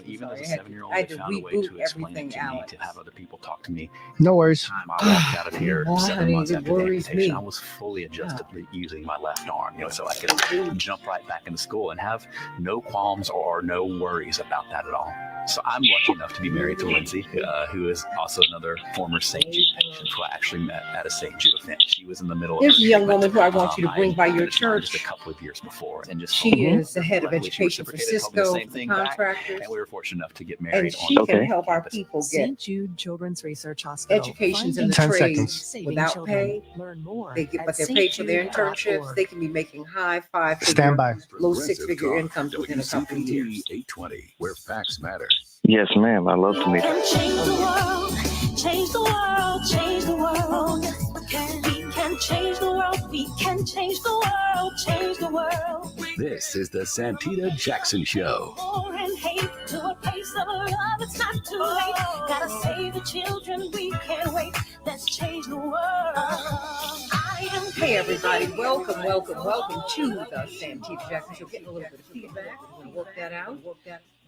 even sorry. as a 7-year-old, I I had to found a way reboot to explain it everything, to me, Alex. to have other people talk to me. No worries. Time I walked out of here Why, 7 honey, months it after the worries amputation, me. I was fully adjusted using my left arm, so I could jump right back into school and have no qualms or no worries about that at all. So I'm lucky enough to be married to Lindsay, who is also another former St. Jude patient who I actually met at a St. Jude event. She was in the middle of Here's her a young treatment. woman who I want you to bring by your I just learned just church. a couple of years before, and just She told is the head of luckily she education for reciprocated, told me the Cisco same thing back, contractors, and we were fortunate enough to get and married she on can help our campus. people get St. Jude Children's Research Hospital. educations in the 10 trades seconds. without pay. Learn more. They get, at but they're paid for their stjude.org. internships. They can be making high Stand by. low six-figure incomes within a couple of years. 820, where facts matter. Yes, ma'am. I love to meet you. Change the world, change the world, change the world. We can change the world, we can change the world, change the world. This is the Santita Jackson Show. War and hate to a place of love, it's not too late. Gotta save the children, we can't wait. Let's change the world. Hey everybody, welcome to the Santita Jackson Show. Getting a little bit of feedback. We're going to work that out.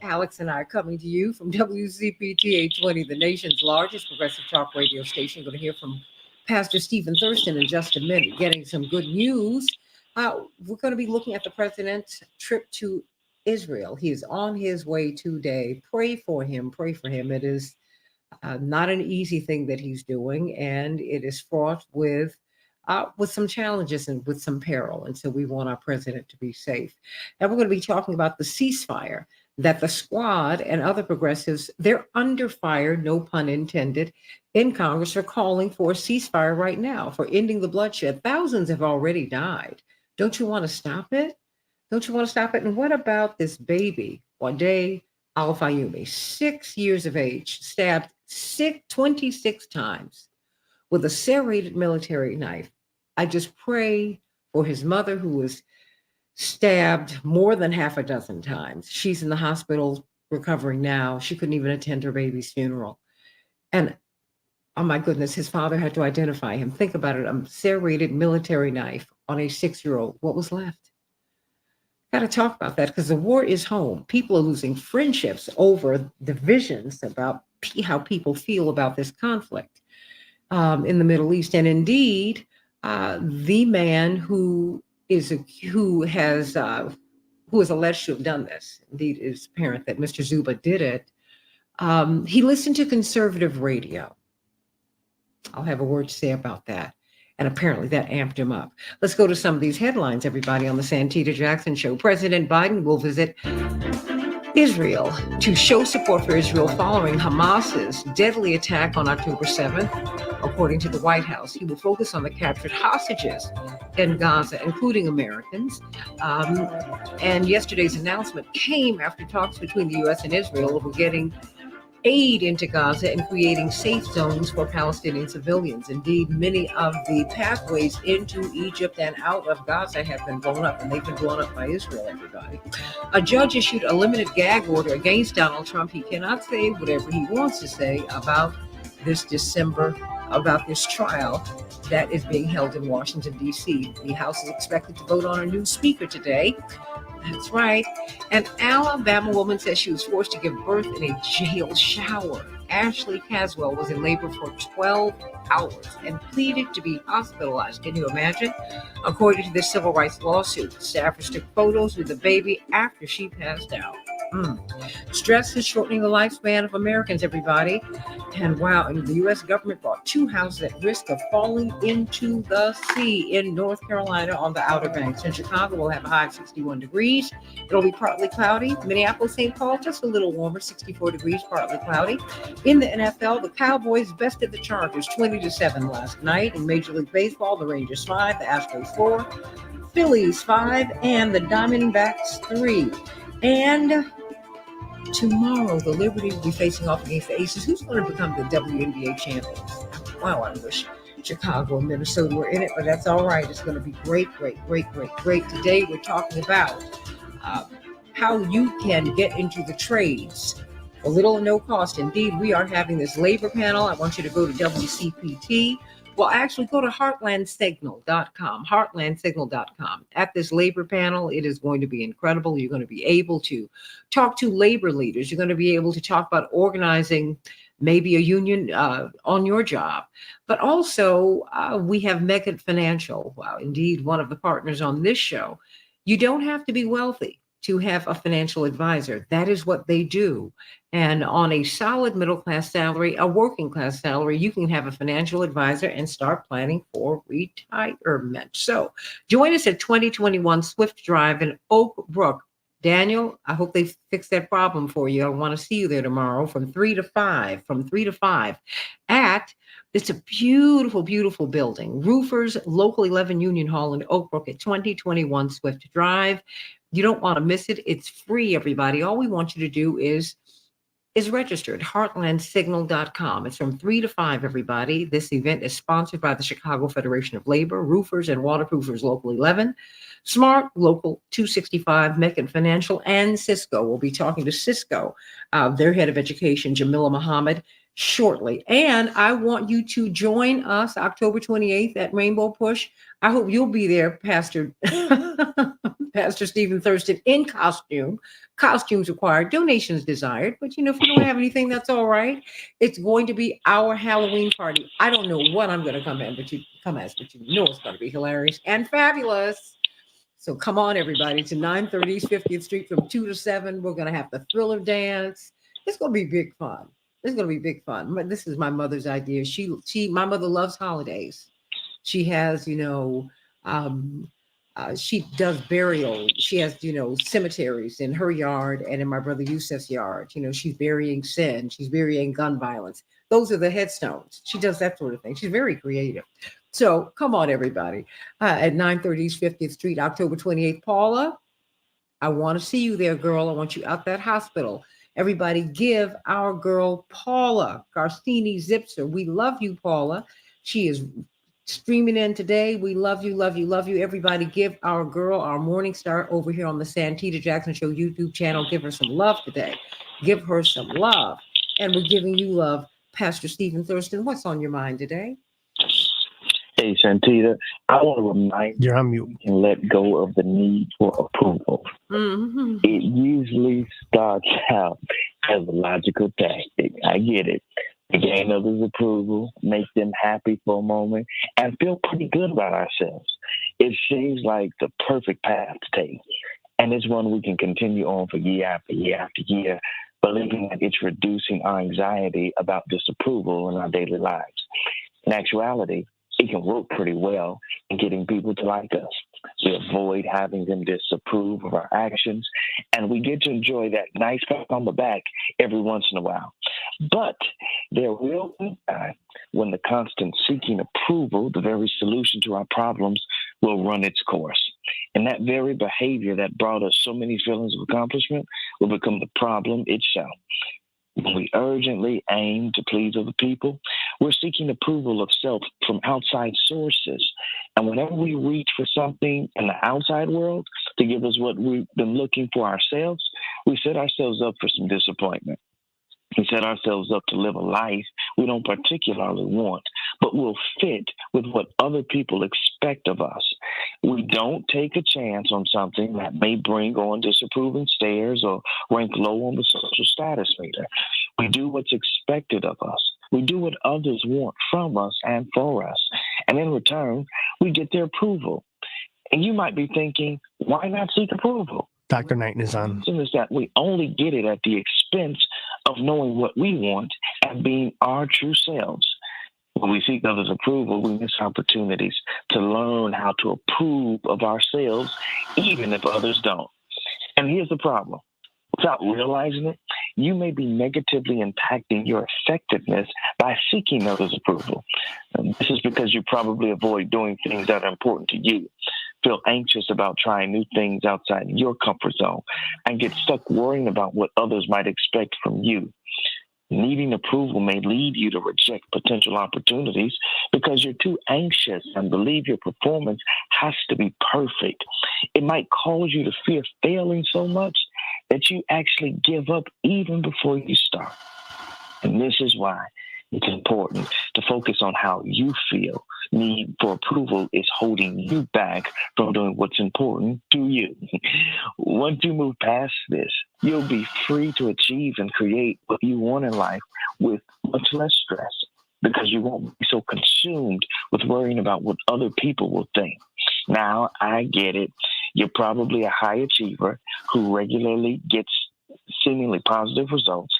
Alex and I are coming to you from WCPT 820, the nation's largest progressive talk radio station. You're going to hear from Pastor Stephen Thurston in just a minute, getting some good news. We're going to be looking at the president's trip to Israel. He is on his way today. Pray for him. It is not an easy thing that he's doing, and it is fraught with some challenges and with some peril. And so we want our president to be safe. And we're going to be talking about the ceasefire that the squad and other progressives, they're under fire, no pun intended, in Congress are calling for a ceasefire right now for ending the bloodshed. Thousands have already died. Don't you want to stop it? And what about this baby, Wade Al-Fayumi, 6 years of age, stabbed 26 times with a serrated military knife? I just pray for his mother, who was stabbed more than half a dozen times. She's in the hospital recovering now. She couldn't even attend her baby's funeral. And oh my goodness, his father had to identify him. Think about it, a serrated military knife on a 6-year-old. What was left? Got to talk about that because the war is home. People are losing friendships over divisions about how people feel about this conflict in the Middle East. And indeed, the man who is alleged to have done this, indeed, it is apparent that Mr. Zuba did it. He listened to conservative radio. I'll have a word to say about that. And apparently that amped him up. Let's go to some of these headlines, everybody, on the Santita Jackson Show. President Biden will visit Israel to show support for Israel following Hamas's deadly attack on October 7th. According to the White House, he will focus on the captured hostages in Gaza, including Americans. And yesterday's announcement came after talks between the U.S. and Israel over getting aid into Gaza and creating safe zones for Palestinian civilians. Indeed, many of the pathways into Egypt and out of Gaza have been blown up, and they've been blown up by Israel, everybody. A judge issued a limited gag order against Donald Trump. He cannot say whatever he wants to say about this trial that is being held in Washington, D.C. The House is expected to vote on a new speaker today. That's right. An Alabama woman says she was forced to give birth in a jail shower. Ashley Caswell was in labor for 12 hours and pleaded to be hospitalized. Can you imagine? According to this civil rights lawsuit, staffers took photos with the baby after she passed out. Stress is shortening the lifespan of Americans, everybody. And wow, and the U.S. government brought 2 houses at risk of falling into the sea in North Carolina on the Outer Banks. In Chicago, we'll have a high of 61 degrees. It'll be partly cloudy. Minneapolis, St. Paul, just a little warmer, 64 degrees, partly cloudy. In the NFL, the Cowboys bested the Chargers 20-7 last night. In Major League Baseball, the Rangers 5, the Astros 4, Phillies 5, and the Diamondbacks 3. And tomorrow, the Liberty will be facing off against the Aces. Who's going to become the WNBA champions? Wow, I wish Chicago and Minnesota were in it, but that's all right. It's going to be great. Today, we're talking about how you can get into the trades for little or no cost. Indeed, we are having this labor panel. I want you to go to WCPT Well, actually, go to heartlandsignal.com, heartlandsignal.com. At this labor panel, it is going to be incredible. You're going to be able to talk to labor leaders. You're going to be able to talk about organizing maybe a union on your job. But also, we have Megant Financial, indeed, one of the partners on this show. You don't have to be wealthy to have a financial advisor. That is what they do. And on a solid middle class salary, a working class salary, you can have a financial advisor and start planning for retirement. So join us at 2021 Swift Drive in Oak Brook. Daniel, I hope they fix that problem for you. I want to see you there tomorrow from 3 to 5, at, it's a beautiful, beautiful building. Roofers, Local 11 Union Hall in Oak Brook at 2021 Swift Drive. You don't want to miss it. It's free, everybody. All we want you to do is register at heartlandsignal.com. It's from 3 to 5, everybody. This event is sponsored by the Chicago Federation of Labor, Roofers and Waterproofers Local 11, Smart Local 265, Meccan Financial, and Cisco. We'll be talking to Cisco, their head of education, Jamila Muhammad, shortly. And I want you to join us October 28th at Rainbow Push. I hope you'll be there, Pastor Pastor Stephen Thurston, in costume. Costumes required, donations desired. But if you don't have anything, that's all right. It's going to be our Halloween party. I don't know what I'm going to come as, but you know it's going to be hilarious and fabulous. So come on, everybody, to 930 50th Street from 2 to 7. We're going to have the Thriller Dance. It's going to be big fun. It's going to be big fun. This is my mother's idea. My mother loves holidays. She has, she does burial. She has, cemeteries in her yard and in my brother Yusef's yard. She's burying sin. She's burying gun violence. Those are the headstones. She does that sort of thing. She's very creative. So come on, everybody, at 930 50th Street, October 28th. Paula, I want to see you there, girl. I want you out that hospital. Everybody give our girl Paula Garstini Zipser. We love you, Paula. She is streaming in today. We love you, love you, love you. Everybody give our girl, our morning star over here on the Santita Jackson Show YouTube channel, give her some love today. Give her some love. And we're giving you love. Pastor Stephen Thurston, what's on your mind today? Hey, Santita, I want to remind You're on mute. you can let go of the need for approval. Mm-hmm. It usually starts out as a logical tactic. I get it. To gain others' approval, make them happy for a moment, and feel pretty good about ourselves. It seems like the perfect path to take. And it's one we can continue on for year after year after year, believing that it's reducing our anxiety about disapproval in our daily lives. In actuality, it can work pretty well in getting people to like us. We avoid having them disapprove of our actions, and we get to enjoy that nice pat on the back every once in a while. But there will be a time when the constant seeking approval, the very solution to our problems, will run its course. And that very behavior that brought us so many feelings of accomplishment will become the problem itself. When we urgently aim to please other people, we're seeking approval of self from outside sources. And whenever we reach for something in the outside world to give us what we've been looking for ourselves, we set ourselves up for some disappointment. We set ourselves up to live a life we don't particularly want, but will fit with what other people expect of us. We don't take a chance on something that may bring on disapproving stares or rank low on the social status meter. We do what's expected of us. We do what others want from us and for us. And in return, we get their approval. And you might be thinking, why not seek approval? Dr. Knighton is on. The reason is that we only get it at the expense of knowing what we want and being our true selves. When we seek others' approval, we miss opportunities to learn how to approve of ourselves, even if others don't. And here's the problem. Without realizing it, you may be negatively impacting your effectiveness by seeking others' approval. And this is because you probably avoid doing things that are important to you, feel anxious about trying new things outside your comfort zone, and get stuck worrying about what others might expect from you. Needing approval may lead you to reject potential opportunities because you're too anxious and believe your performance has to be perfect. It might cause you to fear failing so much that you actually give up even before you start. And this is why It's important to focus on how you feel. Need for approval is holding you back from doing what's important to you. Once you move past this, you'll be free to achieve and create what you want in life with much less stress because you won't be so consumed with worrying about what other people will think. Now, I get it. You're probably a high achiever who regularly gets seemingly positive results,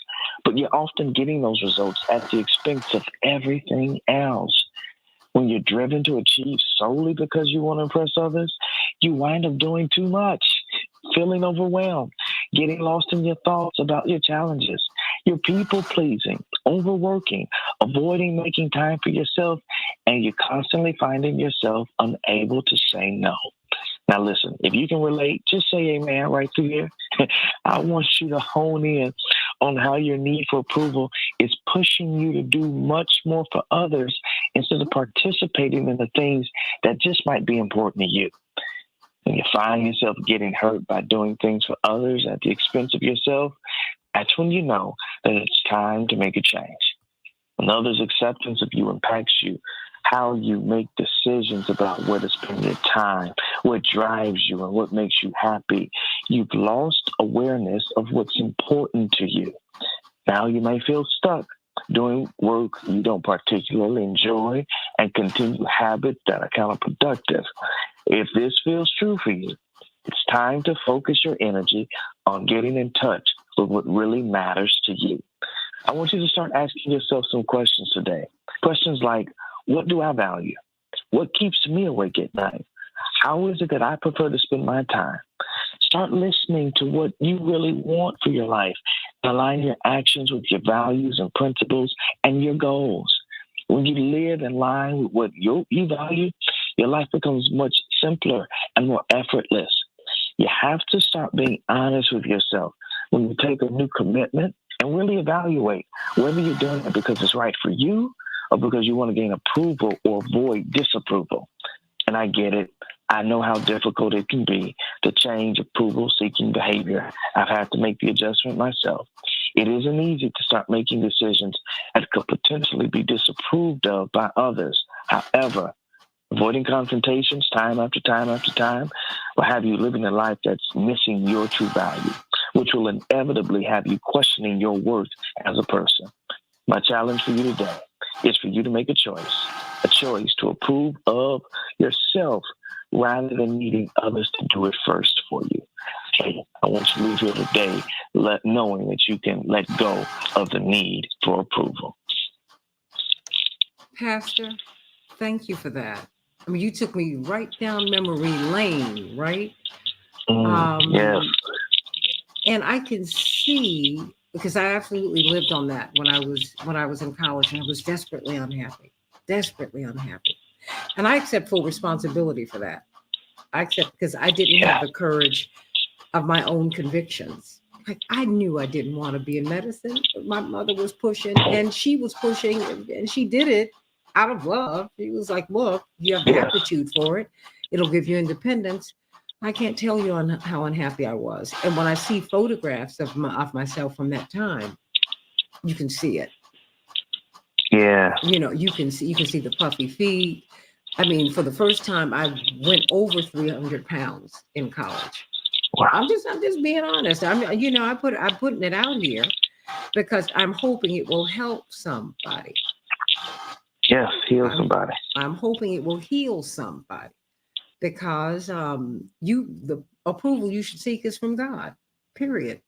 but you're often getting those results at the expense of everything else. When you're driven to achieve solely because you want to impress others, you wind up doing too much, feeling overwhelmed, getting lost in your thoughts about your challenges. You're people pleasing, overworking, avoiding making time for yourself, and you're constantly finding yourself unable to say no. Now, listen, if you can relate, just say amen right through here. I want you to hone in on how your need for approval is pushing you to do much more for others instead of participating in the things that just might be important to you. When you find yourself getting hurt by doing things for others at the expense of yourself, that's when you know that it's time to make a change. When others' acceptance of you impacts you, how you make decisions about where to spend your time, what drives you, and what makes you happy, you've lost awareness of what's important to you. Now you may feel stuck doing work you don't particularly enjoy and continue habits that are counterproductive. If this feels true for you, it's time to focus your energy on getting in touch with what really matters to you. I want you to start asking yourself some questions today. Questions like, what do I value? What keeps me awake at night? How is it that I prefer to spend my time? Start listening to what you really want for your life and align your actions with your values and principles and your goals. When you live in line with what you value, your life becomes much simpler and more effortless. You have to start being honest with yourself when you take a new commitment and really evaluate whether you're doing it because it's right for you or because you want to gain approval or avoid disapproval. And I get it. I know how difficult it can be to change approval-seeking behavior. I've had to make the adjustment myself. It isn't easy to start making decisions that could potentially be disapproved of by others. However, avoiding confrontations time after time after time will have you living a life that's missing your true value, which will inevitably have you questioning your worth as a person. My challenge for you today is for you to make a choice to approve of yourself rather than needing others to do it first for you. Hey, I want you to leave here today knowing that you can let go of the need for approval. Pastor, thank you for that. I mean, you took me right down memory lane, right? Yes. And I can see, because I absolutely lived on that when I was in college, and I was desperately unhappy. And I accept full responsibility for that. I accept, because I didn't have the courage of my own convictions. Like, I knew I didn't want to be in medicine, but my mother was pushing, and she was pushing, and she did it out of love. She was like, look, you have the aptitude for it. It'll give you independence. I can't tell you how unhappy I was. And when I see photographs of myself from that time, you can see it. Yeah. You know, you can see the puffy feet. I mean, for the first time, I went over 300 pounds in college. Wow. I'm just being honest. I'm putting it out here because I'm hoping it will help somebody. Yes, heal somebody. I'm hoping it will heal somebody, because the approval you should seek is from God. Period.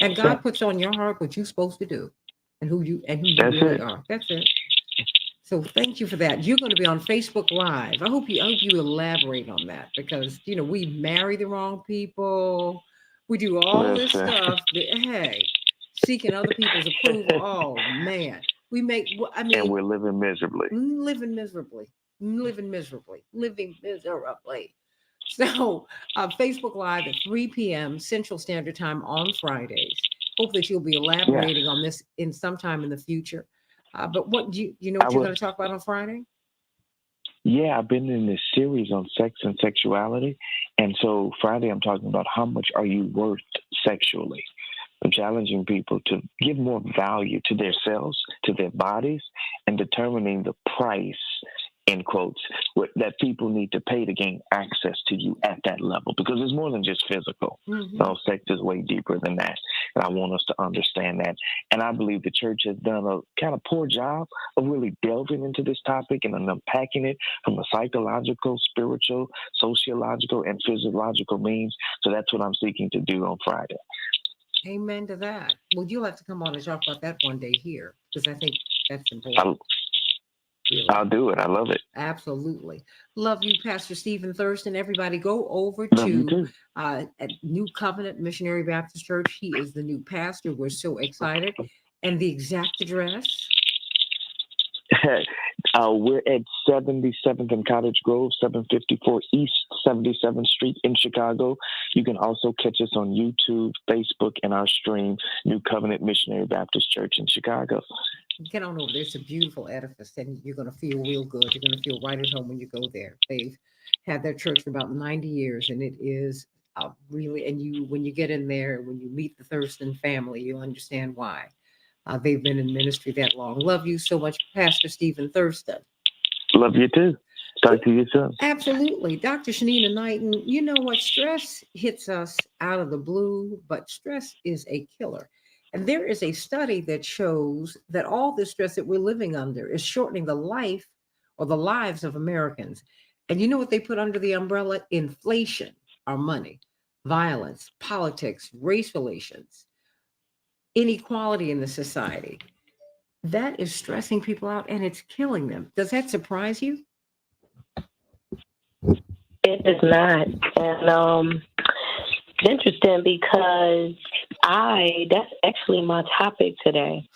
And God puts on your heart what you're supposed to do, and who you really are. That's it. So thank you for that. You're going to be on Facebook Live. I hope you elaborate on that, because we marry the wrong people. We do all this stuff. Hey, seeking other people's approval. Oh man, and we're living miserably. Living miserably. So Facebook Live at 3 p.m. Central Standard Time on Fridays. Hope that you'll be elaborating on this in sometime in the future. But what do you know what you're going to talk about on Friday? Yeah, I've been in this series on sex and sexuality. And so Friday, I'm talking about how much are you worth sexually? I'm challenging people to give more value to themselves, to their bodies, and determining the price, in quotes, that people need to pay to gain access to you at that level, because it's more than just physical. Sex is way deeper than that, and I want us to understand that. And I believe the church has done a kind of poor job of really delving into this topic and unpacking it from a psychological, spiritual, sociological, and physiological means. So that's what I'm seeking to do on Friday. Amen to that. Well, you'll have to come on and talk about that one day here, because I think that's important. I'll do it. I love it. Absolutely. Love you, Pastor Stephen Thurston. Everybody go over Love you to too. at New Covenant Missionary Baptist Church. He is the new pastor. We're so excited. And the exact address? We're at 77th and Cottage Grove, 754 East 77th Street in Chicago. You can also catch us on YouTube, Facebook, and our stream, New Covenant Missionary Baptist Church in Chicago. Get on over there. It's a beautiful edifice, and you're going to feel real good. You're going to feel right at home when you go there. They've had their church for about 90 years, and it is really, and when you get in there, when you meet the Thurston family, you'll understand why. They've been in ministry that long. Love you so much, Pastor Stephen Thurston. Love you too. Talk to you soon. Absolutely. Dr. Shanina Knighton, you know what? Stress hits us out of the blue, but stress is a killer. And there is a study that shows that all the stress that we're living under is shortening the life or the lives of Americans. And you know what they put under the umbrella? Inflation, our money, violence, politics, race relations, inequality in the society. That is stressing people out and it's killing them. Does that surprise you? It does not. And it's interesting because that's actually my topic today.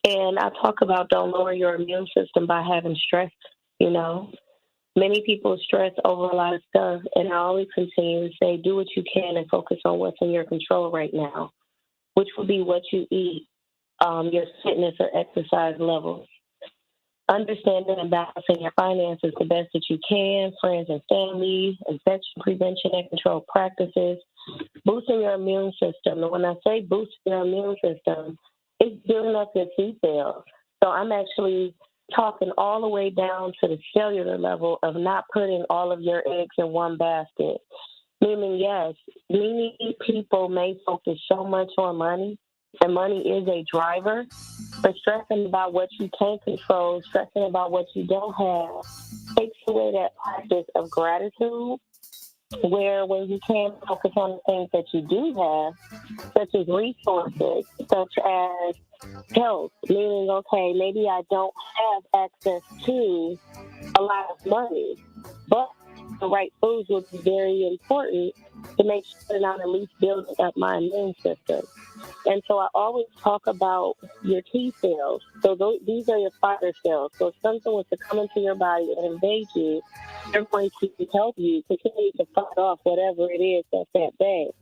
And I talk about don't lower your immune system by having stress, you know. Many people stress over a lot of stuff, and I always continue to say, do what you can and focus on what's in your control right now, which will be what you eat, your fitness or exercise levels. Understanding and balancing your finances the best that you can, friends and family, infection prevention and control practices, boosting your immune system. And when I say boosting your immune system, it's building up your T cells. So I'm actually talking all the way down to the cellular level of not putting all of your eggs in one basket. Meaning, yes, many people may focus so much on money, and money is a driver, but stressing about what you can't control, stressing about what you don't have, takes away that practice of gratitude, where when you can focus on the things that you do have, such as resources, such as health, meaning, okay, maybe I don't have access to a lot of money, but the right foods would be very important to make sure that I'm at least building up my immune system. And so I always talk about your T cells. So these are your fighter cells. So if something was to come into your body and invade you, they're going to help you continue to fight off whatever it is that's that bad.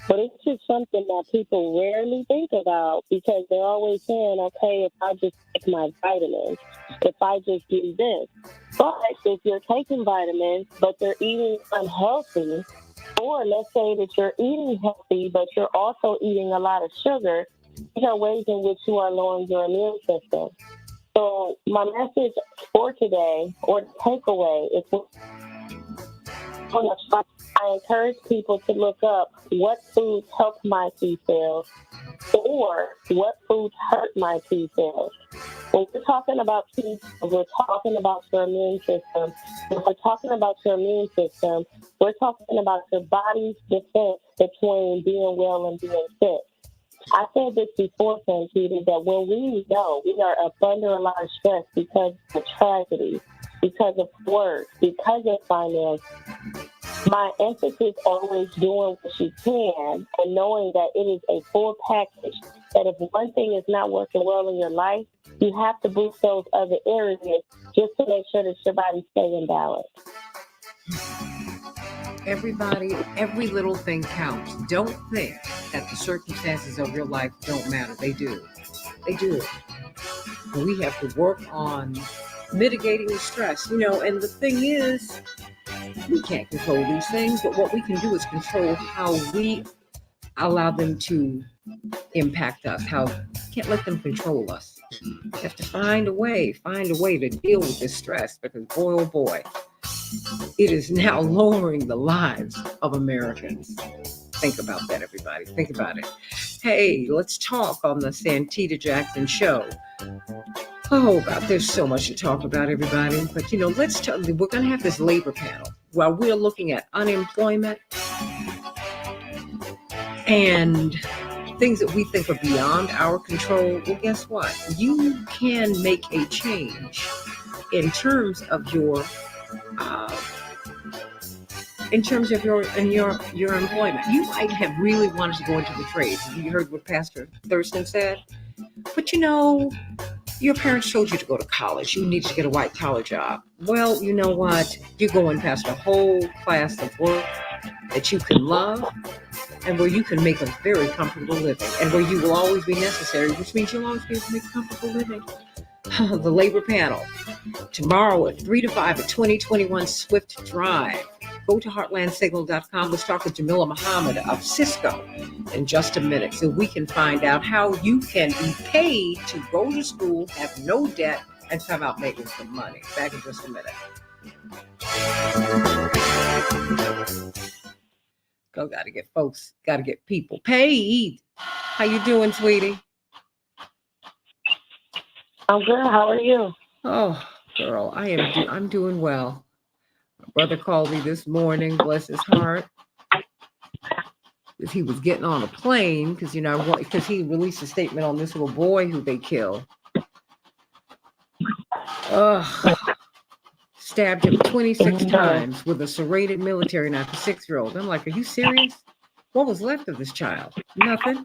But it's just something that people rarely think about because they're always saying, okay, if I just take my vitamins, if I just do this. But if you're taking vitamins, but they're eating unhealthy, or let's say that you're eating healthy, but you're also eating a lot of sugar, these are ways in which you are lowering your immune system. So my message for today, or the takeaway, is I encourage people to look up what foods help my T cells or what foods hurt my T cells. When we're talking about T cells, we're talking about your immune system. When we're talking about your immune system, we're talking about your body's defense between being well and being sick. I said this before, Santita, that when we know we are up under a lot of stress because of tragedy, because of work, because of finance, my emphasis always doing what you can and knowing that it is a full package, that if one thing is not working well in your life, you have to boost those other areas just to make sure that your body stays in balance. Everybody, every little thing counts. Don't think that the circumstances of your life don't matter. They do. They do. We have to work on mitigating the stress, and the thing is, we can't control these things, but what we can do is control how we allow them to impact us, how can't let them control us. You have to find a way to deal with this stress because boy, oh boy, it is now lowering the lives of Americans. Think about that, everybody. Think about it. Hey, let's talk on the Santita Jackson Show. Oh, God, there's so much to talk about, everybody. But, we're going to have this labor panel while we're looking at unemployment and things that we think are beyond our control. Well, guess what? You can make a change in terms of your your employment. You might have really wanted to go into the trades. You heard what Pastor Thurston said. But your parents told you to go to college. You needed to get a white collar job. Well, you know what? You're going past a whole class of work that you can love and where you can make a very comfortable living and where you will always be necessary, which means you'll always be able to make a comfortable living. The labor panel tomorrow at 3 to 5 at 2021 Swift Drive. Go to heartlandsignal.com. Let's talk with Jamila Muhammad of Cisco in just a minute so we can find out how you can be paid to go to school, have no debt, and come out making some money. Back in just a minute. Got to get people paid. How you doing, sweetie? I'm good. How are you? Oh, girl, I'm doing well. My brother called me this morning, bless his heart, because he was getting on a plane because he released a statement on this little boy who they killed. Stabbed him 26 times with a serrated military knife, a 6-year-old. I'm like, are you serious? What was left of this child? Nothing.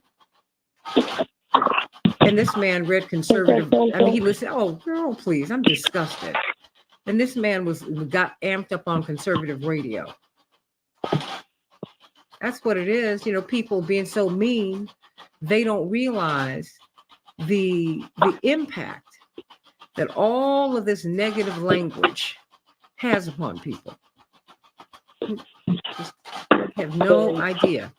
And this man read conservative. He listened. Oh, girl, please. I'm disgusted. And this man got amped up on conservative radio. That's what it is. People being so mean, they don't realize the impact that all of this negative language has upon people. Just have no idea.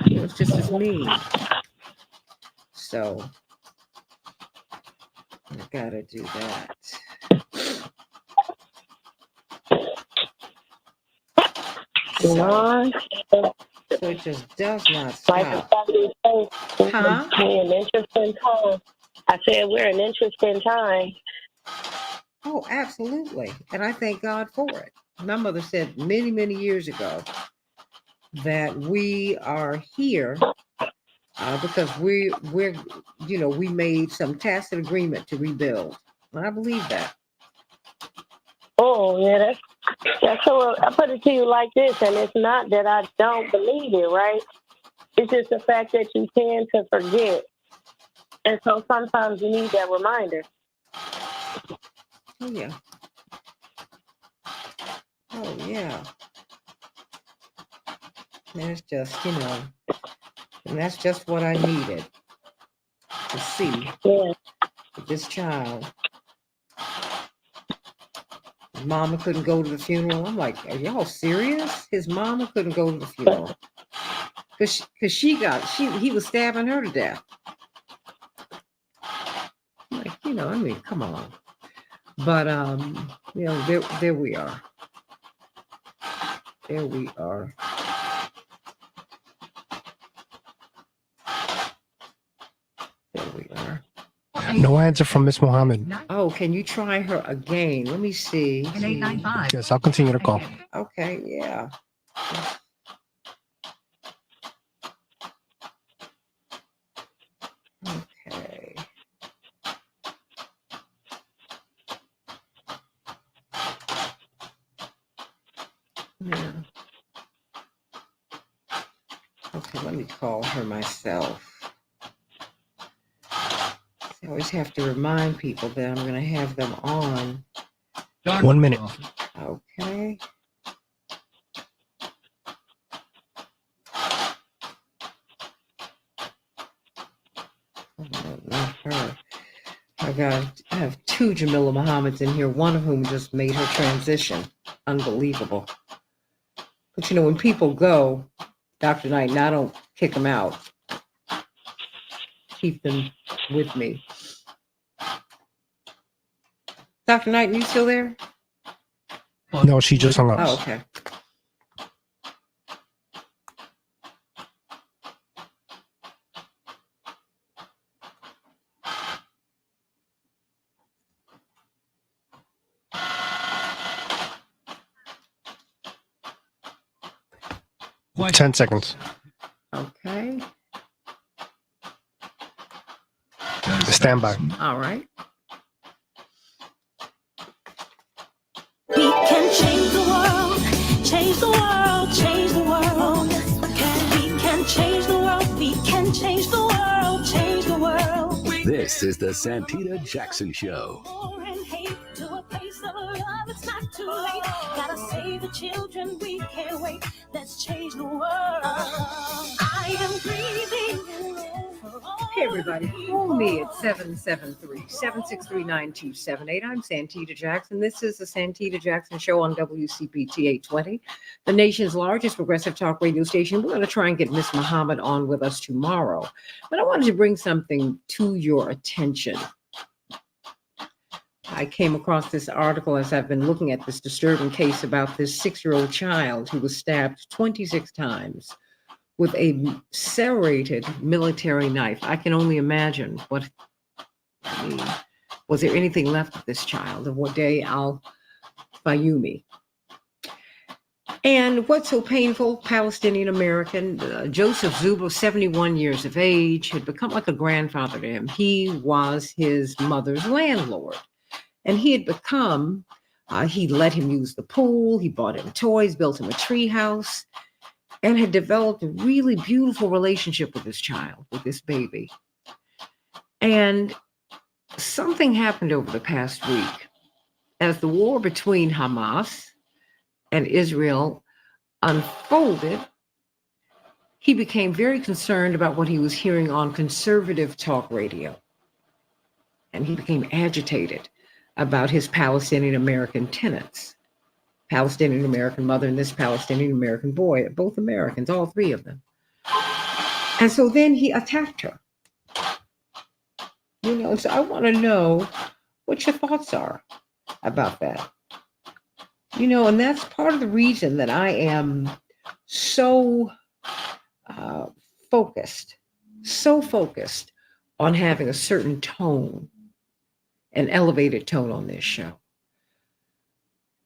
It's just as mean. So I gotta do that. So it just does not stop. Huh? We're an interesting time. I said we're an interesting time. Oh, absolutely. And I thank God for it. My mother said many, many years ago that we are here because we made some tacit agreement to rebuild. And I believe that. Oh, yeah, that's so I put it to you like this, and it's not that I don't believe it, right? It's just the fact that you tend to forget. And so sometimes you need that reminder. Oh, yeah. Oh, yeah. And it's just, and that's just what I needed to see with this child. His mama couldn't go to the funeral. I'm like, are y'all serious? His mama couldn't go to the funeral because he was stabbing her to death. Like, come on. But there we are. There we are. There we are. No answer from Miss Mohammed. Oh, can you try her again? Let me see. 895. Yes, I'll continue to call. Okay, yeah. Okay. Yeah. Okay, let me call her myself. I always have to remind people that I'm going to have them on. 1 minute. Okay. Oh, no, not her. I God, I have two Jamila Muhammads in here, one of whom just made her transition. Unbelievable. But you know, when people go, Dr. Knight, and I don't kick them out, keep them with me. Dr. Knight, are you still there? No, she just hung up. Oh, okay. Why? 10 seconds. Okay. Stand by. All right. We can change the world, change the world, change the world. We can change the world, we can change the world, change the world. This is the Santita Jackson Show. War and hate to a place of love, it's not too late. Gotta save the children, we can't wait. Let's change the world. I am breathing. Hey, everybody. Call me at 773-763-9278. I'm Santita Jackson. This is the Santita Jackson Show on WCPT 820, the nation's largest progressive talk radio station. We're going to try and get Miss Muhammad on with us tomorrow. But I wanted to bring something to your attention. I came across this article as I've been looking at this disturbing case about this 6-year-old child who was stabbed 26 times with a serrated military knife. I can only imagine what, was there anything left of this child? Of what day al-Fayumi. And what's so painful, Palestinian American, Joseph Zuba, 71 years of age, had become like a grandfather to him. He was his mother's landlord. And he had become, he let him use the pool, he bought him toys, built him a tree house, and had developed a really beautiful relationship with this child, with this baby. And something happened over the past week. As the war between Hamas and Israel unfolded, he became very concerned about what he was hearing on conservative talk radio. And he became agitated about his Palestinian American tenants. Palestinian American mother and this Palestinian American boy, both Americans, all three of them. And so then he attacked her. You know, so I want to know what your thoughts are about that. You know, and that's part of the reason that I am so focused on having a certain tone, an elevated tone on this show.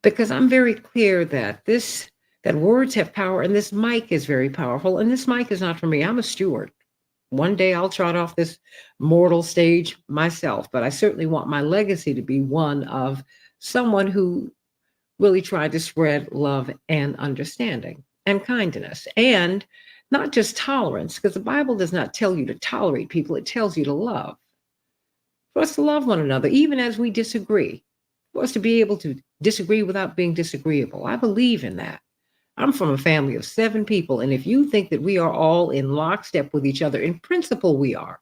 Because I'm very clear that that words have power, and this mic is very powerful, and this mic is not for me. I'm a steward. One day I'll trot off this mortal stage myself, but I certainly want my legacy to be one of someone who really tried to spread love and understanding and kindness, and not just tolerance, because the Bible does not tell you to tolerate people. It tells you to love. For us to love one another, even as we disagree. For us to be able to disagree without being disagreeable. I believe in that. I'm from a family of 7 people, and if you think that we are all in lockstep with each other, in principle we are.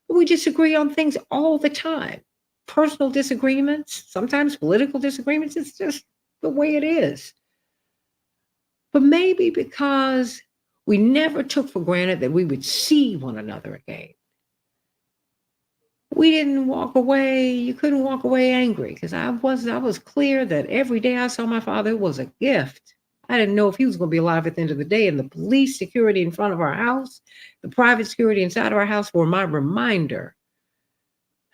But we disagree on things all the time. Personal disagreements, sometimes political disagreements, it's just the way it is. But maybe because we never took for granted that we would see one another again. We didn't walk away. You couldn't walk away angry, because I was clear that every day I saw my father was a gift. I didn't know if he was going to be alive at the end of the day. And the police security in front of our house, the private security inside of our house were my reminder.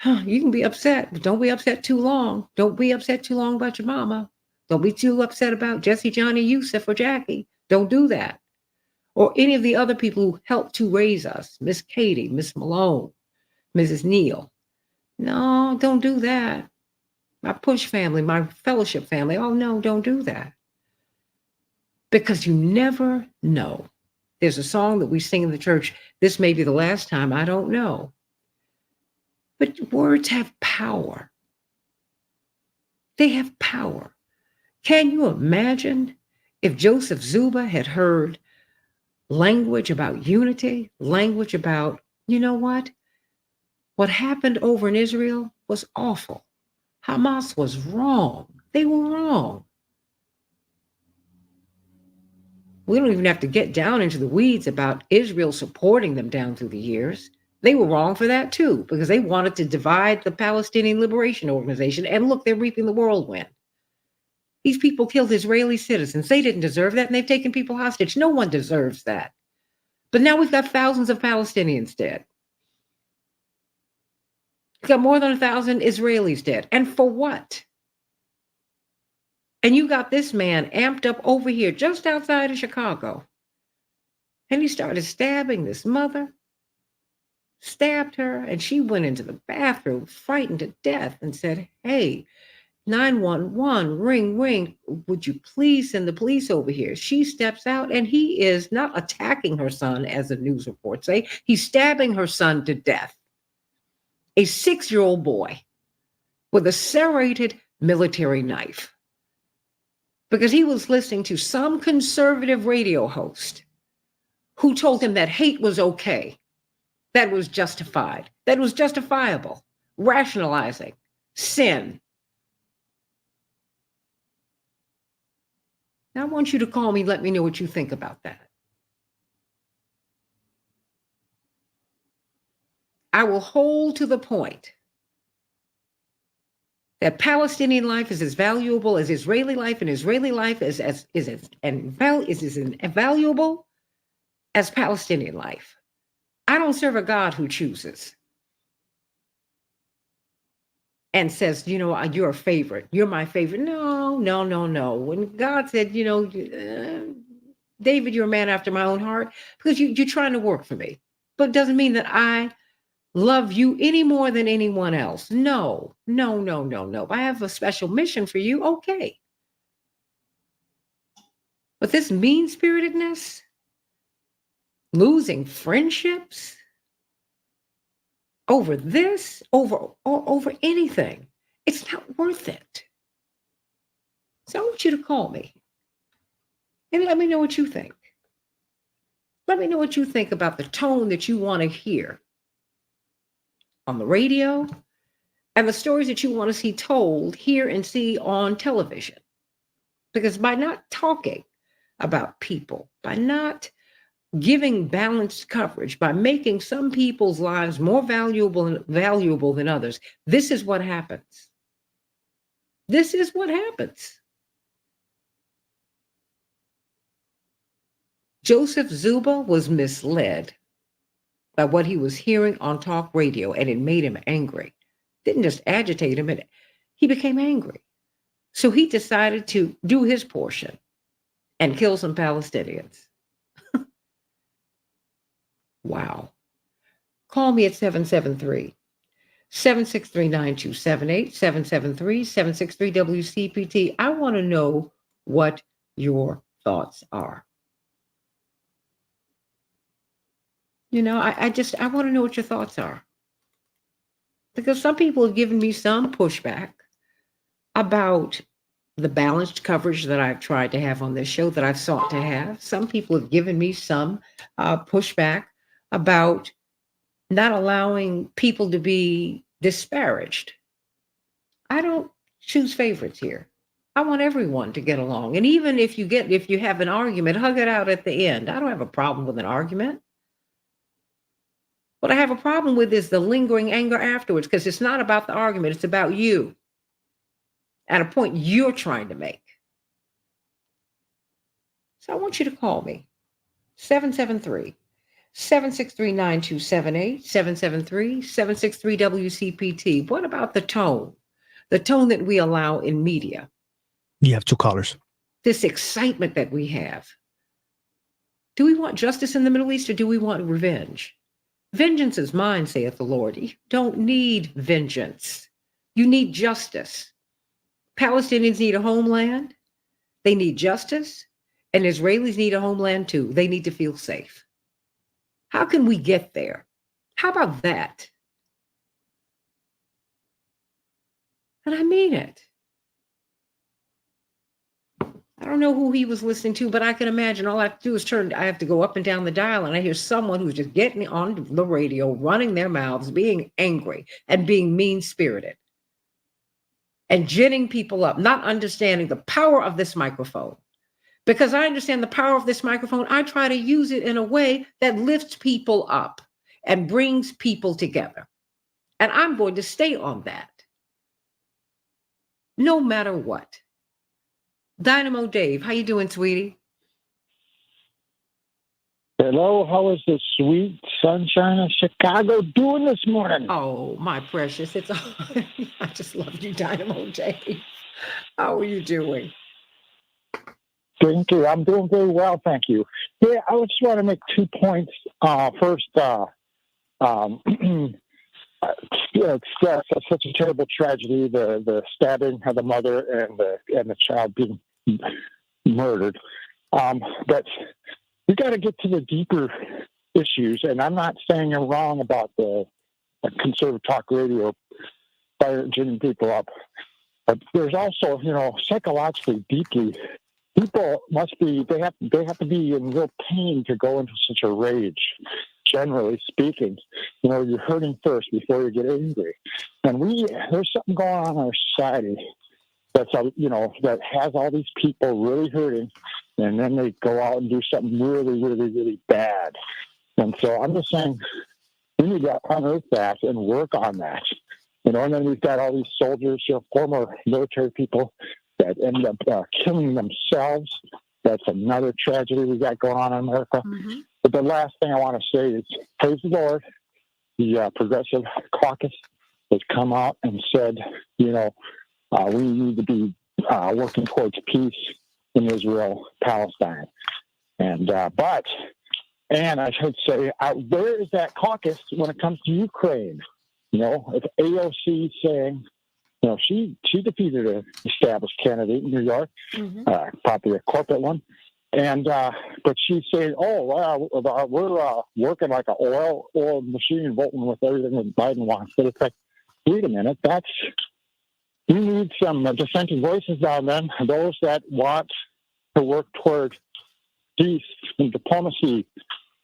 You can be upset, but don't be upset too long. Don't be upset too long about your mama. Don't be too upset about Jesse, Johnny, Yusuf, or Jackie. Don't do that. Or any of the other people who helped to raise us, Miss Katie, Miss Malone, Mrs. Neal. No, don't do that. My push family, my fellowship family. Oh, no, don't do that. Because you never know. There's a song that we sing in the church. This may be the last time. I don't know. But words have power. They have power. Can you imagine if Joseph Zuba had heard language about unity, language about, you know what? What happened over in Israel was awful. Hamas was wrong. They were wrong. We don't even have to get down into the weeds about Israel supporting them down through the years. They were wrong for that too, because they wanted to divide the Palestinian Liberation Organization. And look, they're reaping the whirlwind. These people killed Israeli citizens. They didn't deserve that, and they've taken people hostage. No one deserves that. But now we've got thousands of Palestinians dead. We've got more than 1,000 Israelis dead. And for what? And you got this man amped up over here just outside of Chicago. And he started stabbing this mother, stabbed her, and she went into the bathroom frightened to death and said, hey, 911, ring, ring. Would you please send the police over here? She steps out and he is not attacking her son, as the news reports say. He's stabbing her son to death. A 6-year-old boy with a serrated military knife. Because he was listening to some conservative radio host who told him that hate was okay, that was justified, that was justifiable, rationalizing sin. Now I want you to call me, let me know what you think about that. I will hold to the point that Palestinian life is as valuable as Israeli life, and Israeli life is as valuable as Palestinian life. I don't serve a God who chooses and says, you know, you're a favorite. You're my favorite. No, no, no, no. When God said, you know, David, you're a man after my own heart, because you're trying to work for me. But it doesn't mean that I love you any more than anyone else. No, no, no, no, no. I have a special mission for you. Okay. But this mean-spiritedness, losing friendships over this, over anything, it's not worth it. So I want you to call me and let me know what you think. Let me know what you think about the tone that you want to hear on the radio and the stories that you want to see told, hear, and see on television. Because by not talking about people, by not giving balanced coverage, by making some people's lives more valuable than others, this is what happens. This is what happens. Joseph Zuba was misled by what he was hearing on talk radio, and it made him angry. Didn't just agitate him, he became angry. So he decided to do his portion and kill some Palestinians. Wow. Call me at 773-763-9278, 773-763-WCPT. I want to know what your thoughts are. You know, I want to know what your thoughts are. Because some people have given me some pushback about the balanced coverage that I've tried to have on this show, that I've sought to have. Some people have given me some pushback about not allowing people to be disparaged. I don't choose favorites here. I want everyone to get along. And even if you have an argument, hug it out at the end. I don't have a problem with an argument. What I have a problem with is the lingering anger afterwards, because it's not about the argument. It's about you at a point you're trying to make. So I want you to call me. 773-763-9278, 773-763-WCPT. What about the tone? The tone that we allow in media. You have 2 callers. This excitement that we have. Do we want justice in the Middle East, or do we want revenge? Vengeance is mine, saith the Lord. You don't need vengeance. You need justice. Palestinians need a homeland. They need justice. And Israelis need a homeland too. They need to feel safe. How can we get there? How about that? And I mean it. I don't know who he was listening to, but I can imagine all I have to do is I have to go up and down the dial, and I hear someone who's just getting on the radio, running their mouths, being angry and being mean-spirited. and ginning people up, not understanding the power of this microphone. Because I understand the power of this microphone, I try to use it in a way that lifts people up and brings people together. And I'm going to stay on that no matter what. Dynamo Dave, how you doing, sweetie? Hello, how is the sweet sunshine of Chicago doing this morning? Oh, my precious. It's I just love you, Dynamo Dave. How are you doing? Thank you. I'm doing very well, thank you. Yeah, I just want to make 2 points. First, it's such a terrible tragedy, the stabbing of the mother and the child being murdered. But we got to get to the deeper issues, and I'm not saying you're wrong about the conservative talk radio ginning people up. But there's also, psychologically, deeply, people they have to be in real pain to go into such a rage. Generally speaking, you're hurting first before you get angry, and there's something going on in our society that has all these people really hurting, and then they go out and do something really, really, really bad. And so I'm just saying we need to unearth that and work on that. And then we've got all these soldiers, former military people that end up killing themselves. That's another tragedy we got going on in America. Mm-hmm. But the last thing I want to say is, praise the Lord, the Progressive Caucus has come out and said, we need to be working towards peace in Israel, Palestine. And I should say, where is that caucus when it comes to Ukraine? If AOC saying, she defeated an established candidate in New York, probably a corporate one, and but she's saying, we're working like an oil machine, voting with everything that Biden wants. But it's like, wait a minute, you need some dissenting voices down then, those that want to work toward peace and diplomacy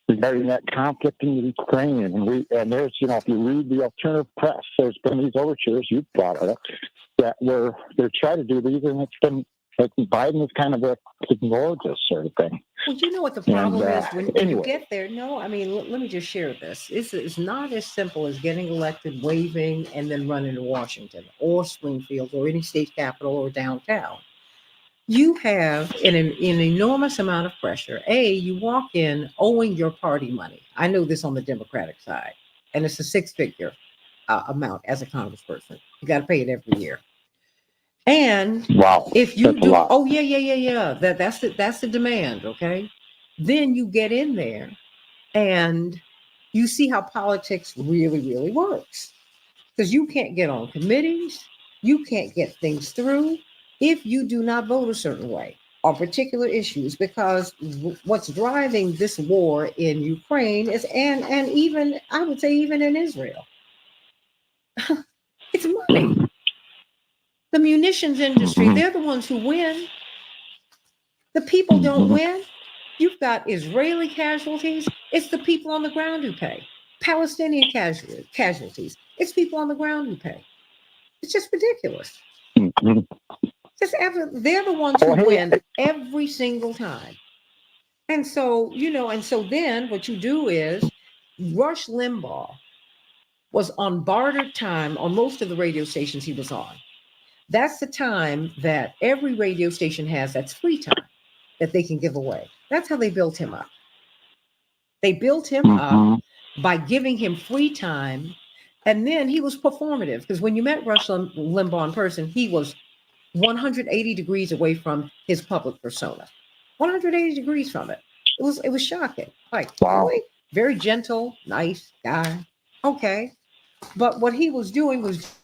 regarding that conflict in Ukraine. And there's, if you read the alternative press, there's been these overtures, you brought it up, that they're trying to do these, and it's been, like, Biden has kind of ignored this sort of thing. Well, you know what the problem is when you get there? No, I mean, let me just share this. It's not as simple as getting elected, waving, and then running to Washington or Springfield or any state capital or downtown. You have an enormous amount of pressure. You walk in owing your party money. I know this on the Democratic side, and it's a six-figure amount as a congressperson. You got to pay it every year. And wow, if you that's do, a lot. oh yeah, that's the demand. Okay, then you get in there, and you see how politics really, really works, because you can't get on committees, you can't get things through if you do not vote a certain way on particular issues, because what's driving this war in Ukraine is, and even, I would say, even in Israel, it's money. The munitions industry, they're the ones who win. The people don't win. You've got Israeli casualties. It's the people on the ground who pay. Palestinian casualties. It's people on the ground who pay. It's just ridiculous. They're the ones who win every single time. And so, then what you do is, Rush Limbaugh was on bartered time on most of the radio stations he was on. That's the time that every radio station has that's free time that they can give away. That's how they built him up. They built him up by giving him free time. And then he was performative, because when you met Rush Limbaugh in person, he was 180 degrees away from his public persona. 180 degrees from it. It was shocking. Like, wow. Really? Very gentle, nice guy. Okay. But what he was doing was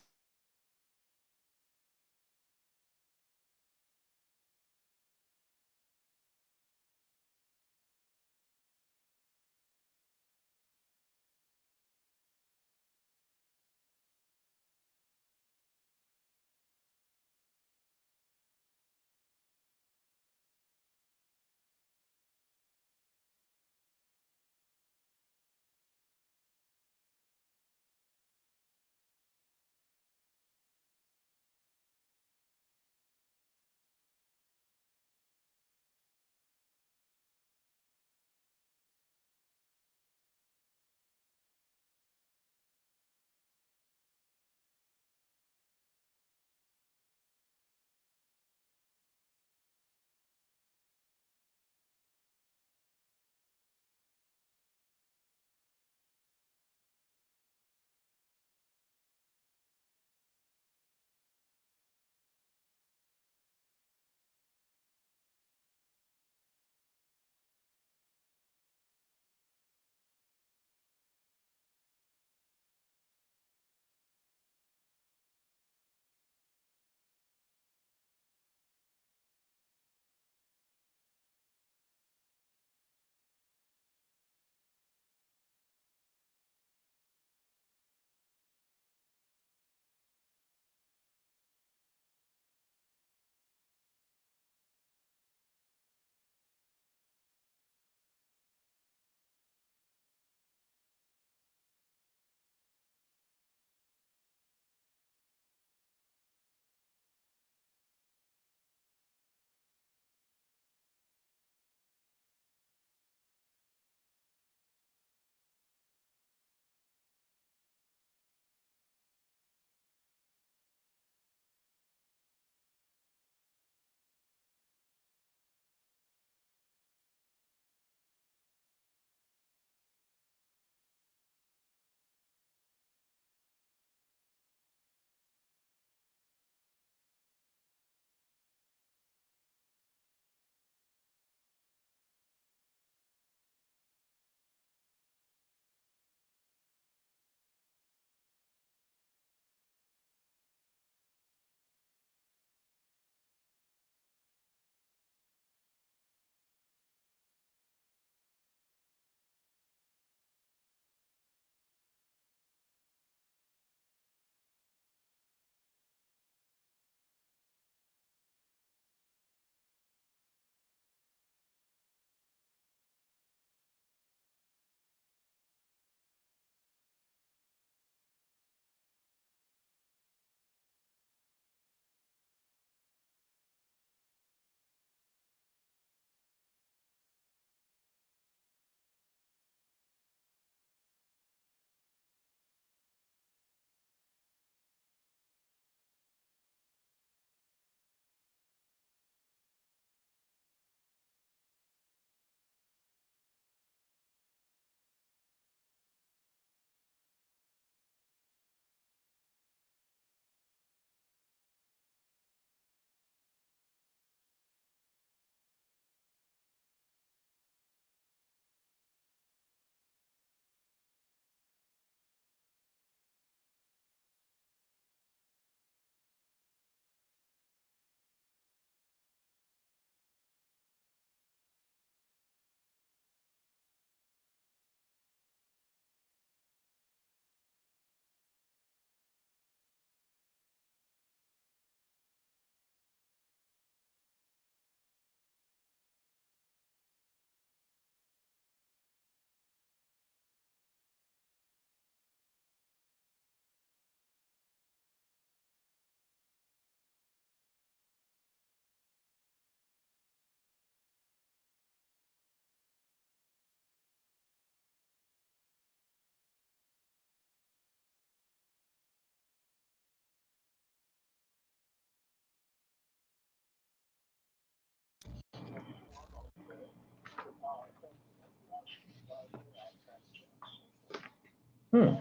Hmm.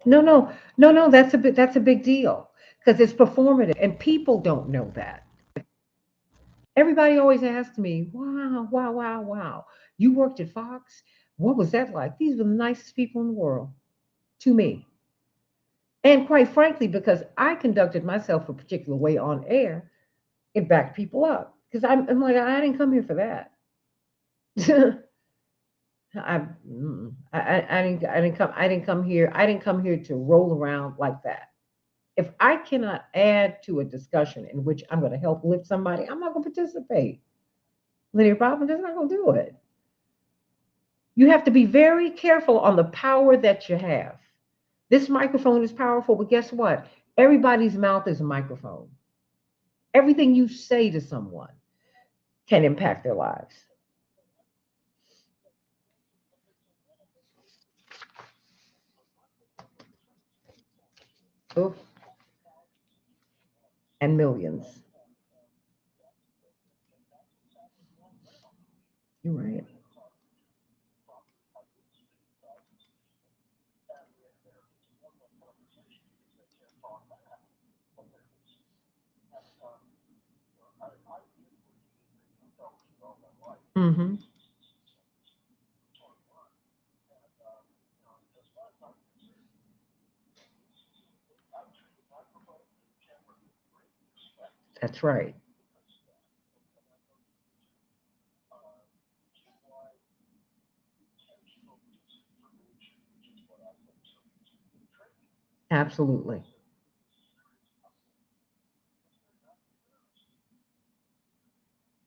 No, no, no, no. That's a big deal because it's performative, and people don't know that. Everybody always asks me, "Wow, wow, wow, wow! You worked at Fox. What was that like?" These were the nicest people in the world to me, and quite frankly, because I conducted myself a particular way on air, it backed people up. Because I'm like, I didn't come here for that. I, I didn't come here to roll around like that. If I cannot add to a discussion in which I'm going to help lift somebody, I'm not going to participate. Linear Bob, is not going to do it. You have to be very careful on the power that you have. This microphone is powerful, but guess what? Everybody's mouth is a microphone. Everything you say to someone can impact their lives. Oof, and millions. You're right. Hmm. That's right. Absolutely.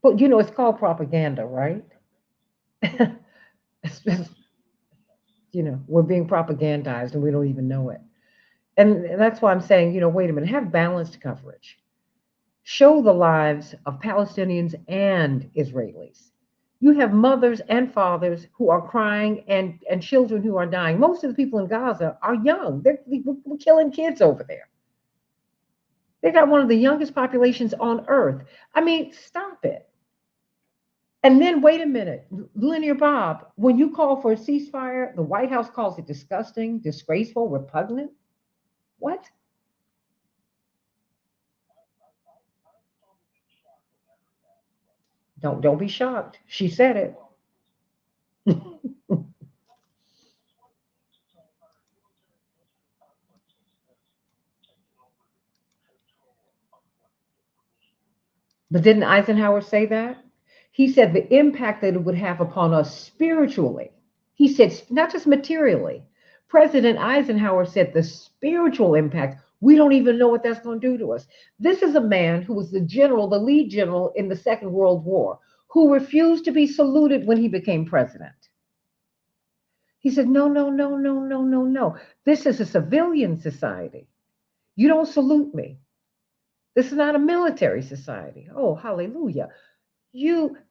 But it's called propaganda, right? It's- we're being propagandized and we don't even know it. And that's why I'm saying, wait a minute, have balanced coverage. Show the lives of Palestinians and Israelis. You have mothers and fathers who are crying and children who are dying. Most of the people in Gaza are young. We're killing kids over there. They got one of the youngest populations on earth. I mean, stop it. And then wait a minute, Linear Bob, when you call for a ceasefire, the White House calls it disgusting, disgraceful, repugnant. What? Don't be shocked. She said it. But didn't Eisenhower say that? He said the impact that it would have upon us spiritually. He said not just materially. President Eisenhower said the spiritual impact. We don't even know what that's going to do to us. This is a man who was the general, the lead general in the Second World War, who refused to be saluted when he became president. He said, no, no, no, no, no, no, no. This is a civilian society. You don't salute me. This is not a military society. Oh, hallelujah.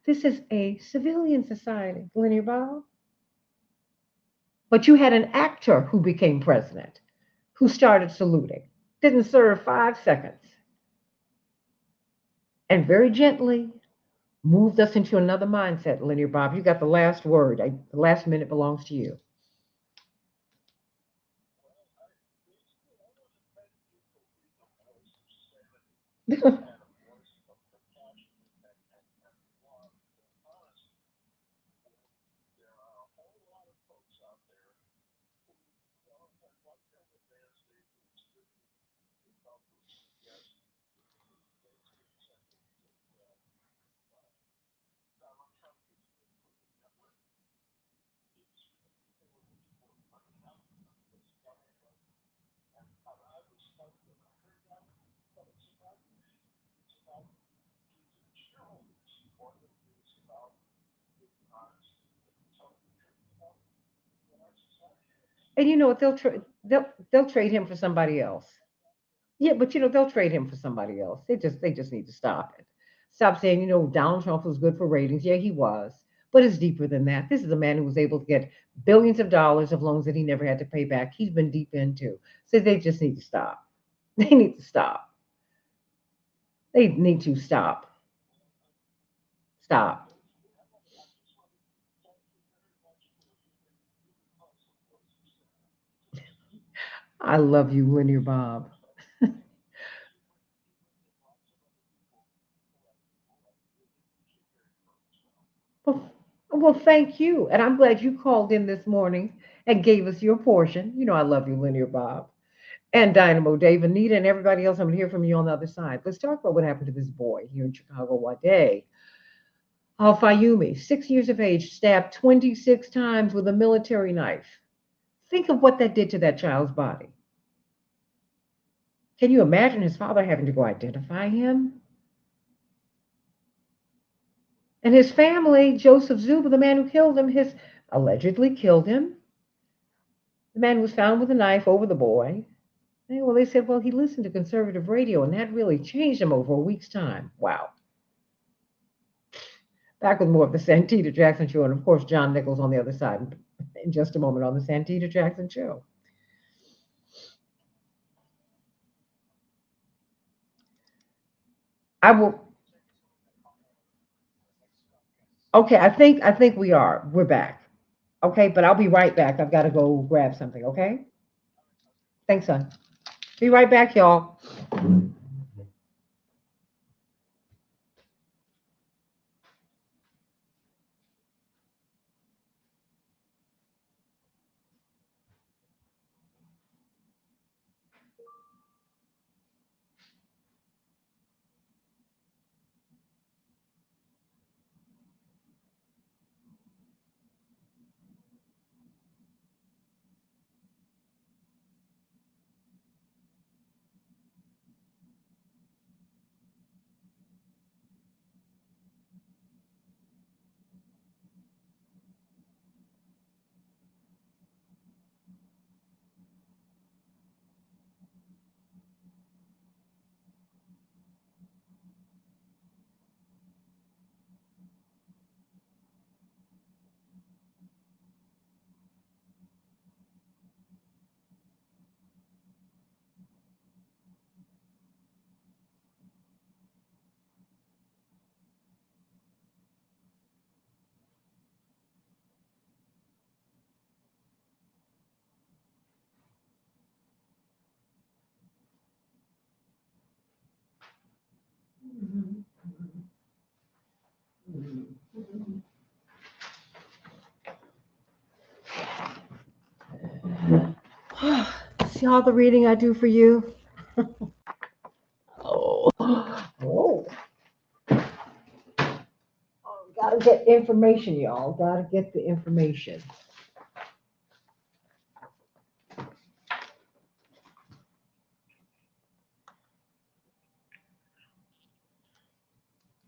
This is a civilian society, Linear Bob. But you had an actor who became president, who started saluting, didn't serve 5 seconds, and very gently moved us into another mindset, Linear Bob. You got the last word. The last minute belongs to you. And you know what? They'll trade him for somebody else. Yeah, but they'll trade him for somebody else. They just need to stop it. Stop saying Donald Trump was good for ratings. Yeah, he was, but it's deeper than that. This is a man who was able to get billions of dollars of loans that he never had to pay back. He's been deep into. So they just need to stop. They need to stop. They need to stop. Stop. I love you, Linear Bob. Well, well, thank you. And I'm glad you called in this morning and gave us your portion. I love you, Linear Bob. And Dynamo Dave, Anita, and everybody else. I'm going to hear from you on the other side. Let's talk about what happened to this boy here in Chicago one day. Al Fayumi, 6 years of age, stabbed 26 times with a military knife. Think of what that did to that child's body. Can you imagine his father having to go identify him? And his family, Joseph Zuba, the man who killed him, has allegedly killed him. The man was found with a knife over the boy. Well, they said, well, he listened to conservative radio, and that really changed him over a week's time. Wow. Back with more of the Santita Jackson Show, and of course, John Nichols on the other side in just a moment on the Santita Jackson Show. I will. Okay, I think we are. We're back. Okay, but I'll be right back. I've got to go grab something. Okay. Thanks, son. Be right back, y'all. See all the reading I do for you? Oh, oh, gotta get information, y'all. Gotta get the information.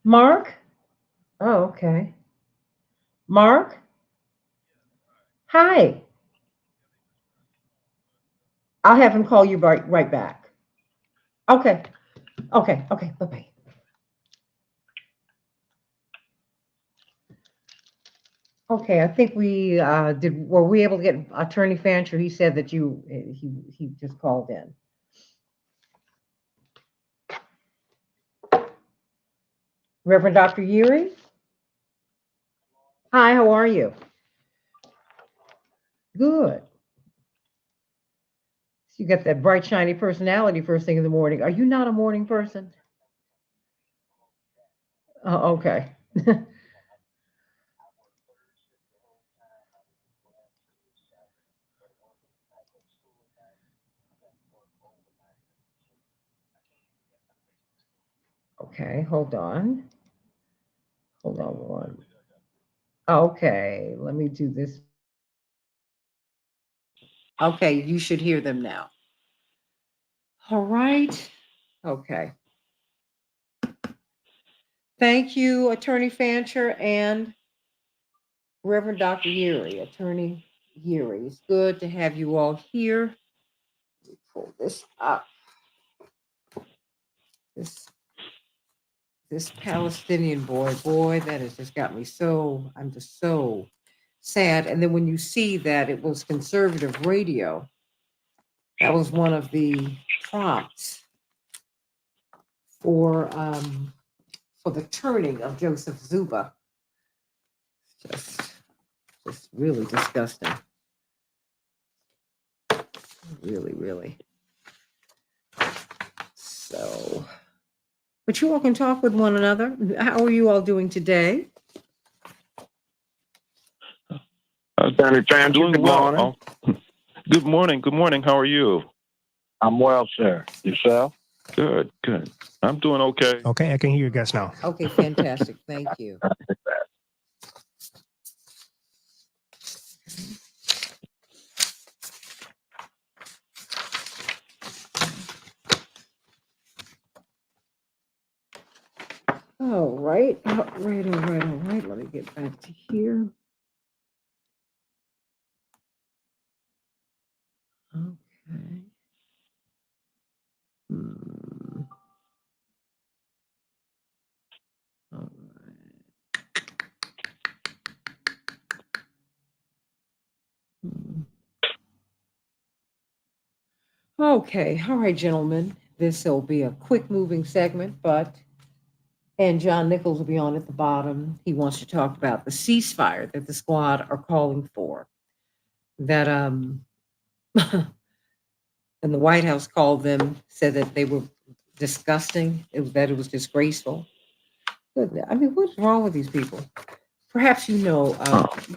Mark? Oh, okay. Mark? Hi. I'll have him call you right back. Okay. Okay. Okay. Bye bye. Okay. I think we did. Were we able to get Attorney Fancher? He said that he just called in. Reverend Dr. Yuri? Hi. How are you? Good. You got that bright, shiny personality first thing in the morning. Are you not a morning person? Oh, okay. Okay. Hold on. Hold on one. Okay. Let me do this. Okay. You should hear them now. All right. Okay. Thank you, Attorney Fancher and Reverend Dr. Yuri, Attorney hearing. It's good to have you all here. Let me pull this up. This Palestinian boy, that has just got me so, I'm just so sad. And then when you see that it was conservative radio, that was one of the prompts for the turning of Joseph Zuba. Just really disgusting. Really, really. So, but you all can talk with one another. How are you all doing today? Doing well. Good morning. Good morning. How are you? I'm well, sir. Yourself? Good. Good. I'm doing okay. Okay, I can hear you guys now. Okay, fantastic. Thank you. All right. All right. Let me get back to here. Okay. All right. Okay. All right, gentlemen. This will be a quick moving segment, and John Nichols will be on at the bottom. He wants to talk about the ceasefire that the squad are calling for. That and the White House called them, said that they were disgusting, that it was disgraceful. I mean, what's wrong with these people? Perhaps you know,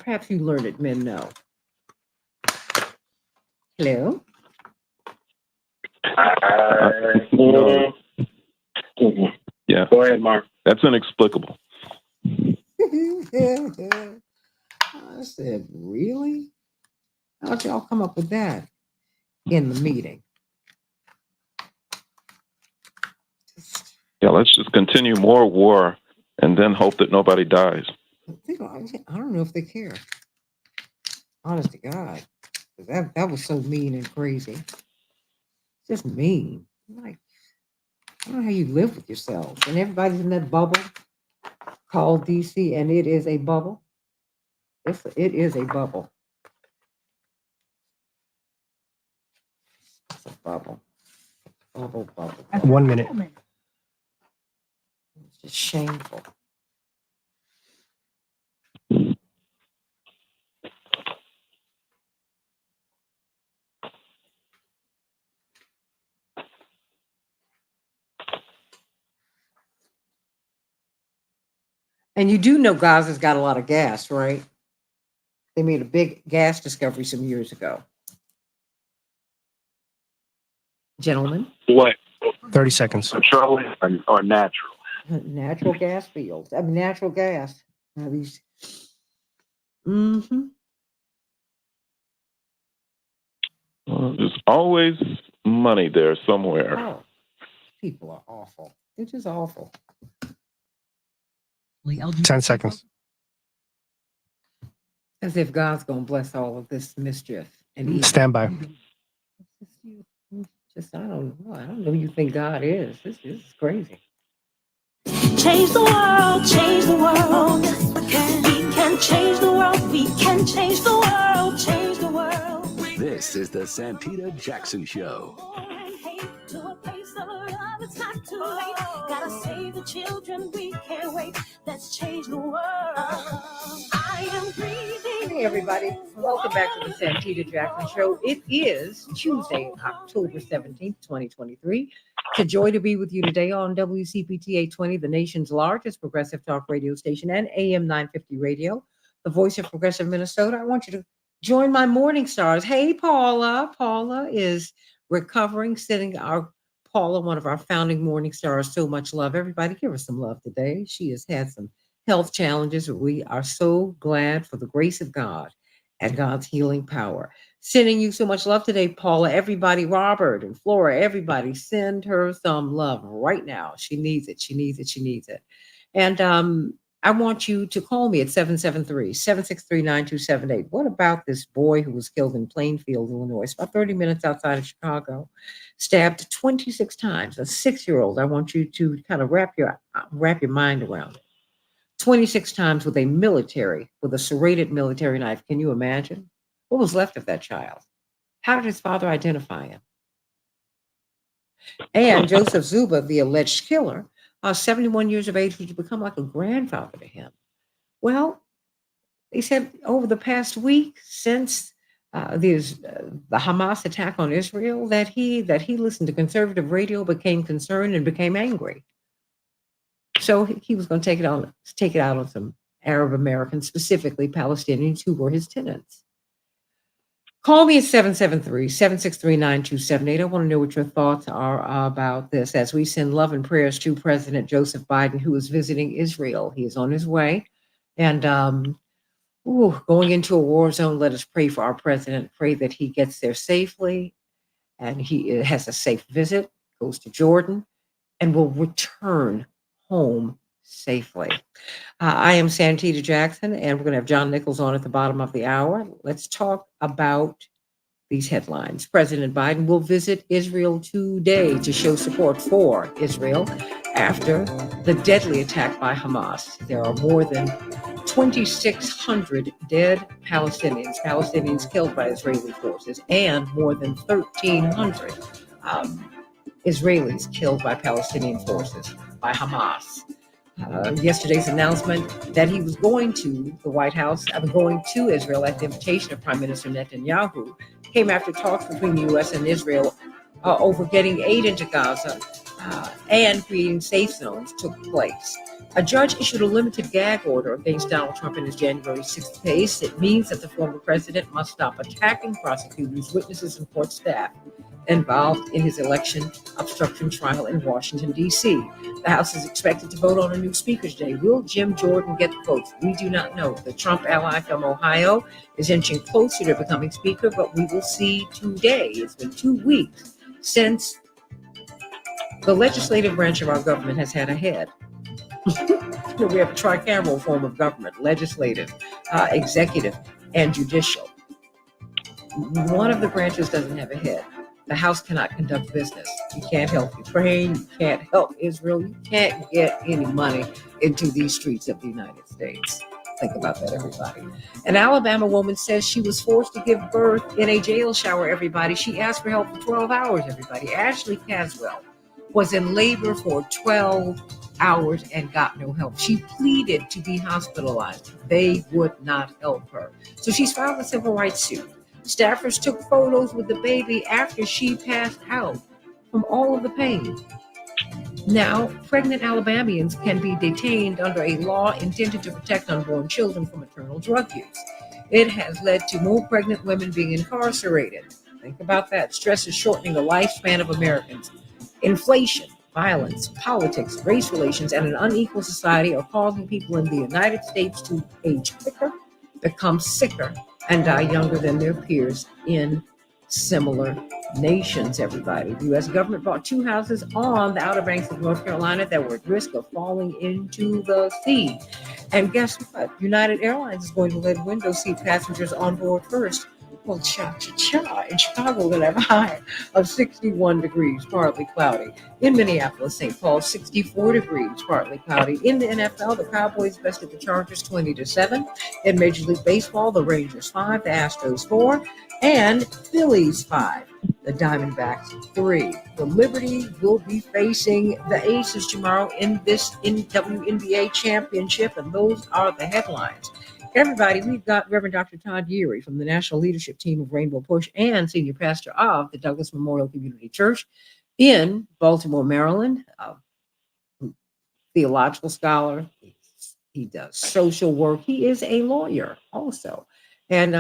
perhaps you learned men know. Hello? No. Yeah. Go ahead, Mark. That's inexplicable. I said, really? How'd y'all come up with that in the meeting? Yeah, let's just continue more war and then hope that nobody dies. I don't know if they care. Honest to God. That was so mean and crazy. Just mean. Like, I don't know how you live with yourselves. And everybody's in that bubble called DC, and it is a bubble. It is a bubble. It's a bubble. Bubble. 1 minute. It's just shameful. And you do know Gaza's got a lot of gas, right? They made a big gas discovery some years ago. Gentlemen? What? 30 seconds. Petroleum or natural? Natural gas fields. I mean, natural gas. These. Mm-hmm. Well, there's always money there somewhere. Oh, people are awful. They're just awful. 10 seconds. As if God's going to bless all of this mischief and evil. Stand by. Just, I don't know. I don't know who you think God is. This is crazy. Change the world, change the world. We can change the world. We can change the world, change the world. This is the Santita Jackson Show. To a place of love, it's not too late. Gotta save the children, we can't wait. Let's change the world. I am breathing. Hey, everybody. Welcome back to the Santita Jackson Show. It is Tuesday, October 17th, 2023. It's a joy to be with you today on WCPT 820, the nation's largest progressive talk radio station, and AM 950 radio, the voice of progressive Minnesota. I want you to join my morning stars. Hey, Paula. Paula is recovering, sending Paula, one of our founding morning stars, so much love. Everybody, give her some love today. She has had some health challenges, but we are so glad for the grace of God and God's healing power. Sending you so much love today, Paula. Everybody, Robert and Flora, everybody, send her some love right now. She needs it. She needs it. She needs it. And I want you to call me at 773-763-9278. What about this boy who was killed in Plainfield, Illinois? It's about 30 minutes outside of Chicago, stabbed 26 times, a 6-year-old. I want you to kind of wrap your mind around it. 26 times with a serrated military knife. Can you imagine? What was left of that child? How did his father identify him? And Joseph Zuba, the alleged killer, 71 years of age, who's become like a grandfather to him. Well, they said over the past week since the Hamas attack on Israel that he listened to conservative radio, became concerned, and became angry. So he was going to take it out on some Arab Americans, specifically Palestinians, who were his tenants. Call me at 773-763-9278. I want to know what your thoughts are about this as we send love and prayers to President Joseph Biden, who is visiting Israel. He is on his way. And going into a war zone, let us pray for our president, pray that he gets there safely and he has a safe visit, goes to Jordan, and will return home safely. I am Santita Jackson, and we're going to have John Nichols on at the bottom of the hour. Let's talk about these headlines. President Biden will visit Israel today to show support for Israel after the deadly attack by Hamas. There are more than 2,600 dead Palestinians killed by Israeli forces, and more than 1,300 Israelis killed by Palestinian forces, by Hamas. Yesterday's announcement that he was going to the White House, going to Israel at the invitation of Prime Minister Netanyahu, came after talks between the U.S. and Israel over getting aid into Gaza and creating safe zones took place. A judge issued a limited gag order against Donald Trump in his January 6th case. It means that the former president must stop attacking prosecutors, witnesses, and court staff involved in his election obstruction trial in Washington, D.C. The House is expected to vote on a new speaker today. Will Jim Jordan get the votes? We do not know. The Trump ally from Ohio is inching closer to becoming speaker, but we will see today. It's been 2 weeks since the legislative branch of our government has had a head. We have a tricameral form of government: legislative, executive, and judicial. One of the branches doesn't have a head. The House cannot conduct business. You can't help Ukraine. You can't help Israel. You can't get any money into these streets of the United States. Think about that, everybody. An Alabama woman says she was forced to give birth in a jail shower, everybody. She asked for help for 12 hours, everybody. Ashley Caswell was in labor for 12 hours and got no help. She pleaded to be hospitalized. They would not help her. So she's filed a civil rights suit. Staffers took photos with the baby after she passed out from all of the pain. Now, pregnant Alabamians can be detained under a law intended to protect unborn children from maternal drug use. It has led to more pregnant women being incarcerated. Think about that. Stress is shortening the lifespan of Americans. Inflation, violence, politics, race relations, and an unequal society are causing people in the United States to age quicker, become sicker, and die younger than their peers in similar nations, everybody. The U.S. government bought 2 houses on the Outer Banks of North Carolina that were at risk of falling into the sea. And guess what? United Airlines is going to let window seat passengers on board first. Well, cha-cha-cha. In Chicago, we're going to have a high of 61 degrees, partly cloudy. In Minneapolis, St. Paul, 64 degrees, partly cloudy. In the NFL, the Cowboys bested the Chargers 20-7. In Major League Baseball, the Rangers 5, the Astros 4, and Phillies 5. The Diamondbacks 3. The Liberty will be facing the Aces tomorrow in this WNBA championship, and those are the headlines. Everybody, we've got Reverend Dr. Todd Yeary from the National Leadership Team of Rainbow Push and Senior Pastor of the Douglas Memorial Community Church in Baltimore, Maryland. Theological scholar. He does social work. He is a lawyer also. And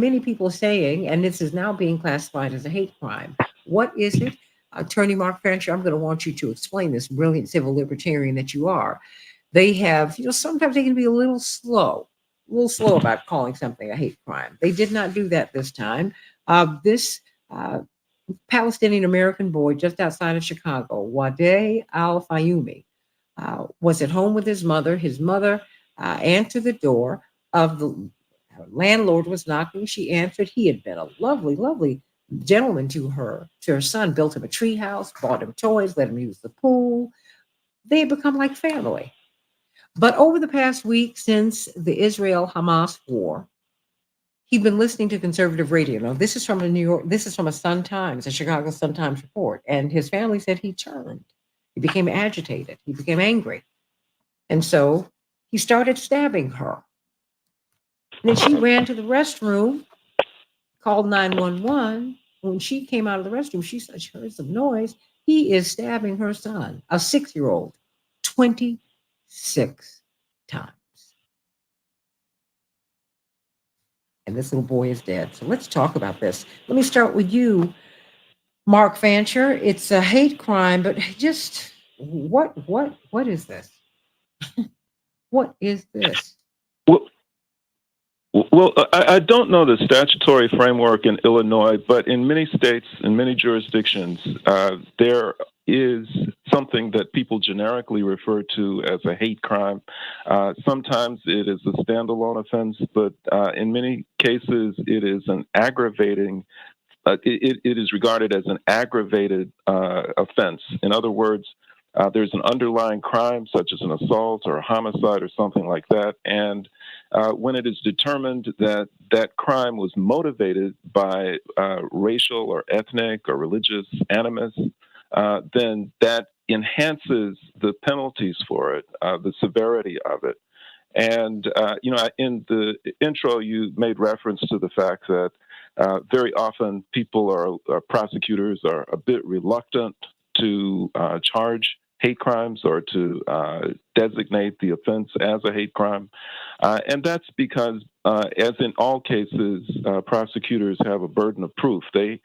many people are saying, and this is now being classified as a hate crime. What is it? Attorney Mark Fancher, I'm going to want you to explain this, brilliant civil libertarian that you are. They have, sometimes they can be a little slow about calling something a hate crime. They did not do that this time. This Palestinian American boy just outside of Chicago, Wadeh Al-Fayumi, was at home with his mother. His mother answered the door of her landlord was knocking. She answered. He had been a lovely, lovely gentleman to her son, built him a tree house, bought him toys, let him use the pool. They had become like family. But over the past week, since the Israel-Hamas war, he'd been listening to conservative radio. Now, this is from a Sun-Times, a Chicago Sun-Times report. And his family said he turned. He became agitated. He became angry. And so he started stabbing her. And then she ran to the restroom, called 911. When she came out of the restroom, she said she heard some noise. He is stabbing her son, a 6-year-old, 26 times. And this little boy is dead. So let's talk about this. Let me start with you, Mark Fancher. It's a hate crime, but just what is this? What is this? I don't know the statutory framework in Illinois, but in many states, in many jurisdictions, there is something that people generically refer to as a hate crime. Sometimes it is a standalone offense, but in many cases, it is an aggravating. It is regarded as an aggravated offense. In other words, there's an underlying crime, such as an assault or a homicide or something like that, and when it is determined that that crime was motivated by racial or ethnic or religious animus, then that enhances the penalties for it, the severity of it. And, in the intro, you made reference to the fact that very often prosecutors are a bit reluctant to charge hate crimes or to designate the offense as a hate crime. And that's because, as in all cases, prosecutors have a burden of proof. They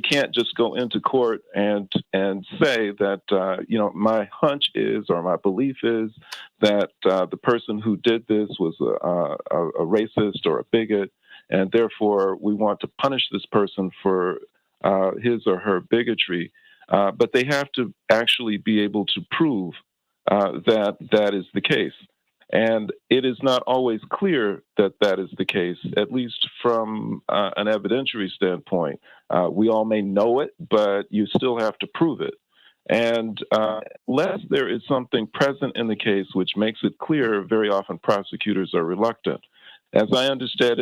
can't just go into court and say that, my hunch is or my belief is that the person who did this was a racist or a bigot, and therefore we want to punish this person for his or her bigotry. But they have to actually be able to prove that that is the case. And it is not always clear that that is the case, at least from an evidentiary standpoint. We all may know it, but you still have to prove it. And unless there is something present in the case which makes it clear, very often prosecutors are reluctant. As I understand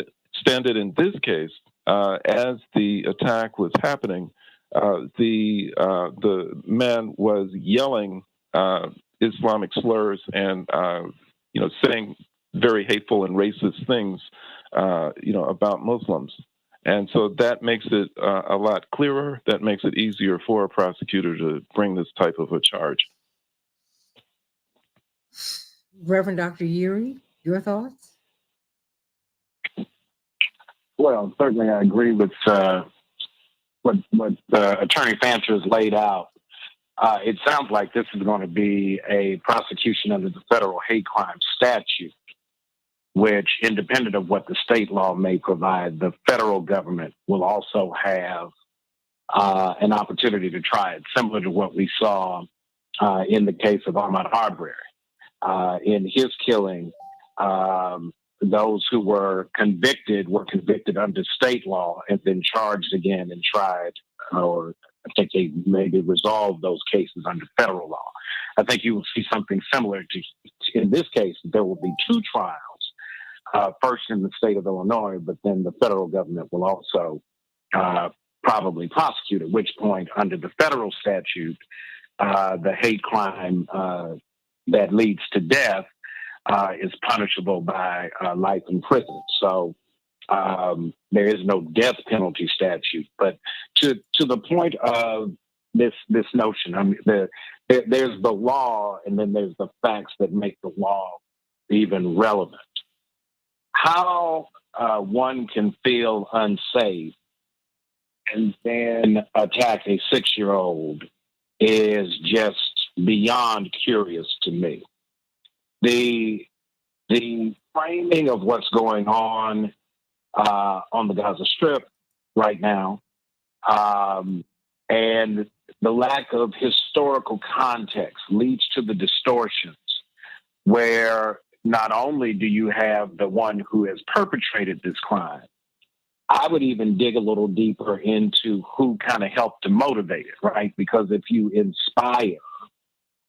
it in this case, as the attack was happening, the man was yelling Islamic slurs and saying very hateful and racist things about Muslims, and so that makes it a lot clearer. That makes it easier for a prosecutor to bring this type of a charge. Reverend Dr. Yeary, your thoughts? Well, certainly I agree with what Attorney Fancher has laid out. It sounds like this is going to be a prosecution under the federal hate crime statute, which, independent of what the state law may provide, the federal government will also have an opportunity to try it, similar to what we saw in the case of Ahmaud Arbery. In his killing, those who were convicted under state law and then charged again and tried, or I think they maybe resolved those cases under federal law. I think you will see something similar to in this case. There will be two trials, first in the state of Illinois, but then the federal government will also probably prosecute, at which point under the federal statute, the hate crime that leads to death is punishable by life in prison. So there is no death penalty statute. But to the point of this notion, I mean, there's the law, and then there's the facts that make the law even relevant. How one can feel unsafe and then attack a 6-year-old is just beyond curious to me. The framing of what's going on the Gaza Strip right now, and the lack of historical context leads to the distortions where not only do you have the one who has perpetrated this crime, I would even dig a little deeper into who kind of helped to motivate it, right? Because if you inspire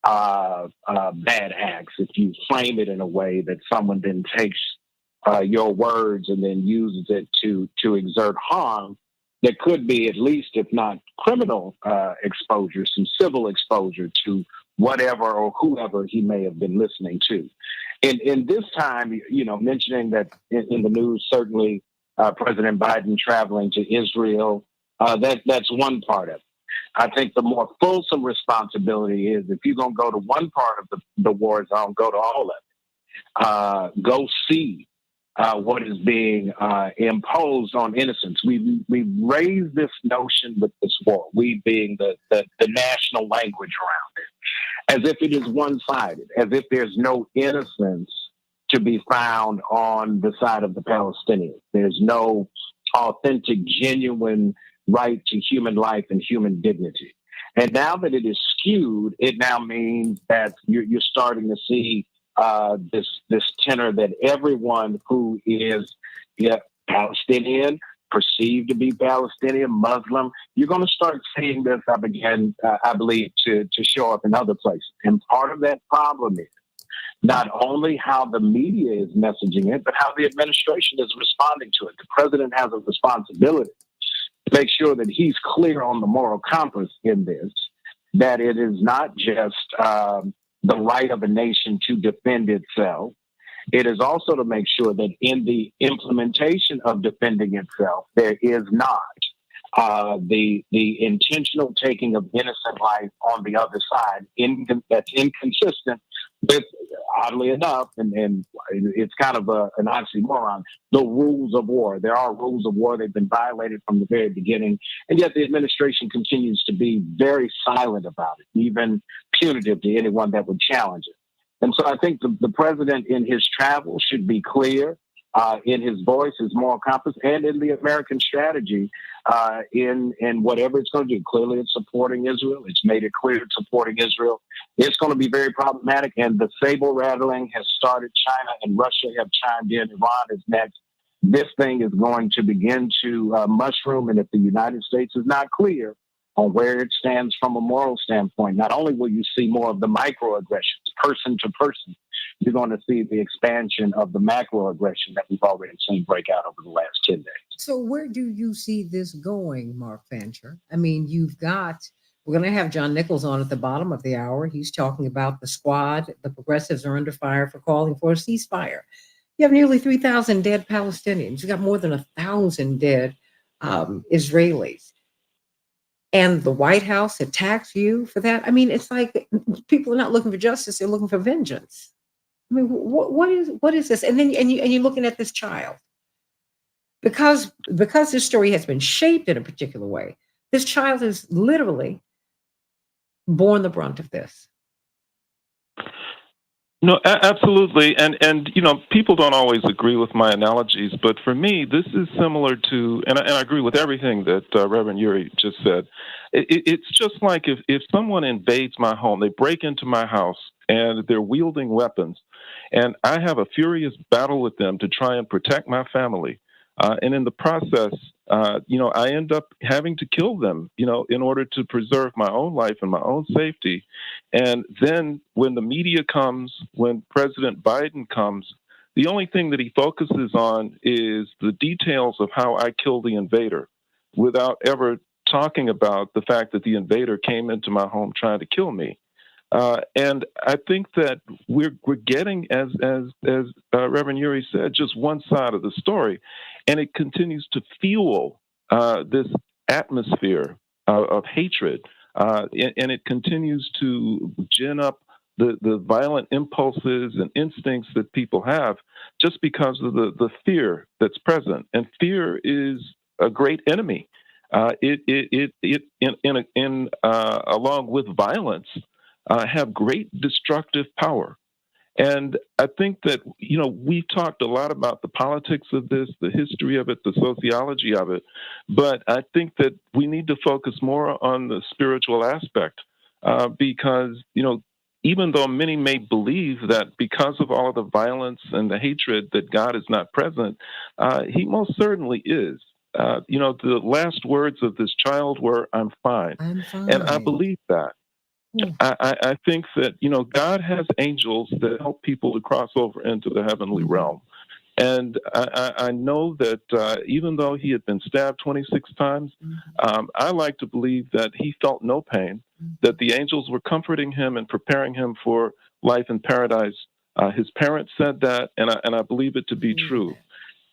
bad acts, if you frame it in a way that someone then takes your words and then uses it to exert harm, there could be at least, if not criminal exposure, some civil exposure to whatever or whoever he may have been listening to. In this time, mentioning that in the news, certainly President Biden traveling to Israel, that's one part of it. I think the more fulsome responsibility is if you're going to go to one part of the war zone, go to all of it. Go see what is being imposed on innocents. We've raised this notion with this war, we being the national language around it, as if it is one-sided, as if there's no innocence to be found on the side of the Palestinians. There's no authentic, genuine right to human life and human dignity. And now that it is skewed, it now means that you're starting to see this tenor that everyone who is Palestinian, perceived to be Palestinian, Muslim, you're going to start seeing this up again, I believe, to show up in other places. And part of that problem is not only how the media is messaging it, but how the administration is responding to it. The president has a responsibility to make sure that he's clear on the moral compass in this, that it is not just the right of a nation to defend itself. It is also to make sure that in the implementation of defending itself, there is not the intentional taking of innocent life on the other side that's inconsistent with, oddly enough, and it's kind of an oxymoron, the rules of war. There are rules of war. They've been violated from the very beginning, and yet the administration continues to be very silent about it, even punitive to anyone that would challenge it. And so I think the president in his travel should be clear in his voice, his moral compass, and in the American strategy in whatever it's going to do. Clearly, it's supporting Israel. It's made it clear it's supporting Israel. It's going to be very problematic, and the saber rattling has started. China and Russia have chimed in. Iran is next. This thing is going to begin to mushroom, and if the United States is not clear on where it stands from a moral standpoint, not only will you see more of the microaggressions, person to person, you're going to see the expansion of the macroaggression that we've already seen break out over the last 10 days. So where do you see this going, Mark Fancher? I mean, we're going to have John Nichols on at the bottom of the hour. He's talking about the squad. The progressives are under fire for calling for a ceasefire. You have nearly 3,000 dead Palestinians. You got more than 1,000 dead Israelis. And the White House attacks you for that. I mean, it's like people are not looking for justice; they're looking for vengeance. I mean, what is this? And then you're looking at this child because this story has been shaped in a particular way. This child has literally borne the brunt of this. No, absolutely. And people don't always agree with my analogies, but for me, this is similar to, and I agree with everything that Reverend Uri just said. It's just like if someone invades my home, they break into my house and they're wielding weapons, and I have a furious battle with them to try and protect my family. And in the process, I end up having to kill them, in order to preserve my own life and my own safety. And then when the media comes, when President Biden comes, the only thing that he focuses on is the details of how I killed the invader without ever talking about the fact that the invader came into my home trying to kill me. And I think that we're getting, as Reverend Uri said, just one side of the story, and it continues to fuel this atmosphere of hatred, and it continues to gin up the violent impulses and instincts that people have just because of the fear that's present. And fear is a great enemy. Along with violence, have great destructive power. And I think that, we've talked a lot about the politics of this, the history of it, the sociology of it, but I think that we need to focus more on the spiritual aspect because, even though many may believe that because of all of the violence and the hatred that God is not present, he most certainly is. The last words of this child were, "I'm fine." I'm And I fine. believe that. Hmm. I think that, God has angels that help people to cross over into the heavenly realm. And I know that even though he had been stabbed 26 times, I like to believe that he felt no pain, that the angels were comforting him and preparing him for life in paradise. His parents said that, and I believe it to be true.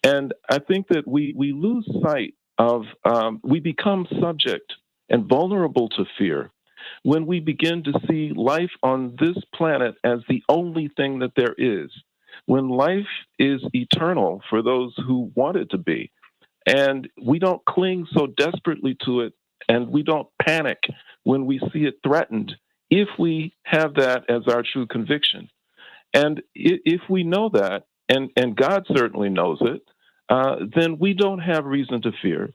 And I think that we lose sight of, we become subject and vulnerable to fear when we begin to see life on this planet as the only thing that there is, when life is eternal for those who want it to be. And we don't cling so desperately to it, and we don't panic when we see it threatened if we have that as our true conviction. And if we know that, and God certainly knows it, then we don't have reason to fear.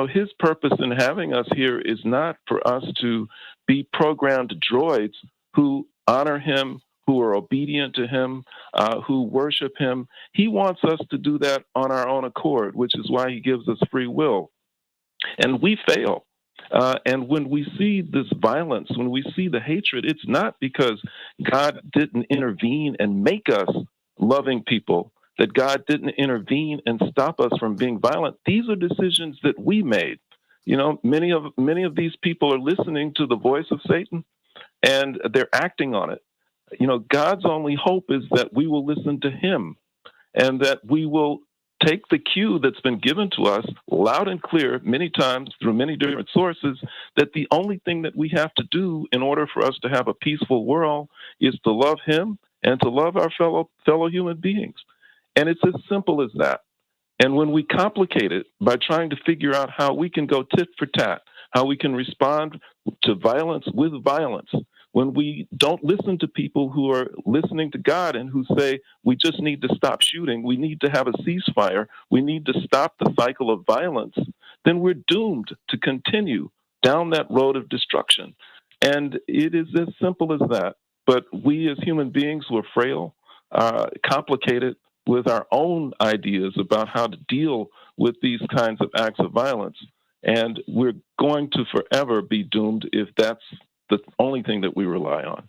His purpose in having us here is not for us to be programmed droids who honor him, who are obedient to him, who worship him. He wants us to do that on our own accord, which is why he gives us free will. And we fail. And when we see this violence, when we see the hatred, it's not because God didn't intervene and make us loving people, that God didn't intervene and stop us from being violent. These are decisions that we made. Many of these people are listening to the voice of Satan, and they're acting on it. God's only hope is that we will listen to him, and that we will take the cue that's been given to us loud and clear many times through many different sources, that the only thing that we have to do in order for us to have a peaceful world is to love him and to love our fellow human beings. And it's as simple as that. And when we complicate it by trying to figure out how we can go tit for tat, how we can respond to violence with violence, when we don't listen to people who are listening to God and who say, we just need to stop shooting, we need to have a ceasefire, we need to stop the cycle of violence, then we're doomed to continue down that road of destruction. And it is as simple as that. But we as human beings who are frail, complicated with our own ideas about how to deal with these kinds of acts of violence. And we're going to forever be doomed if that's the only thing that we rely on.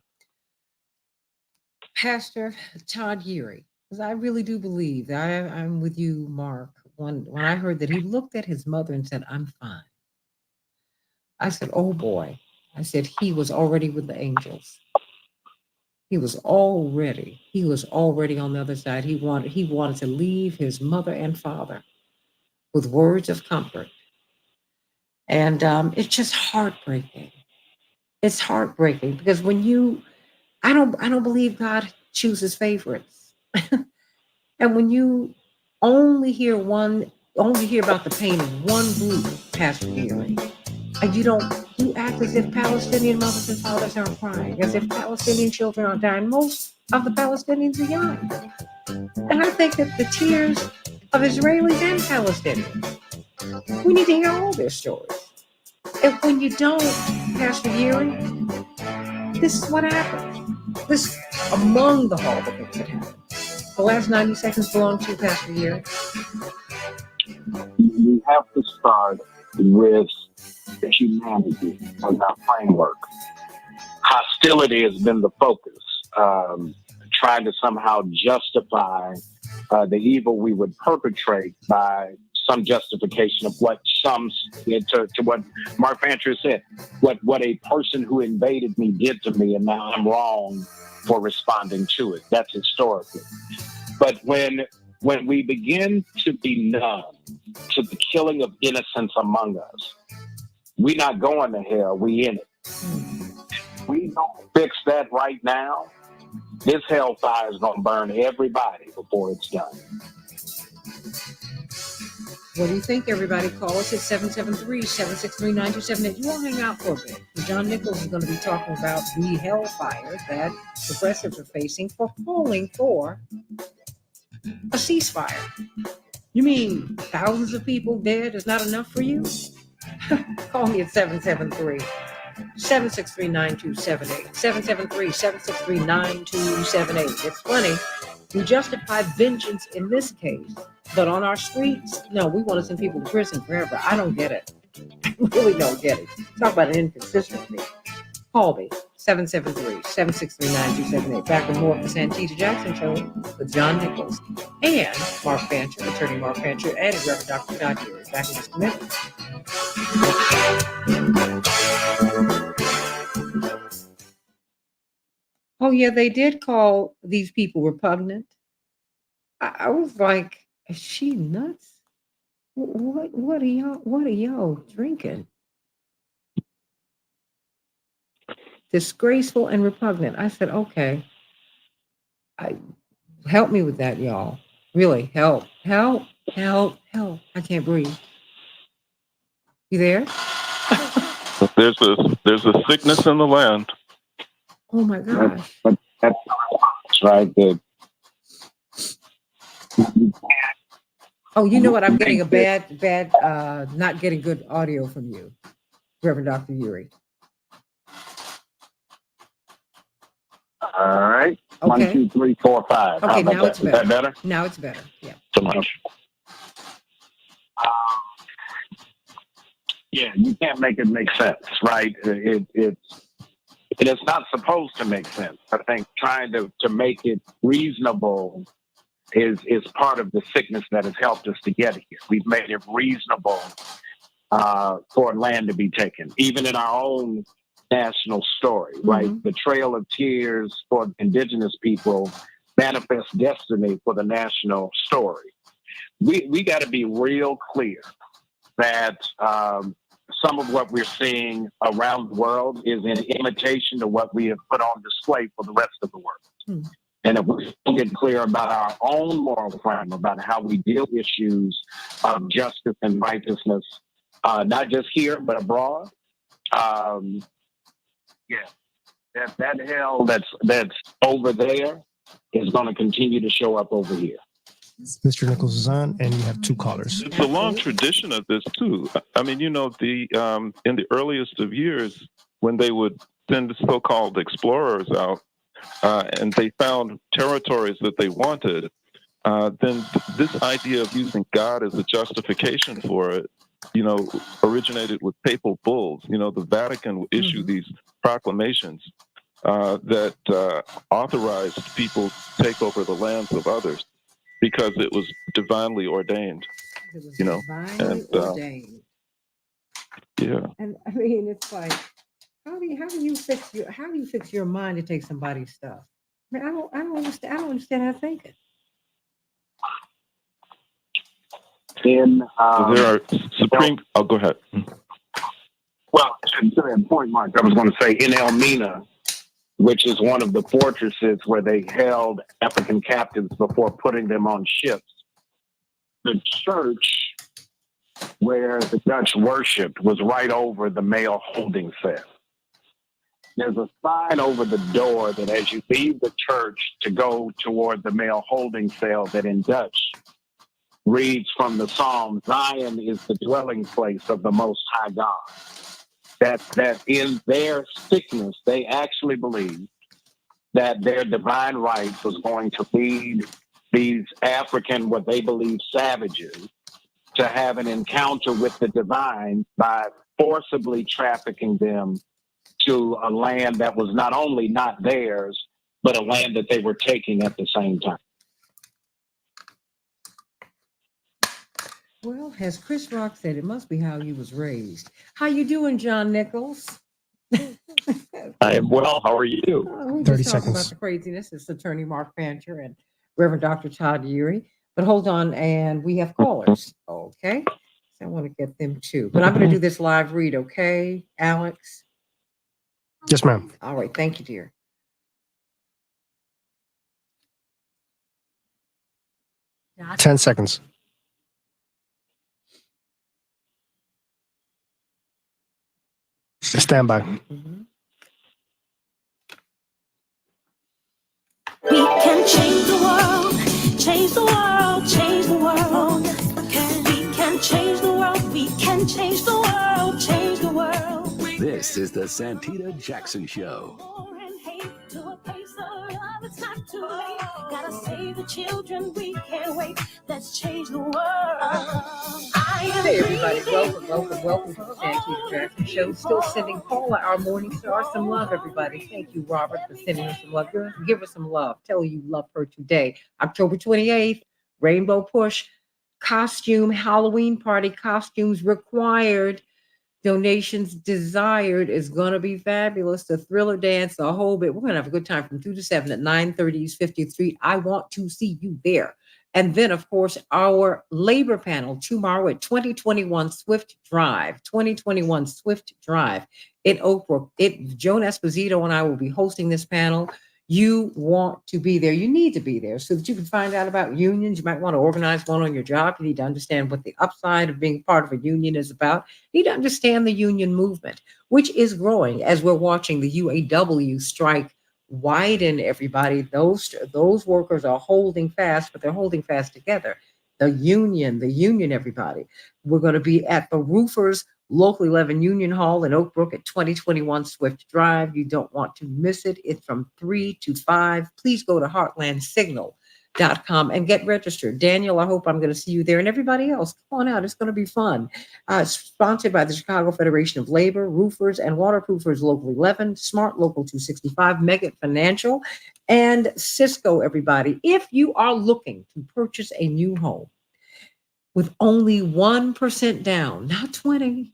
Pastor Todd Geary, because I really do believe that I'm with you, Mark. When I heard that he looked at his mother and said, "I'm fine," I said, "Oh boy." I said, he was already with the angels. He was already on the other side. He wanted to leave his mother and father with words of comfort. And it's just heartbreaking. It's heartbreaking because I don't believe God chooses favorites. And when you only hear about the pain of one group, Pastor Geary, and you act as if Palestinian mothers and fathers aren't crying, as if Palestinian children are dying. Most of the Palestinians are young. And I think that the tears of Israelis and Palestinians, we need to hear all their stories. And when you don't, Pastor Geary, this is what happens. This among the horrible things that happen. The last 90 seconds belong to you, Pastor Geary. We have to start with humanity as our framework. Hostility has been the focus, trying to somehow justify the evil we would perpetrate by some justification of what to what Mark Fancher said, what a person who invaded me did to me, and now I'm wrong for responding to it. That's historically. But when we begin to be numb to the killing of innocents among us, we're not going to hell, we in it. We don't fix that right now, this hellfire is going to burn everybody before it's done. What do you think, everybody? Call us at 773-763-9278. You won't hang out for a bit. John Nichols is going to be talking about the hellfire that progressives are facing for calling for a ceasefire. You mean thousands of people dead is not enough for you? Call me at 763-9278. 773-763-9278. It's funny. We justify vengeance in this case, but on our streets, no, we want to send people to prison forever. I don't get it. I really don't get it. Talk about an inconsistency. Call me, 773-763-9278. Back with more of the Santita Jackson Show with John Nichols and Mark Fancher, attorney Mark Fancher, and Reverend Dr. Todd Ewing. Back in just a minute. Oh, yeah, they did call these people repugnant. I was like, is she nuts? What are y'all drinking? Disgraceful and repugnant. I said, okay. Help me with that, y'all. Really, help. I can't breathe. You there? There's a sickness in the land. Oh my gosh. That's right. Oh, you know what? I'm getting a bad, not getting good audio from you, Reverend Dr. Uri. All right. Okay. 1, 2, 3, 4, 5. Okay, now it's better. Is that better? Now it's better. Yeah. So much. Yeah, you can't make it make sense, right? It's not supposed to make sense. I think trying to make it reasonable is part of the sickness that has helped us to get here. We've made it reasonable for land to be taken, even in our own national story, right? The Trail of Tears for indigenous people manifests destiny for the national story. We got to be real clear that some of what we're seeing around the world is an imitation of what we have put on display for the rest of the world. And if we get clear about our own moral frame, about how we deal with issues of justice and righteousness, not just here, but abroad, that hell that's over there is going to continue to show up over here. Mr. Nichols is on, and you have 2 callers. It's a long tradition of this too. I mean, in the earliest of years, when they would send the so-called explorers out, and they found territories that they wanted, then this idea of using God as a justification for it, originated with papal bulls. The Vatican would issue these proclamations that authorized people to take over the lands of others because it was divinely ordained. It was divinely ordained. Yeah. And I mean, it's like, how do you fix your mind to take somebody's stuff? I mean, I don't understand how to think it. There are supreme. Oh, go ahead. Well, to that point, Mark, I was going to say in Elmina, which is one of the fortresses where they held African captives before putting them on ships. The church where the Dutch worshipped was right over the male holding cell. There's a sign over the door that as you leave the church to go toward the male holding cell that in Dutch reads from the Psalm, Zion is the dwelling place of the Most High God. That in their sickness, they actually believed that their divine right was going to lead these African, what they believe, savages to have an encounter with the divine by forcibly trafficking them to a land that was not only not theirs, but a land that they were taking at the same time. Well, as Chris Rock said, it must be how he was raised. How you doing, John Nichols? I am well. How are you? We 30 just talked seconds. about the craziness. It's attorney Mark Fancher and Reverend Dr. Todd Uri. But hold on, and we have callers. Okay. So I want to get them too. But I'm going to do this live read, okay, Alex? Yes, ma'am. All right. Thank you, dear. Yeah. 10 seconds. Stand by. We can change the world, change the world, change the world. We can change the world, we can change the world, change the world. This is the Santita Jackson Show. To a place of love, it's not too late. Gotta save the children, we can't wait. Let's change the world. Hey everybody, welcome to the Santita Jackson Show. Still sending Paula, our morning star, some love, everybody. Thank you, Robert, for sending her some love. Give her some love. Tell her you love her today. October 28th, Rainbow Push, costume, Halloween party costumes required. Donations desired. Is going to be fabulous. The Thriller dance, the whole bit. We're going to have a good time from 2 to 7 at 930 East 50th Street. I want to see you there. And then, of course, our labor panel tomorrow at 2021 Swift Drive. 2021 Swift Drive in Oak Brook. Joan Esposito and I will be hosting this panel. You want to be there. You need to be there so that you can find out about unions. You might want to organize one on your job. You need to understand what the upside of being part of a union is about. You need to understand the union movement, which is growing as we're watching the UAW strike widen, everybody. Those workers are holding fast, but they're holding fast together. The union, everybody. We're going to be at the Roofers Local 11 Union Hall in Oak Brook at 2021 Swift Drive. You don't want to miss it. It's from 3 to 5. Please go to heartlandsignal.com and get registered. Daniel, I hope I'm going to see you there, and everybody else. Come on out. It's going to be fun. Sponsored by the Chicago Federation of Labor, Roofers and Waterproofers Local 11, Smart Local 265, Megget Financial, and Cisco, everybody. If you are looking to purchase a new home with only 1% down, not 20,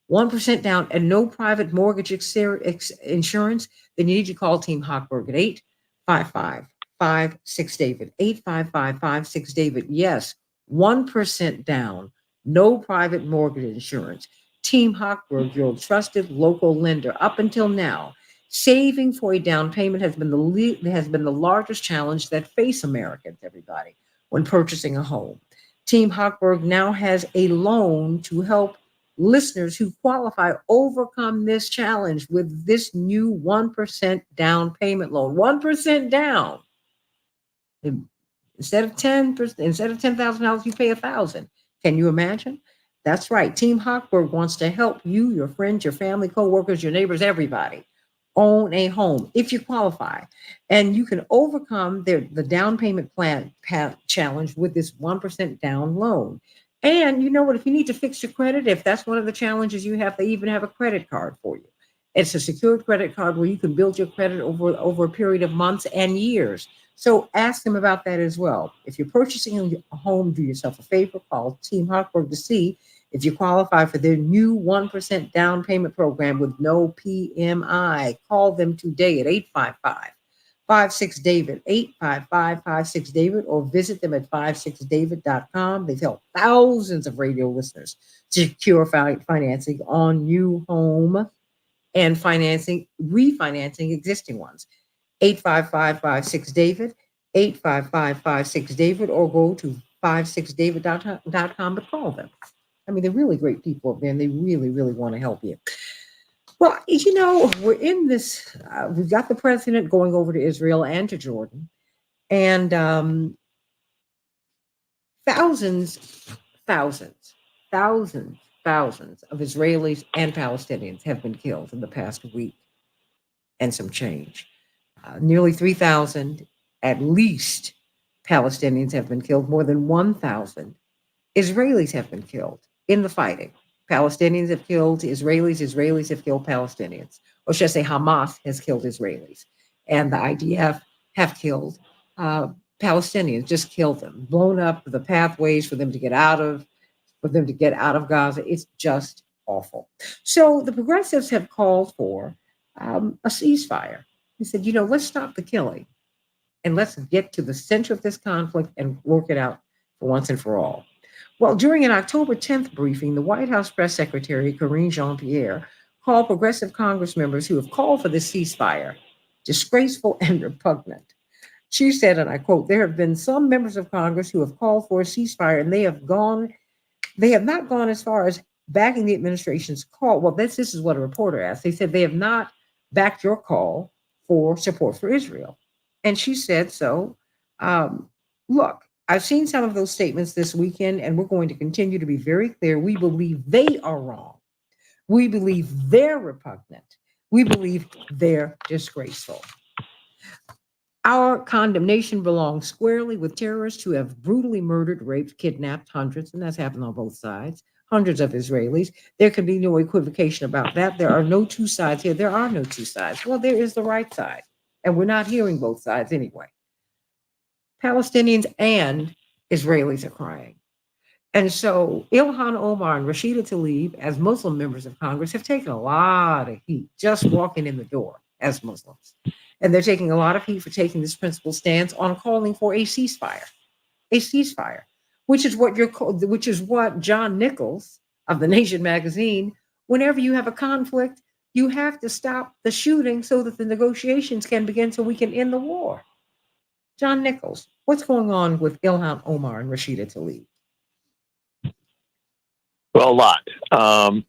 1% down, and no private mortgage insurance, then you need to call Team Hochberg at 855-56-DAVID, 855-56-DAVID. Yes, 1% down, no private mortgage insurance. Team Hochberg, your trusted local lender. Up until now, saving for a down payment has been the largest challenge that face Americans, everybody, when purchasing a home. Team Hochberg now has a loan to help listeners who qualify overcome this challenge with this new 1% down payment loan. 1% down. Instead of $10,000, you pay $1,000. Can you imagine? That's right. Team Hochberg wants to help you, your friends, your family, coworkers, your neighbors, everybody own a home if you qualify, and you can overcome the down payment plan challenge with this 1% down loan. And you know what? If you need to fix your credit, if that's one of the challenges you have, they even have a credit card for you. It's a secured credit card where you can build your credit over a period of months and years. So ask them about that as well. If you're purchasing a home, do yourself a favor, call Team Hochberg to see if you qualify for their new 1% down payment program with no PMI. Call them today at 855-56-DAVID, 855-56-DAVID, or visit them at 56david.com. They've helped thousands of radio listeners secure financing on new home and refinancing existing ones. 855-56-DAVID, 855-56-DAVID, or go to 56david.com to call them. I mean, they're really great people up there, and they really, really want to help you. Well, you know, we're in this, we've got the president going over to Israel and to Jordan, and thousands of Israelis and Palestinians have been killed in the past week and some change. Nearly 3,000, at least, Palestinians have been killed. More than 1,000 Israelis have been killed in the fighting. Palestinians have killed Israelis have killed Palestinians. Or should I say Hamas has killed Israelis. And the IDF have killed Palestinians, just killed them, blown up the pathways for them to get out of Gaza. It's just awful. So the progressives have called for a ceasefire. They said, you know, let's stop the killing and let's get to the center of this conflict and work it out for once and for all. Well, during an October 10th briefing, the White House press secretary, Karine Jean-Pierre, called progressive Congress members who have called for this ceasefire disgraceful and repugnant. She said, and I quote, there have been some members of Congress who have called for a ceasefire, and they have not gone as far as backing the administration's call. Well, this is what a reporter asked. They said they have not backed your call for support for Israel. And she said, so, look, I've seen some of those statements this weekend, and we're going to continue to be very clear. We believe they are wrong. We believe they're repugnant. We believe they're disgraceful. Our condemnation belongs squarely with terrorists who have brutally murdered, raped, kidnapped hundreds, and that's happened on both sides, hundreds of Israelis. There can be no equivocation about that. There are no two sides here. There are no two sides. Well, there is the right side, and we're not hearing both sides anyway. Palestinians and Israelis are crying. And so Ilhan Omar and Rashida Tlaib, as Muslim members of Congress, have taken a lot of heat just walking in the door as Muslims. And they're taking a lot of heat for taking this principled stance on calling for a ceasefire, which is what John Nichols of the Nation magazine, whenever you have a conflict, you have to stop the shooting so that the negotiations can begin so we can end the war. John Nichols, what's going on with Ilhan Omar and Rashida Tlaib? Well, a lot.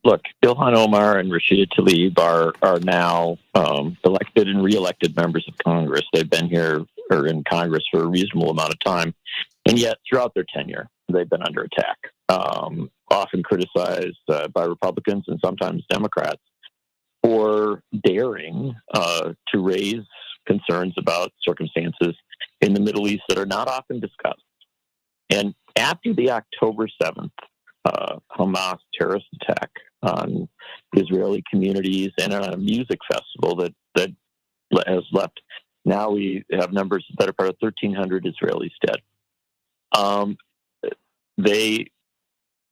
Look, Ilhan Omar and Rashida Tlaib are now elected and reelected members of Congress. They've been here or in Congress for a reasonable amount of time, and yet throughout their tenure, they've been under attack, often criticized by Republicans and sometimes Democrats for daring to raise concerns about circumstances in the Middle East that are not often discussed. And after the October 7th Hamas terrorist attack on Israeli communities and on a music festival that has left. Now we have numbers that are part of 1,300 Israelis dead. They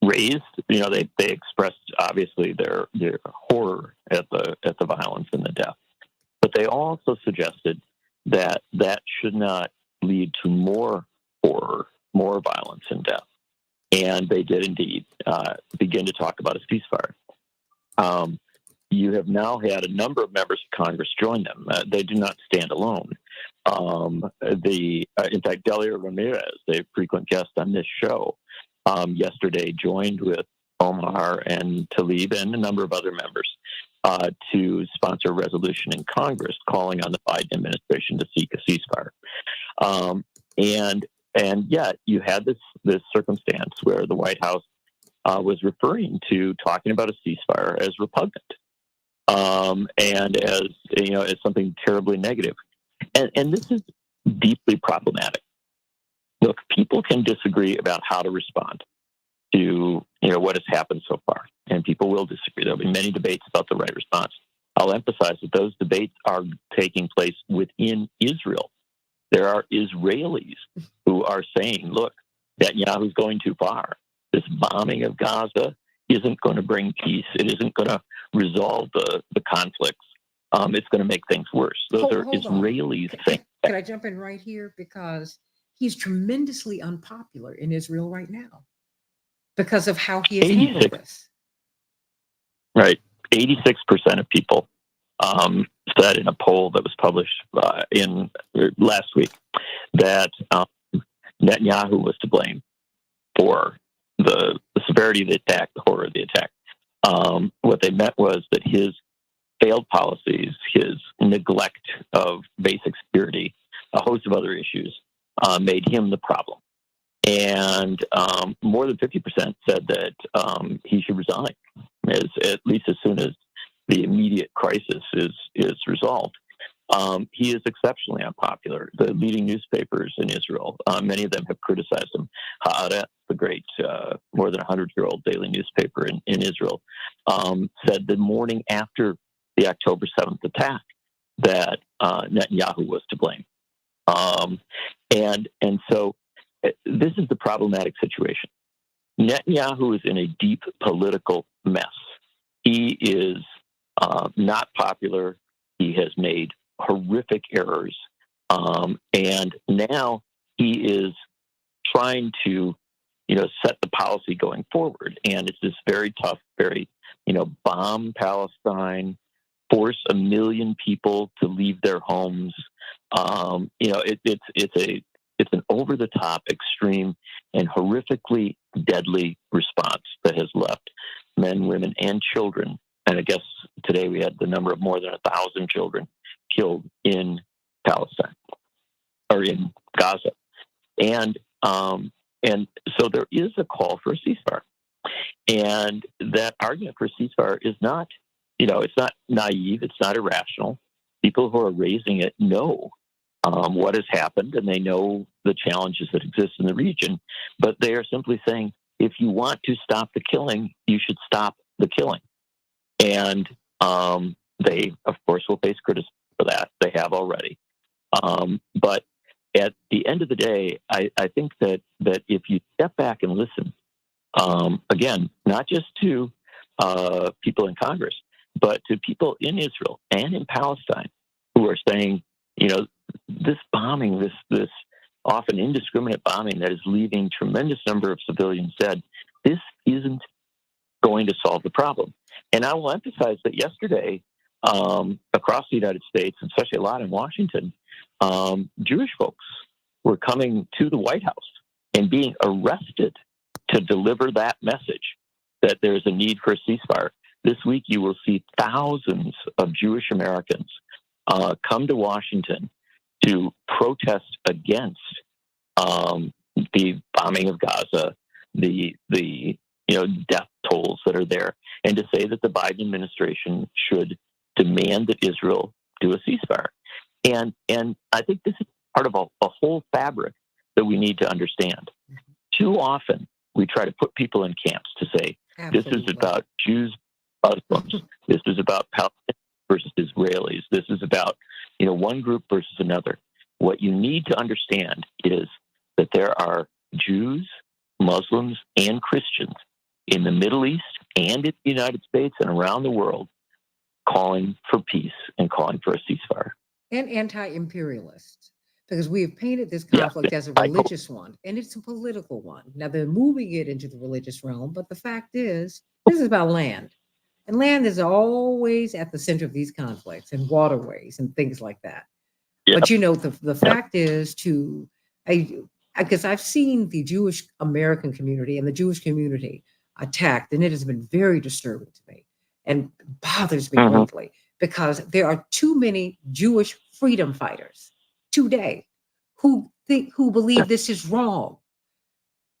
raised, they expressed obviously their horror at the violence and the death, but they also suggested that should not lead to more horror, more violence and death. And they did indeed begin to talk about a ceasefire. You have now had a number of members of Congress join them. They do not stand alone. In fact, Delia Ramirez, a frequent guest on this show, yesterday joined with Omar and Tlaib and a number of other members to sponsor a resolution in Congress calling on the Biden administration to seek a ceasefire. And yet you had this circumstance where the White House was referring to talking about a ceasefire as repugnant, and as something terribly negative. And this is deeply problematic. Look, people can disagree about how to respond to what has happened so far, and people will disagree. There'll be many debates about the right response. I'll emphasize that those debates are taking place within Israel. There are Israelis who are saying, look, Netanyahu's going too far. This bombing of Gaza isn't going to bring peace. It isn't going to resolve the conflicts. It's going to make things worse. Those are Israelis saying. Can I jump in right here? Because he's tremendously unpopular in Israel right now because of how he has handled this. Right. 86% of people said in a poll that was published last week that Netanyahu was to blame for the severity of the attack, the horror of the attack. What they meant was that his failed policies, his neglect of basic security, a host of other issues, made him the problem. And more than 50% said that he should resign, at least as soon as the immediate crisis is resolved. He is exceptionally unpopular. The leading newspapers in Israel, many of them have criticized him. Haaretz, the great, more than 100-year-old daily newspaper in Israel, said the morning after the October 7th attack that Netanyahu was to blame. And so this is the problematic situation. Netanyahu is in a deep political mess. He is not popular. He has made horrific errors. And now he is trying to, set the policy going forward. And it's this very tough, very, bomb Palestine, force 1 million people to leave their homes. It's an over-the-top, extreme, and horrifically deadly response that has left men, women, and children. And I guess today we had the number of more than 1,000 children killed in Palestine or in Gaza. And so there is a call for a ceasefire. And that argument for ceasefire is not, it's not naive, it's not irrational. People who are raising it know what has happened, and they know the challenges that exist in the region. But they are simply saying, if you want to stop the killing, you should stop the killing. And they, of course, will face criticism for that. They have already. But at the end of the day, I think that if you step back and listen, again, not just to people in Congress, but to people in Israel and in Palestine who are saying, this bombing, this often indiscriminate bombing that is leaving tremendous number of civilians dead, this isn't going to solve the problem. And I will emphasize that yesterday, across the United States, especially a lot in Washington, Jewish folks were coming to the White House and being arrested to deliver that message that there's a need for a ceasefire. This week, you will see thousands of Jewish Americans come to Washington to protest against the bombing of Gaza, the death tolls that are there, and to say that the Biden administration should demand that Israel do a ceasefire. And I think this is part of a whole fabric that we need to understand. Too often, we try to put people in camps to say, This is about Jews, Muslims. This is about Palestinians versus Israelis. This is about, one group versus another. What you need to understand is that there are Jews, Muslims, and Christians in the Middle East and in the United States and around the world calling for peace and calling for a ceasefire. And anti-imperialists, because we have painted this conflict as a religious one, and it's a political one. Now they're moving it into the religious realm, but the fact is, this is about land. And land is always at the center of these conflicts, and waterways and things like that. Yeah. But the fact is, because I've seen the Jewish American community and the Jewish community attacked, and it has been very disturbing to me and bothers me greatly, because there are too many Jewish freedom fighters today who believe this is wrong.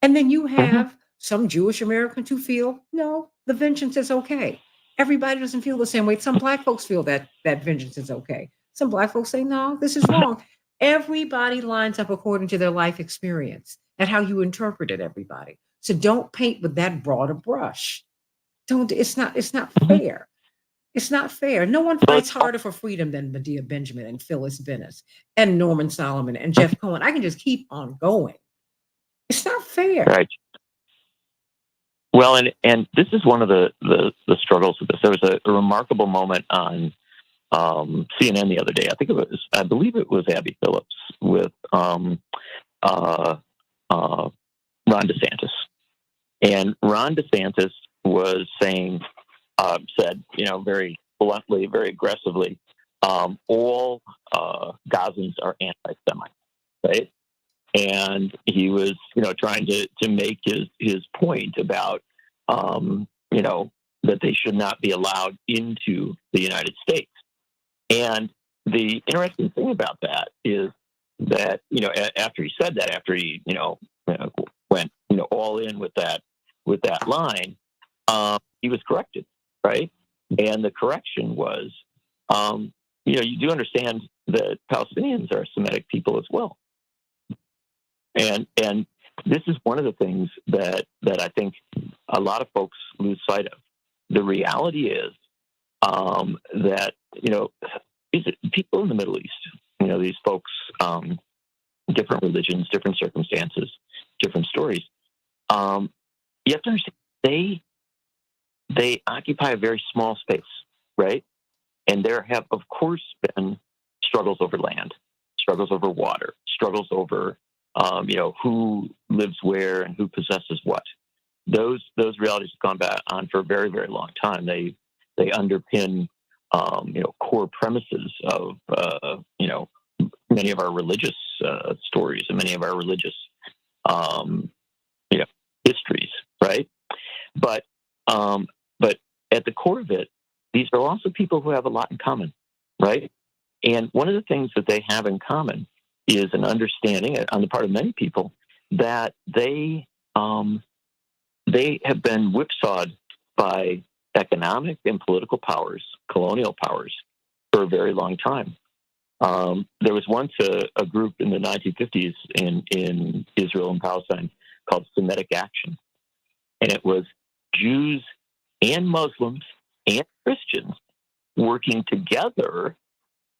And then you have some Jewish Americans who feel, no, the vengeance is okay. Everybody doesn't feel the same way. Some Black folks feel that vengeance is okay. Some Black folks say, no, this is wrong. Everybody lines up according to their life experience and how you interpret it, everybody. So don't paint with that broader brush. It's not fair. It's not fair. No one fights harder for freedom than Medea Benjamin and Phyllis Venice and Norman Solomon and Jeff Cohen. I can just keep on going. It's not fair. Right. Well, and this is one of the struggles with this. There was a remarkable moment on CNN the other day. I believe it was Abby Phillips with Ron DeSantis. And Ron DeSantis was said, very bluntly, very aggressively, all Gazans are anti-Semites, right? And he was, trying to make his point about, that they should not be allowed into the United States. And the interesting thing about that is that, after he said that, after he, went, all in with that line, he was corrected, right? And the correction was, you do understand that Palestinians are Semitic people as well. And this is one of the things that I think a lot of folks lose sight of. The reality is that, these people in the Middle East, these folks, different religions, different circumstances, different stories. You have to understand they occupy a very small space, right? And there have, of course, been struggles over land, struggles over water, struggles over, who lives where and who possesses what. Those realities have gone on for a very, very long time. They underpin, core premises of, many of our religious stories and many of our religious, histories, right? But at the core of it, these are also people who have a lot in common, right? And one of the things that they have in common is an understanding on the part of many people that they they have been whipsawed by economic and political powers, colonial powers, for a very long time. There was once a group in the 1950s in Israel and Palestine called Semitic Action. And it was Jews and Muslims and Christians working together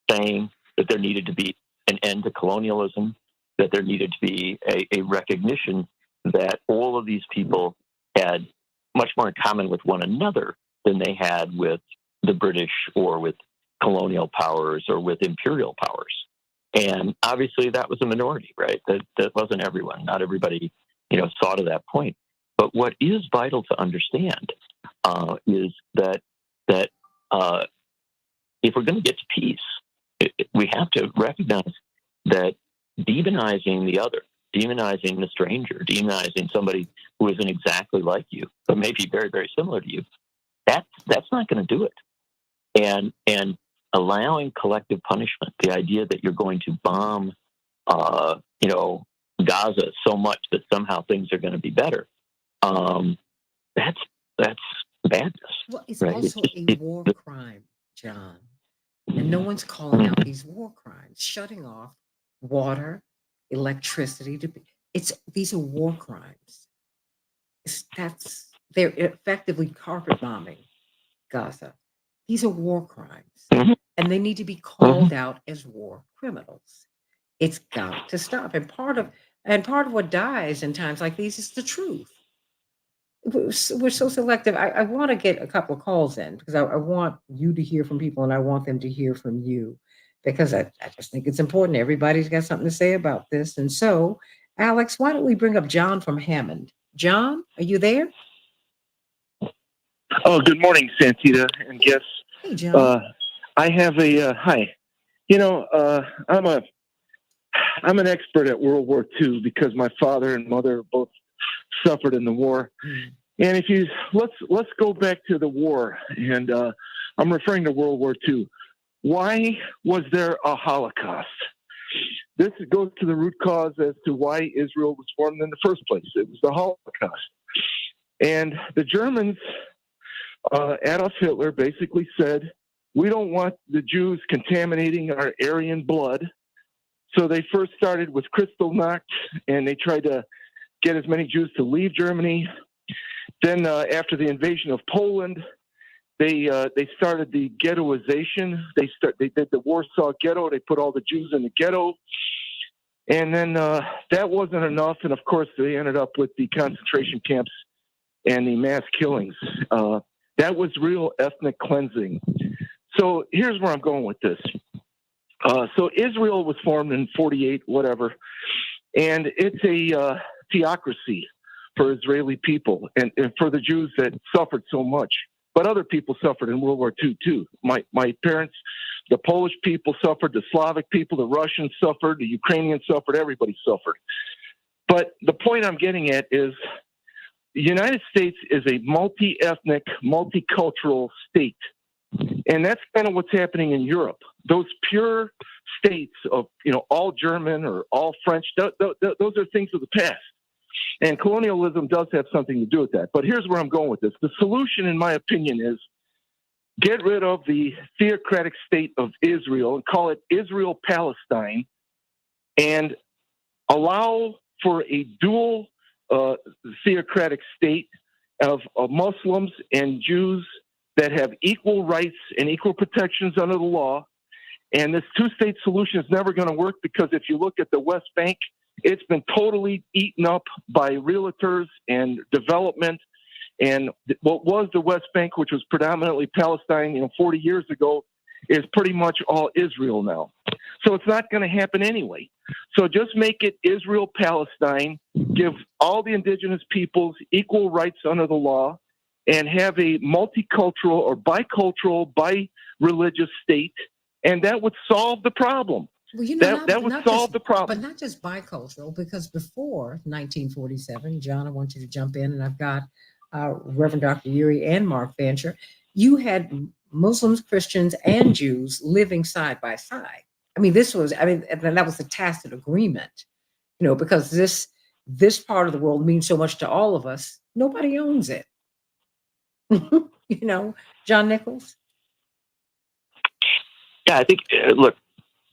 saying that there needed to be an end to colonialism, that there needed to be a recognition that all of these people had much more in common with one another than they had with the British or with colonial powers or with imperial powers. And obviously that was a minority, right? That wasn't everyone. Not everybody, saw to that point. But what is vital to understand is that if we're going to get to peace, we have to recognize that demonizing the other, demonizing the stranger, demonizing somebody who isn't exactly like you, but maybe very, very similar to you, that's not going to do it. And allowing collective punishment, the idea that you're going to bomb, Gaza so much that somehow things are going to be better, that's badness. Well, it's right? also a war crime, John. And no one's calling out these war crimes, shutting off water, electricity. These are war crimes. They're effectively carpet bombing Gaza. These are war crimes, and they need to be called out as war criminals. It's got to stop. And part of what dies in times like these is the truth. We're so selective. I want to get a couple of calls in because I want you to hear from people and I want them to hear from you because I just think it's important. Everybody's got something to say about this. And so, Alex, why don't we bring up John from Hammond? John, are you there? Oh, good morning, Santita and guests. Hey, John. I have a hi. I'm an expert at World War II because my father and mother both suffered in the war. And if you let's go back to the war, and I'm referring to World War II. Why was there a Holocaust? This goes to the root cause as to why Israel was formed in the first place. It was the Holocaust. And the Germans, Adolf Hitler basically said, we don't want the Jews contaminating our Aryan blood. So they first started with Kristallnacht, and they tried to get as many Jews to leave Germany. Then after the invasion of Poland, they started the ghettoization. They did the Warsaw Ghetto. They put all the Jews in the ghetto. And then that wasn't enough. And, of course, they ended up with the concentration camps and the mass killings. That was real ethnic cleansing. So here's where I'm going with this. So Israel was formed in 48, whatever, and it's a theocracy for Israeli people and for the Jews that suffered so much. But other people suffered in World War II, too. My parents, the Polish people suffered, the Slavic people, the Russians suffered, the Ukrainians suffered, everybody suffered. But the point I'm getting at is the United States is a multi-ethnic, multicultural state. And that's kind of what's happening in Europe. Those pure states of, all German or all French, those are things of the past. And colonialism does have something to do with that. But here's where I'm going with this. The solution, in my opinion, is get rid of the theocratic state of Israel and call it Israel-Palestine and allow for a dual theocratic state of Muslims and Jews that have equal rights and equal protections under the law. And this two-state solution is never going to work because if you look at the West Bank, it's been totally eaten up by realtors and development. And what was the West Bank, which was predominantly Palestine, 40 years ago, is pretty much all Israel now. So it's not going to happen anyway. So just make it Israel-Palestine, give all the indigenous peoples equal rights under the law, and have a multicultural or bicultural, bi-religious state, and that would solve the problem. Well, that would solve the problem. But not just bicultural, because before 1947, John, I want you to jump in, and I've got Reverend Dr. Uri and Mark Fancher. You had Muslims, Christians, and Jews living side by side. And that was a tacit agreement, because this part of the world means so much to all of us. Nobody owns it. John Nichols. Yeah, I think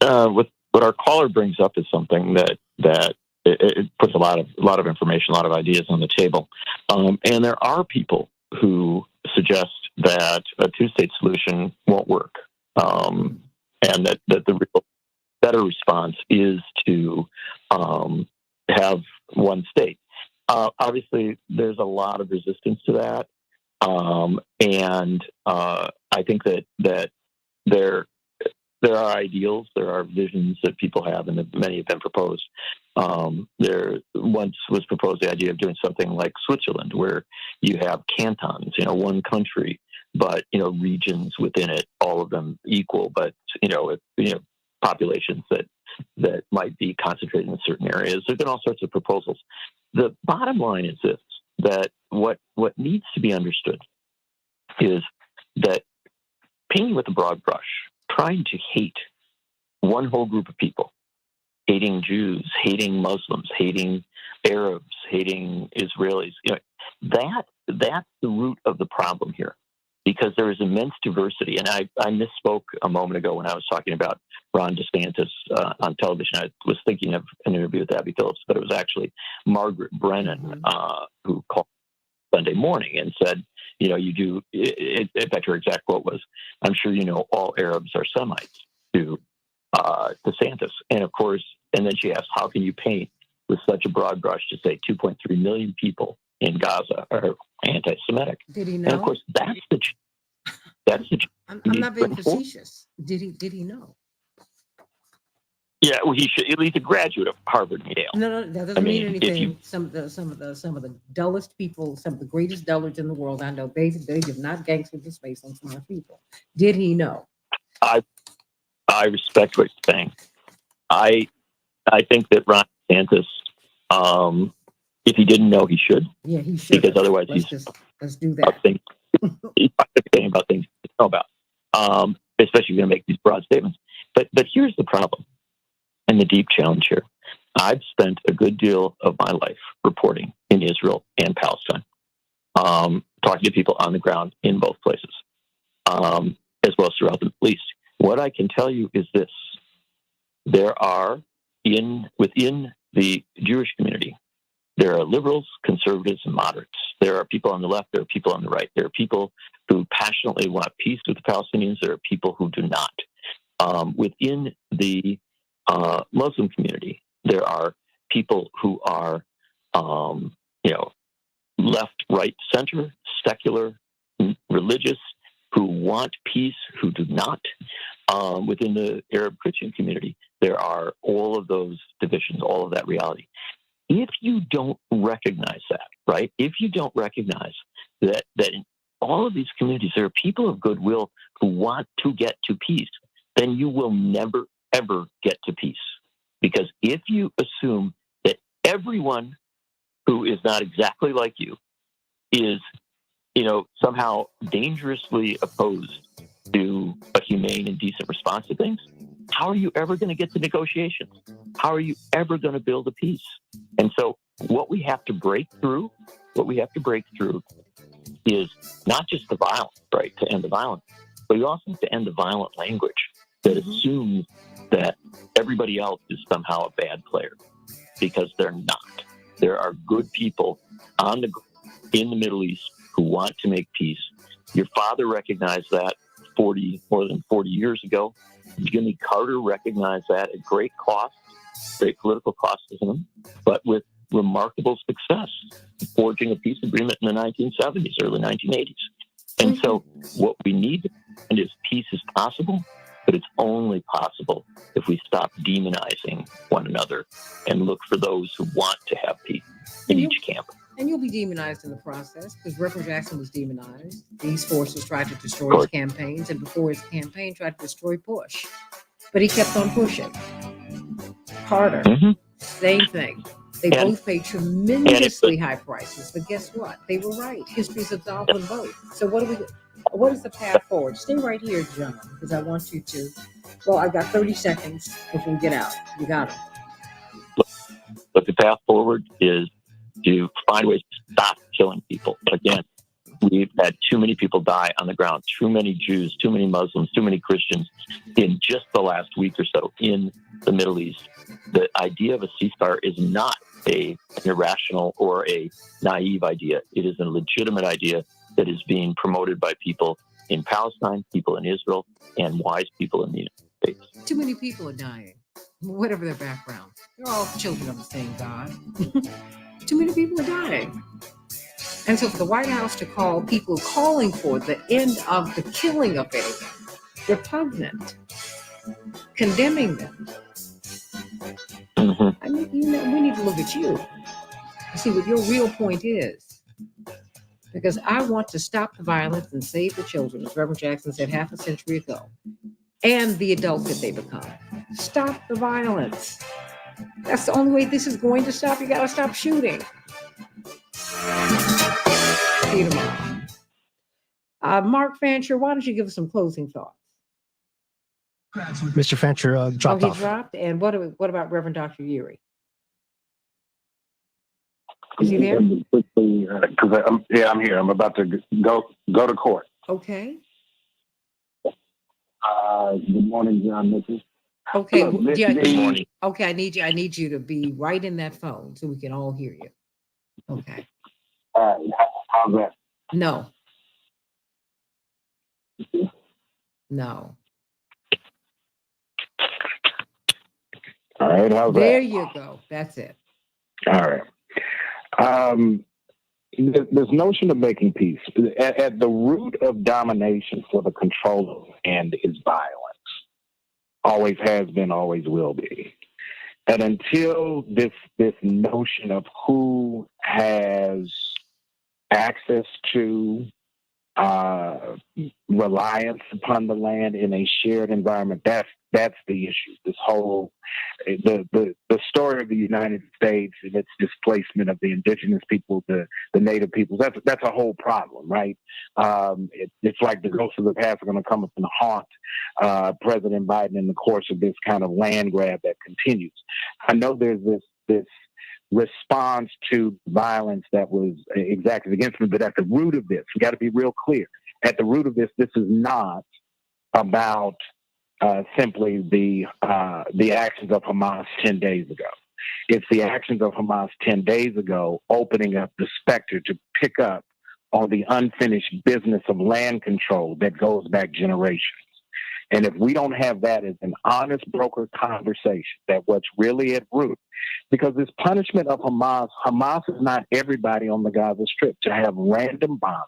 what our caller brings up is something that it puts a lot of information, a lot of ideas on the table, and there are people who suggest that a two-state solution won't work, and that the real better response is to have one state. Obviously, there's a lot of resistance to that, and I think that there are ideals, there are visions that people have, and that many have been proposed. There once was proposed the idea of doing something like Switzerland, where you have cantons, one country, but regions within it, all of them equal, but populations that might be concentrated in certain areas. There's been all sorts of proposals. The bottom line is this: that what needs to be understood is that painting with a broad brush, trying to hate one whole group of people, hating Jews, hating Muslims, hating Arabs, hating Israelis, that's the root of the problem here, because there is immense diversity. And I misspoke a moment ago when I was talking about Ron DeSantis on television. I was thinking of an interview with Abby Phillips, but it was actually Margaret Brennan who called Sunday morning and said, you do, in fact, her exact quote was, "I'm sure you know all Arabs are Semites," to DeSantis. And of course, and then she asked, how can you paint with such a broad brush to say 2.3 million people in Gaza are anti-Semitic? Did he know? And of course, that's the I'm not being facetious. Did he know? Yeah, well, he should. He's a graduate of Harvard and Yale. No, that doesn't mean anything. Some of the dullest people, some of the greatest dullards in the world, I know they did not gangster the space on smart people. Did he know? I respect what you're saying. I think that Ron DeSantis, if he didn't know, he should. Yeah, he should. Because otherwise, let's do that. He's saying about things he doesn't know about, especially if you're going to make these broad statements. But here's the problem. And the deep challenge here. I've spent a good deal of my life reporting in Israel and Palestine, talking to people on the ground in both places, as well as throughout the Middle East. What I can tell you is this: there are within the Jewish community, there are liberals, conservatives, and moderates. There are people on the left. There are people on the right. There are people who passionately want peace with the Palestinians. There are people who do not. Within the Muslim community, there are people who are, left, right, center, secular, religious, who want peace, who do not. Within the Arab Christian community, there are all of those divisions, all of that reality. If you don't recognize that, right? If you don't recognize that in all of these communities, there are people of goodwill who want to get to peace, then you will never, ever get to peace. Because if you assume that everyone who is not exactly like you is, somehow dangerously opposed to a humane and decent response to things, how are you ever going to get to negotiations? How are you ever going to build a peace? And so what we have to break through is not just the violence, right, to end the violence, but you also have to end the violent language that assumes that everybody else is somehow a bad player, because they're not. There are good people in the Middle East who want to make peace. Your father recognized that more than 40 years ago. Jimmy Carter recognized that at great cost, great political cost to him, but with remarkable success, forging a peace agreement in the 1970s, early 1980s. And so what we need to find is peace is possible, but it's only possible if we stop demonizing one another and look for those who want to have peace in each camp. And you'll be demonized in the process, because Reverend Jackson was demonized. These forces tried to destroy his campaigns, and before his campaign tried to destroy Bush. But he kept on pushing. Carter, same thing. They both paid tremendously high prices, but guess what? They were right. History's absolved them both. So what is the path forward? Stay right here, John, because I want you to. Well, I've got 30 seconds before we get out. You got it. But the path forward is to find ways to stop killing people. Again, we've had too many people die on the ground, too many Jews, too many Muslims, too many Christians in just the last week or so in the Middle East. The idea of a ceasefire is not an irrational or a naive idea. It is a legitimate idea that is being promoted by people in Palestine, people in Israel, and wise people in the United States. Too many people are dying, whatever their background. They're all children of the same God. Too many people are dying. And so for the White House to call people calling for the end of the killing of anyone repugnant, condemning them, I mean, we need to look at you and see what your real point is. Because I want to stop the violence and save the children, as Reverend Jackson said half a century ago, and the adults that they become. Stop the violence. That's the only way this is going to stop. You got to stop shooting. See you tomorrow. Mark Fancher, why don't you give us some closing thoughts? Mr. Fancher dropped he off. dropped? And what about Reverend Dr. Yuri? Is he there? I'm here. I'm about to go to court. Okay. Good morning, John Mitchell. Okay. Good morning. Okay, I need you to be right in that phone so we can all hear you. Okay. How's that? No. No. All right. How's that? There you go. That's it. All right. This notion of making peace, at the root of domination for the control of land is violence. Always has been, always will be. And until this notion of who has access to reliance upon the land in a shared environment, that's the issue. This whole the story of the United States and its displacement of the indigenous people, the native peoples, that's a whole problem, right? It's like the ghosts of the past are going to come up and haunt President Biden in the course of this kind of land grab that continues. I know there's this response to violence that was exacted against me, but at the root of this, we got to be real clear. At the root of this is not about simply the actions of Hamas 10 days ago. It's the actions of Hamas 10 days ago opening up the specter to pick up on the unfinished business of land control that goes back generations. And if we don't have that as an honest broker conversation, that what's really at root, because this punishment of Hamas is not everybody on the Gaza Strip. To have random bombing,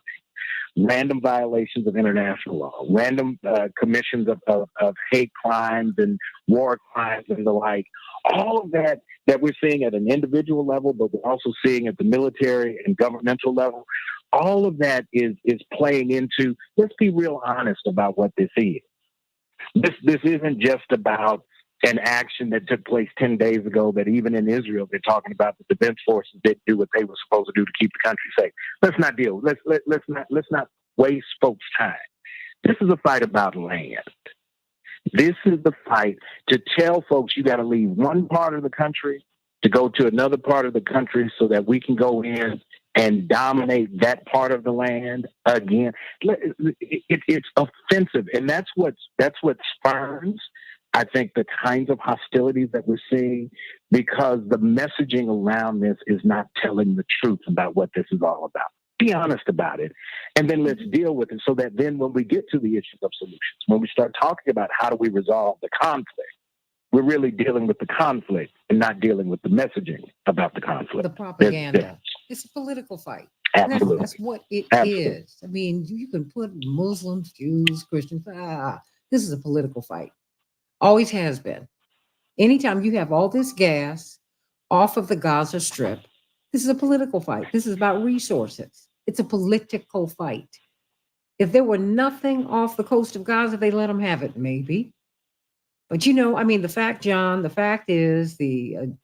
random violations of international law, random commissions of hate crimes and war crimes and the like, all of that we're seeing at an individual level, but we're also seeing at the military and governmental level, all of that is playing into, let's be real honest about what this is. This isn't just about an action that took place 10 days ago that even in Israel they're talking about the defense forces didn't do what they were supposed to do to keep the country safe. Let's not deal. Let's not waste folks' time. This is a fight about land. This is the fight to tell folks you got to leave one part of the country to go to another part of the country so that we can go in and dominate that part of the land again. It's offensive, and that's what spurns, I think, the kinds of hostilities that we're seeing, because the messaging around this is not telling the truth about what this is all about. Be honest about it, and then let's deal with it so that then when we get to the issues of solutions, when we start talking about how do we resolve the conflict, we're really dealing with the conflict and not dealing with the messaging about the conflict. The propaganda. It's a political fight. Absolutely. That's what it is. I mean, you can put Muslims, Jews, Christians. This is a political fight. Always has been. Anytime you have all this gas off of the Gaza Strip, this is a political fight. This is about resources. It's a political fight. If there were nothing off the coast of Gaza, they let them have it, maybe. But the fact, John, the fact is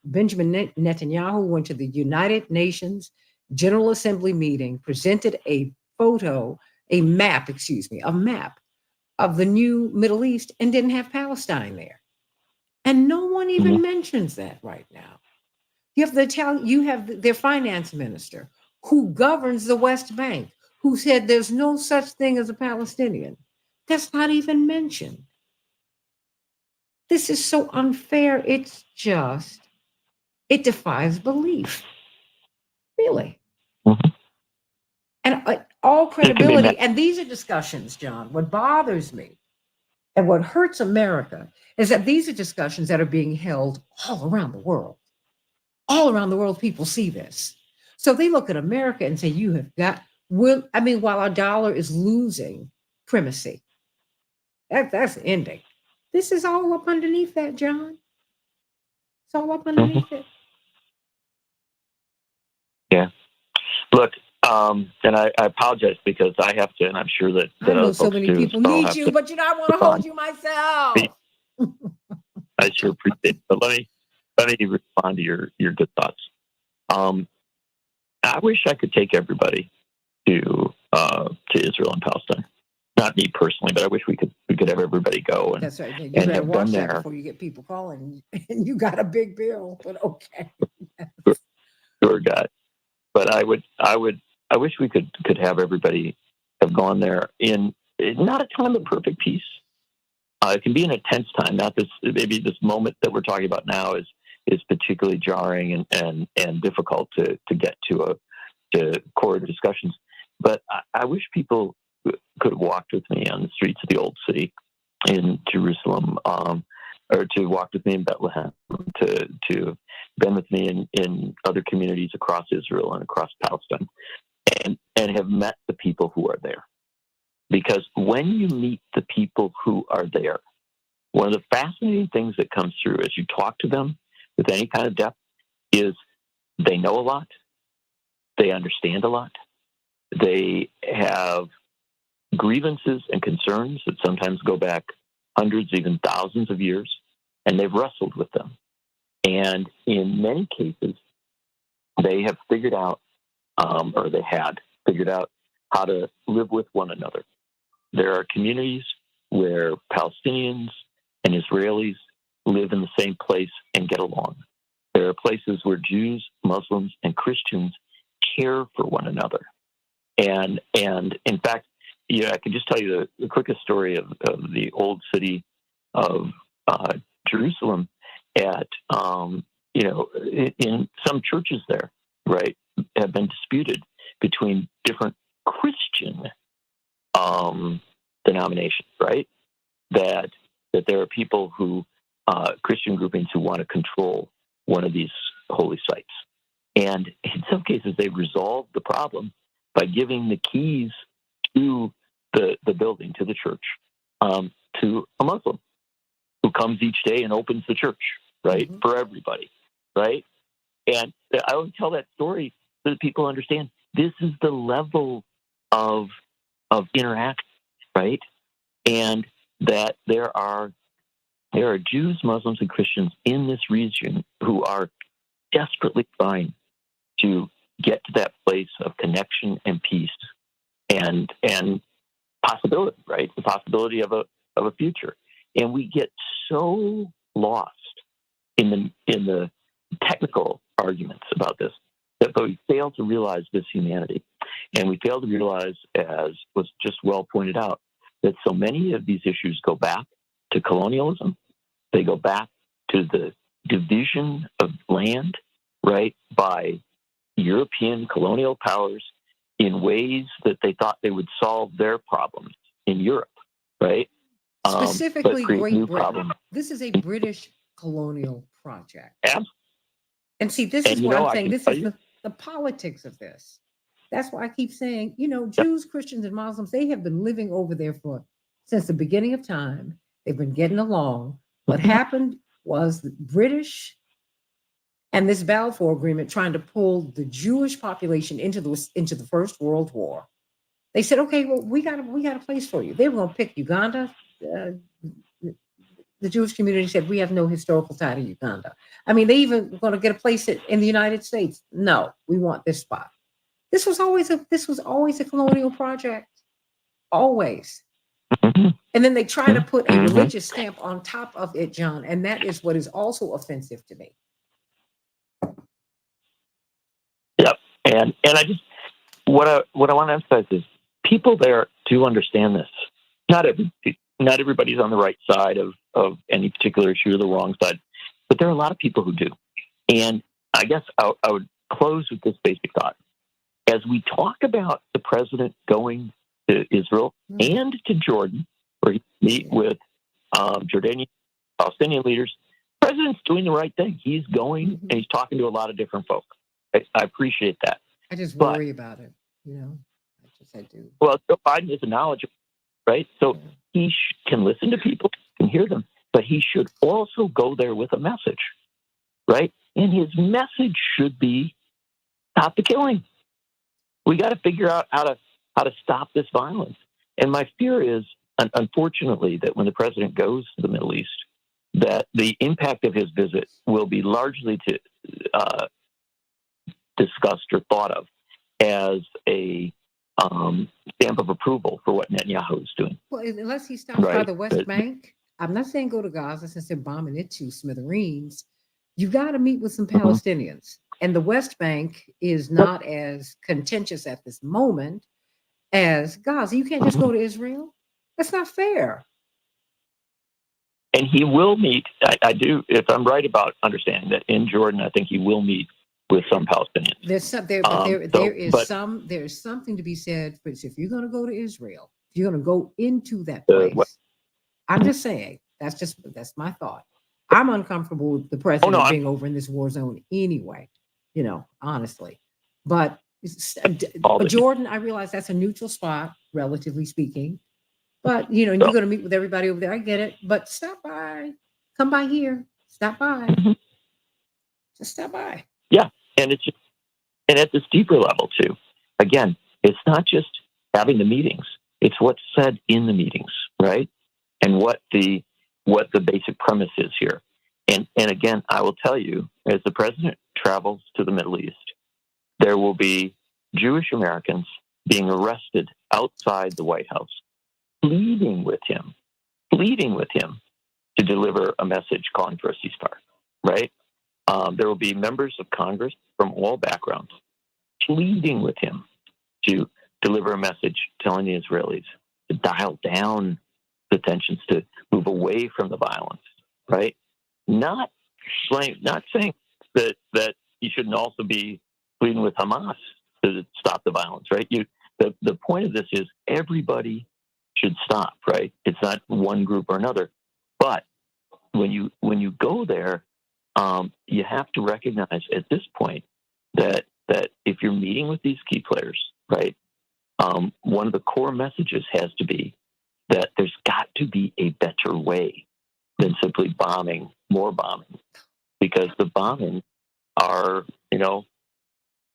Benjamin Netanyahu went to the United Nations General Assembly meeting, presented a map of the new Middle East, and didn't have Palestine there. And no one even mentions that right now. You have you have their finance minister who governs the West Bank, who said there's no such thing as a Palestinian. That's not even mentioned. This is so unfair. It's just, it defies belief. Really. Mhm. And all credibility. And these are discussions, John. What bothers me and what hurts America is that these are discussions that are being held all around the world. All around the world, people see this. So they look at America and say, you have got, while our dollar is losing primacy, that's ending. This is all up underneath that, John. It's all up underneath it. Yeah. Look, and I apologize because I have to, and I'm sure that I know other so folks many do. people so I'll need have you, to but I want to hold you myself. I sure appreciate it. But let me respond to your good thoughts. I wish I could take everybody to Israel and Palestine. Not me personally, but I wish we could have everybody go and That's right. You and better have watch been that there. before you get people calling, and you got a big bill. But okay. Sure, God. But I wish we could have everybody have gone there in not a time of perfect peace. It can be an intense time. Not this, maybe this moment that we're talking about now is particularly jarring and difficult to get to core discussions. But I wish people could have walked with me on the streets of the old city in Jerusalem, or to walk with me in Bethlehem, to been with me in other communities across Israel and across Palestine, and have met the people who are there. Because when you meet the people who are there, one of the fascinating things that comes through as you talk to them with any kind of depth is they know a lot, they understand a lot, they have grievances and concerns that sometimes go back hundreds, even thousands of years, and they've wrestled with them. And in many cases, they have figured out, or they had figured out, how to live with one another. There are communities where Palestinians and Israelis live in the same place and get along. There are places where Jews, Muslims, and Christians care for one another. And in fact, I can just tell you the quickest story of the old city of Jerusalem. In some churches there, right, have been disputed between different Christian denominations, right? That there are people who Christian groupings who want to control one of these holy sites, and in some cases they've resolved the problem by giving the keys to the building, to the church, to a Muslim who comes each day and opens the church, right, for everybody, right? And I always tell that story so that people understand this is the level of interaction, right? And that there are Jews, Muslims, and Christians in this region who are desperately trying to get to that place of connection and peace and possibility, right? The possibility of a future. And we get so lost in the technical arguments about this that we fail to realize this humanity. And we fail to realize, as was just well pointed out, that so many of these issues go back to colonialism. They go back to the division of land, right, by European colonial powers in ways that they thought they would solve their problems in Europe, right? Specifically, but create Great new Britain. problems. This is a British colonial project. Absolutely. And see, this is what I'm saying. This is the politics of this. That's why I keep saying, Jews, Christians, and Muslims, they have been living over there since the beginning of time. They've been getting along. What happened was the British and this Balfour Agreement trying to pull the Jewish population into the First World War. They said, okay, well, we got a place for you. They were going to pick Uganda. The Jewish community said, we have no historical tie to Uganda. I mean, they even were going to get a place in the United States. No, we want this spot. This was always a colonial project. Always. And then they try to put a religious stamp on top of it, John. And that is what is also offensive to me. And I just what I want to emphasize is people there do understand this. Not everybody's on the right side of any particular issue or the wrong side, but there are a lot of people who do. And I guess I would close with this basic thought. As we talk about the president going to Israel and to Jordan, where he meet with Jordanian, Palestinian leaders, the president's doing the right thing. He's going and he's talking to a lot of different folks. I appreciate that. I just worry about it, I do. Well, Joe Biden is a knowledgeable, right? So he can listen to people, can hear them, but he should also go there with a message, right? And his message should be stop the killing. We got to figure out how to stop this violence. And my fear is, unfortunately, that when the president goes to the Middle East, that the impact of his visit will be largely discussed or thought of as a stamp of approval for what Netanyahu is doing. Well, unless he stops by the West Bank, I'm not saying go to Gaza since they're bombing it to smithereens. You got to meet with some Palestinians. And the West Bank is not as contentious at this moment as Gaza. You can't just go to Israel. That's not fair. And he will meet, I do, if I'm right about understanding that in Jordan, I think he will meet with some Palestinians. There's something to be said for if you're going to go to Israel, if you're going to go into that place. I'm just saying, that's my thought. I'm uncomfortable with the president being over in this war zone anyway, honestly. But Jordan, I realize that's a neutral spot, relatively speaking. But, you're going to meet with everybody over there. I get it. But stop by. Come by here. Stop by. Just stop by. Yeah. And and at this deeper level, too. Again, it's not just having the meetings. It's what's said in the meetings, right? And what the basic premise is here. And again, I will tell you, as the president travels to the Middle East, there will be Jewish Americans being arrested outside the White House, pleading with him to deliver a message calling for a ceasefire, right? There will be members of Congress from all backgrounds pleading with him to deliver a message telling the Israelis to dial down the tensions, to move away from the violence, right? Not saying that you shouldn't also be pleading with Hamas to stop the violence, right? The point of this is everybody should stop, right? It's not one group or another. But when you go there, you have to recognize at this point that if you're meeting with these key players, right, one of the core messages has to be that there's got to be a better way than simply more bombing, because the bombing are,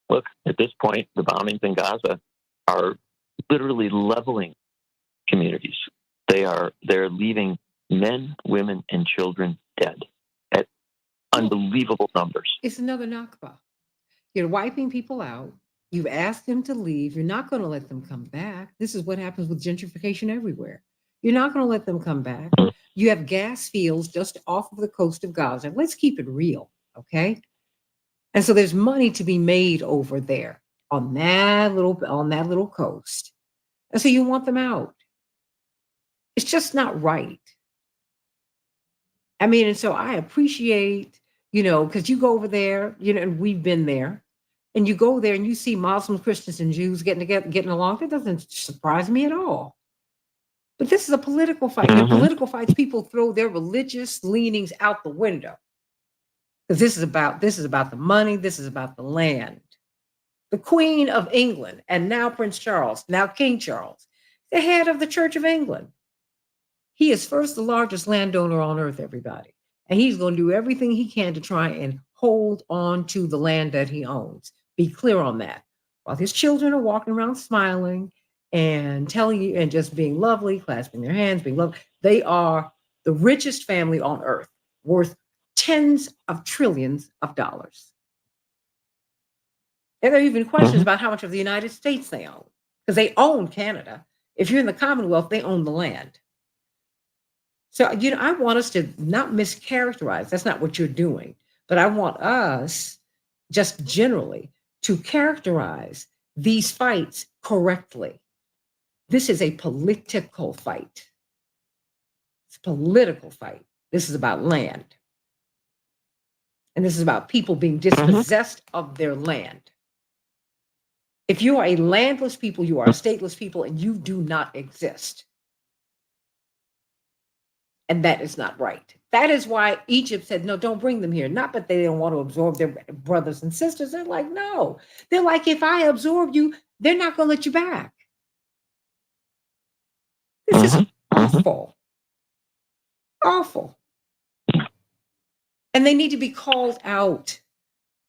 look, at this point, the bombings in Gaza are literally leveling communities. They're leaving men, women, and children dead at unbelievable numbers. It's another Nakba. You're wiping people out. You've asked them to leave. You're not going to let them come back. This is what happens with gentrification everywhere. You're not going to let them come back. You have gas fields just off of the coast of Gaza. Let's keep it real, okay? And so there's money to be made over there on that little coast. And so you want them out. It's just not right. I mean, and so I appreciate, because you go over there, and we've been there, and you go there and you see Muslims, Christians, and Jews getting together, getting along. That doesn't surprise me at all. But this is a political fight. In political fights, people throw their religious leanings out the window. Because this is about the money, this is about the land. The Queen of England, and now Prince Charles, now King Charles, the head of the Church of England. He is first the largest landowner on earth, everybody. And he's going to do everything he can to try and hold on to the land that he owns. Be clear on that. While his children are walking around smiling and telling you and just being lovely, clasping their hands, being lovely, they are the richest family on earth, worth tens of trillions of dollars. And there are even questions about how much of the United States they own, because they own Canada. If you're in the Commonwealth, they own the land. So, I want us to not mischaracterize. That's not what you're doing. But I want us just generally to characterize these fights correctly. This is a political fight. It's a political fight. This is about land. And this is about people being dispossessed of their land. If you are a landless people, you are a stateless people, and you do not exist. And that is not right. That is why Egypt said, no, don't bring them here. Not that they don't want to absorb their brothers and sisters. They're like, no. They're like, if I absorb you, they're not going to let you back. This is awful. Awful. And they need to be called out.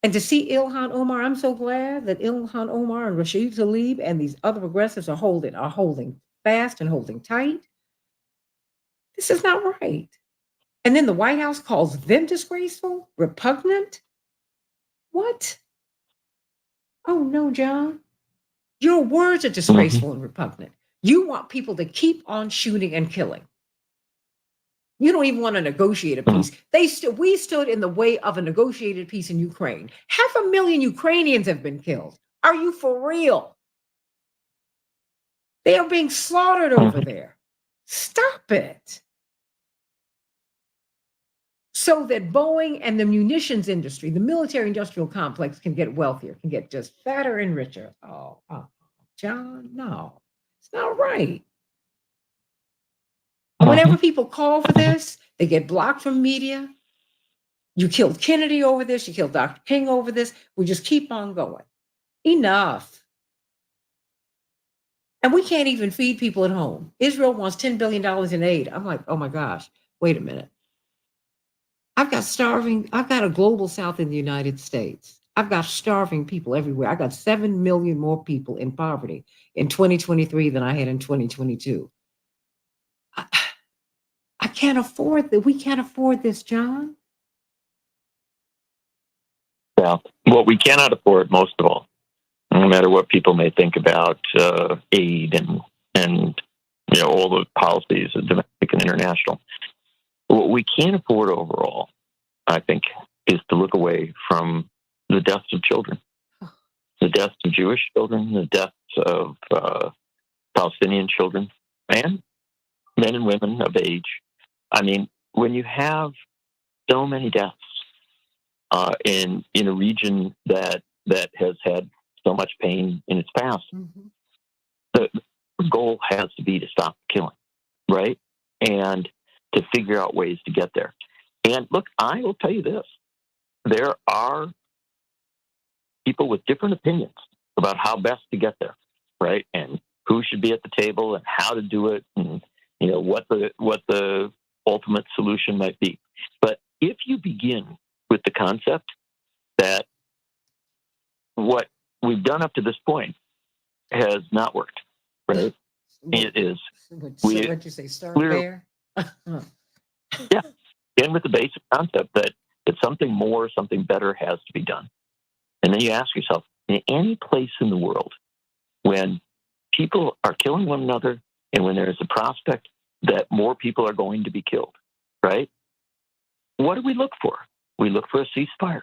And to see Ilhan Omar, I'm so glad that Ilhan Omar and Rashid Tlaib and these other progressives are holding fast and holding tight. This is not right. And then the White House calls them disgraceful, repugnant. What? Oh no, John. Your words are disgraceful and repugnant. You want people to keep on shooting and killing. You don't even want to negotiate a peace. We stood in the way of a negotiated peace in Ukraine. 500,000 Ukrainians have been killed. Are you for real? They are being slaughtered over there. Stop it. So that Boeing and the munitions industry, the military industrial complex, can get wealthier, can get just fatter and richer. Oh, John, no, it's not right. Whenever people call for this, they get blocked from media. You killed Kennedy over this. You killed Dr. King over this. We just keep on going. Enough. And we can't even feed people at home. Israel wants $10 billion in aid. I'm like, oh my gosh, wait a minute. I've got a global south in the United States. I've got starving people everywhere. I got 7 million more people in poverty in 2023 than I had in 2022. I can't afford that. We can't afford this, John. Yeah. What we cannot afford, most of all, no matter what people may think about aid and all the policies, domestic and international, what we can't afford overall, I think, is to look away from the deaths of children, the deaths of Jewish children, the deaths of Palestinian children, and men and women of age. I mean, when you have so many deaths in a region that has had so much pain in its past, the goal has to be to stop killing, right? And to figure out ways to get there. And look, I will tell you this. There are people with different opinions about how best to get there, right? And who should be at the table and how to do it and what the ultimate solution might be. But if you begin with the concept that what we've done up to this point has not worked, right? It is. What'd you say? Start there? Yeah. Begin with the basic concept that something more, something better has to be done. And then you ask yourself, in any place in the world when people are killing one another and when there's a prospect that more people are going to be killed, right? What do we look for? We look for a ceasefire.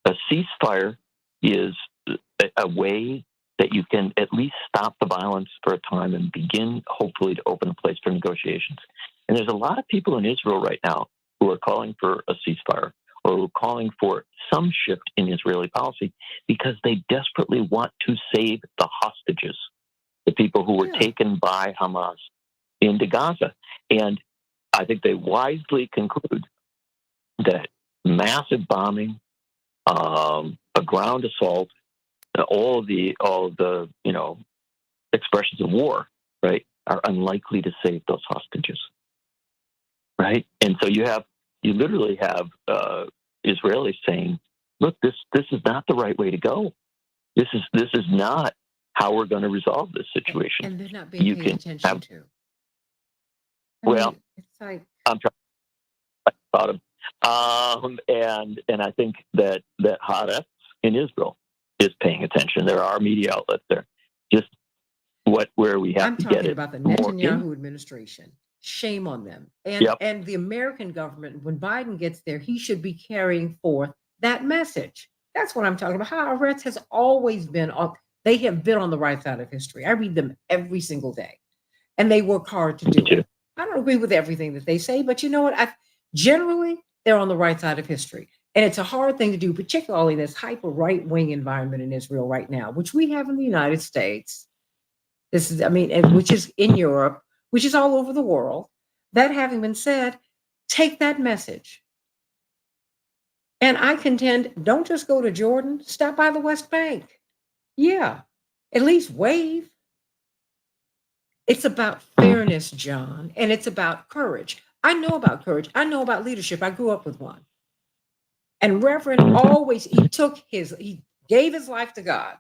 A ceasefire is a way that you can at least stop the violence for a time and begin, hopefully, to open a place for negotiations. And there's a lot of people in Israel right now who are calling for a ceasefire or who are calling for some shift in Israeli policy because they desperately want to save the hostages, the people who were taken by Hamas into Gaza. And I think they wisely conclude that massive bombing, a ground assault, all of the expressions of war, right, are unlikely to save those hostages, right? And so you literally have Israelis saying, "Look, this is not the right way to go. This is not how we're going to resolve this situation." And they're not being paid attention to. It's like I'm trying to talk about them, and I think that Haaretz in Israel is paying attention. There are media outlets there. Just where we have to get it. I'm talking about the Netanyahu administration. Shame on them. And the American government, when Biden gets there, he should be carrying forth that message. That's what I'm talking about. Haaretz has always been on, they have been on the right side of history. I read them every single day, and they work hard to do it. I don't agree with everything that they say, but you know what? Generally, they're on the right side of history. And it's a hard thing to do, particularly in this hyper right wing environment in Israel right now, which we have in the United States. This is, I mean, which is in Europe, which is all over the world. That having been said, take that message. And I contend, don't just go to Jordan, stop by the West Bank. Yeah, at least wave. It's about fairness, John, and it's about courage. I know about courage. I know about leadership. I grew up with one. And Reverend always, he gave his life to God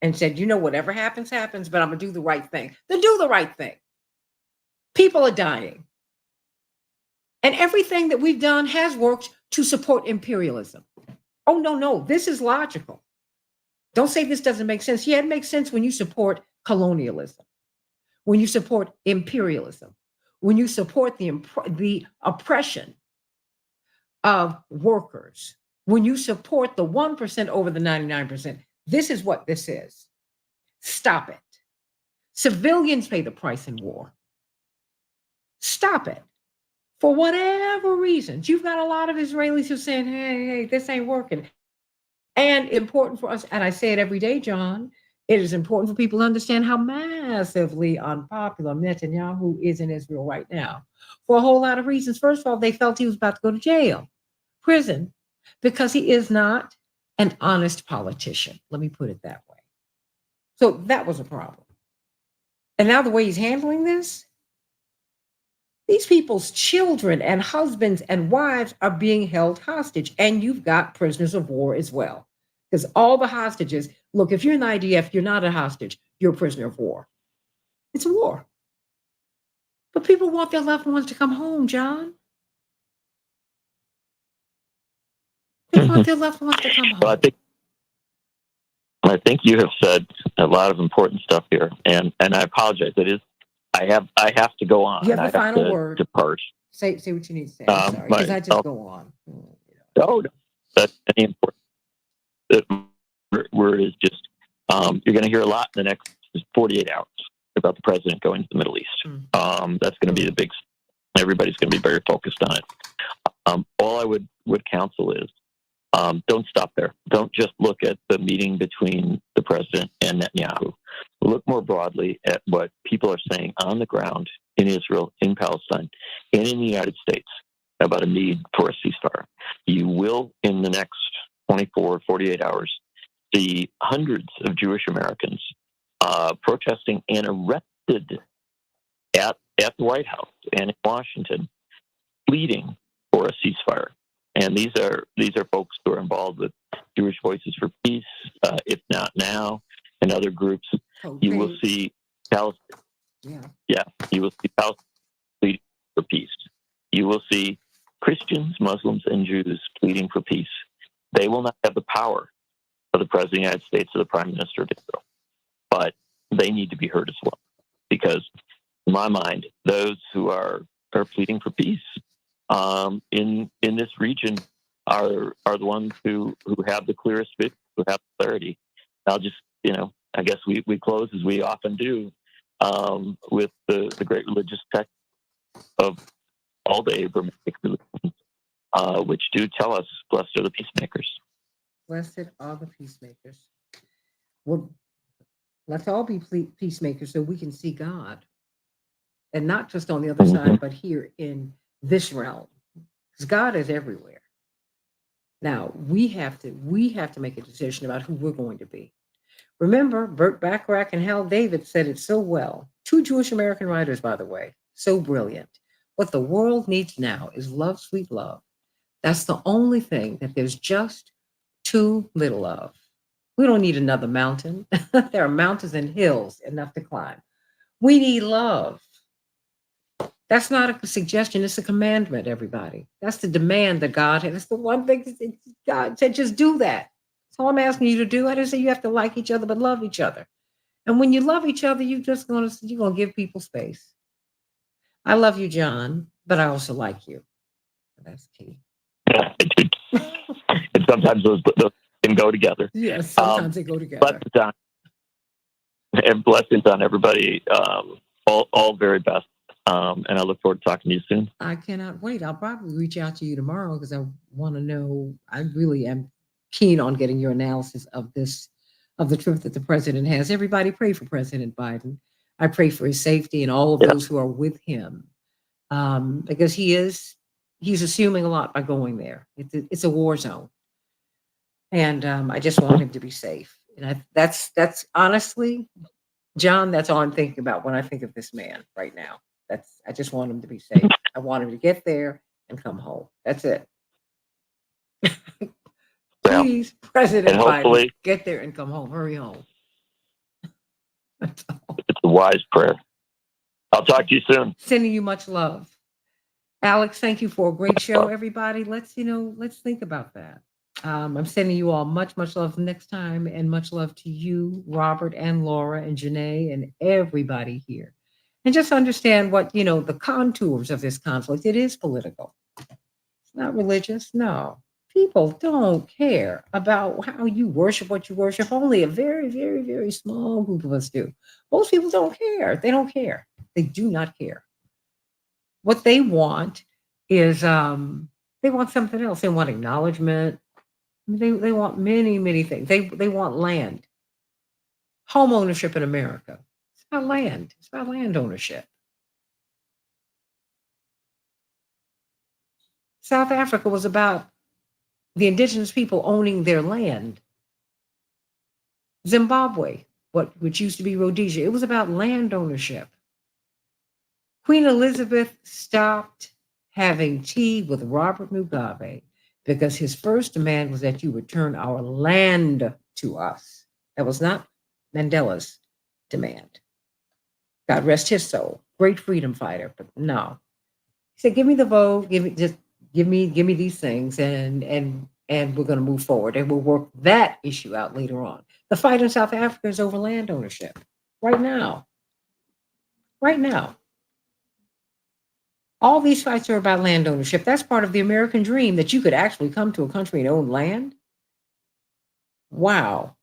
and said, whatever happens, happens, but I'm going to do the right thing. Then do the right thing. People are dying. And everything that we've done has worked to support imperialism. Oh, no, this is logical. Don't say this doesn't make sense. Yeah, it makes sense when you support colonialism, when you support imperialism, when you support the oppression of workers, when you support the 1% over the 99%. This is what this is. Stop it. Civilians pay the price in war. Stop it. For whatever reasons, you've got a lot of Israelis who are saying, hey, this ain't working. And important for us, and I say it every day, John, it is important for people to understand how massively unpopular Netanyahu is in Israel right now for a whole lot of reasons. First of all, they felt he was about to go to jail, prison, because he is not an honest politician. Let me put it that way. So that was a problem. And now the way he's handling this, these people's children and husbands and wives are being held hostage. And you've got prisoners of war as well. Because all the hostages, look, if you're in the IDF, you're not a hostage. You're a prisoner of war. It's a war. But people want their loved ones to come home, John. They want their loved ones to come home. Well, I think you have said a lot of important stuff here. And I apologize. I have to go on. You have the final word. Depart. Say what you need to say. I'm sorry, because I just go on. No, that's any important. The word is just you're going to hear a lot in the next 48 hours about the president going to the Middle East. That's going to be the big. Everybody's going to be very focused on it. All I would counsel is don't stop there. Don't just look at the meeting between the president and Netanyahu. Look more broadly at what people are saying on the ground in Israel, in Palestine, and in the United States about a need for a ceasefire. You will, in the next 24, 48 hours, see hundreds of Jewish Americans protesting and arrested at the White House and in Washington, pleading for a ceasefire. And these are folks who are involved with Jewish Voices for Peace, If Not Now, and other groups. You will see Palestine. You will see Palestine pleading for peace. You will see Christians, Muslims, and Jews pleading for peace. They will not have the power of the President of the United States or the Prime Minister of Israel, but they need to be heard as well. Because, in my mind, those who are pleading for peace in this region are the ones who have the clearest vision, who have clarity. I'll just, I guess we close as we often do with the great religious text of all the Abrahamic religions, which do tell us, blessed are the peacemakers. Blessed are the peacemakers. Well, let's all be peacemakers so we can see God. And not just on the other side, but here in this realm. Because God is everywhere. Now, we have to make a decision about who we're going to be. Remember, Burt Bacharach and Hal David said it so well. Two Jewish American writers, by the way. So brilliant. What the world needs now is love, sweet love. That's the only thing that there's just too little of. We don't need another mountain. There are mountains and hills enough to climb. We need love. That's not a suggestion. It's a commandment, everybody. That's the demand that God had. That's the one thing that God said, just do that. That's all I'm asking you to do. I didn't say you have to like each other, but love each other. And when you love each other, you're going to give people space. I love you, John, but I also like you. That's key. And sometimes those can go together. Yes, sometimes they go together. Blessings on, and blessings on everybody. All very best. And I look forward to talking to you soon. I cannot wait. I'll probably reach out to you tomorrow because I want to know. I really am keen on getting your analysis of this, of the trip that the president has. Everybody pray for President Biden. I pray for his safety and all of those who are with him, because he's assuming a lot by going there. It's a war zone, and I just want him to be safe. And that's honestly, John, that's all I'm thinking about when I think of this man right now. I just want him to be safe. I want him to get there and come home. That's it. Please, President Biden, get there and come home. Hurry home. It's a wise prayer. I'll talk to you soon. Sending you much love. Alex, thank you for a great show, everybody. Let's think about that. I'm sending you all much, much love next time, and much love to you, Robert and Laura and Janae and everybody here. And just understand what, the contours of this conflict. It is political. It's not religious. No. People don't care about how you worship what you worship. Only a very, very, very small group of us do. Most people don't care. They don't care. They do not care. What they want is they want something else. They want acknowledgement. They want many, many things. They want land. Home ownership in America. It's about land. It's about land ownership. South Africa was about the indigenous people owning their land. Zimbabwe, which used to be Rhodesia, it was about land ownership. Queen Elizabeth stopped having tea with Robert Mugabe because his first demand was that you return our land to us. That was not Mandela's demand. God rest his soul. Great freedom fighter, but no. He said, give me the vote, give me these things, and we're going to move forward, and we'll work that issue out later on. The fight in South Africa is over land ownership right now. Right now. All these fights are about land ownership. That's part of the American dream, that you could actually come to a country and own land. Wow.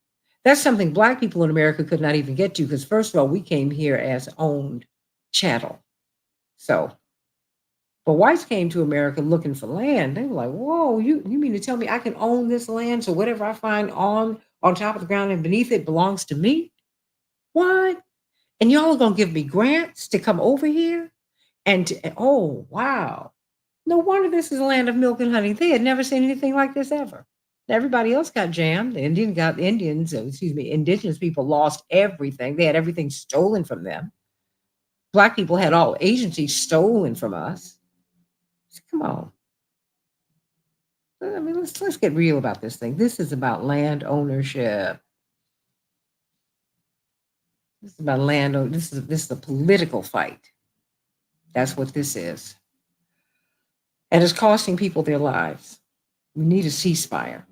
That's something Black people in America could not even get to, because first of all, we came here as owned chattel. So, but whites came to America looking for land. They were like, whoa, you mean to tell me I can own this land? So whatever I find on top of the ground and beneath it belongs to me? What? And y'all are going to give me grants to come over here? Oh, wow. No wonder this is a land of milk and honey. They had never seen anything like this ever. Everybody else got jammed. Indigenous people lost everything. They had everything stolen from them. Black people had all agencies stolen from us. So come on. I mean, let's get real about this thing. This is about land ownership. This is about land. This is a political fight. That's what this is. And it's costing people their lives. We need a ceasefire.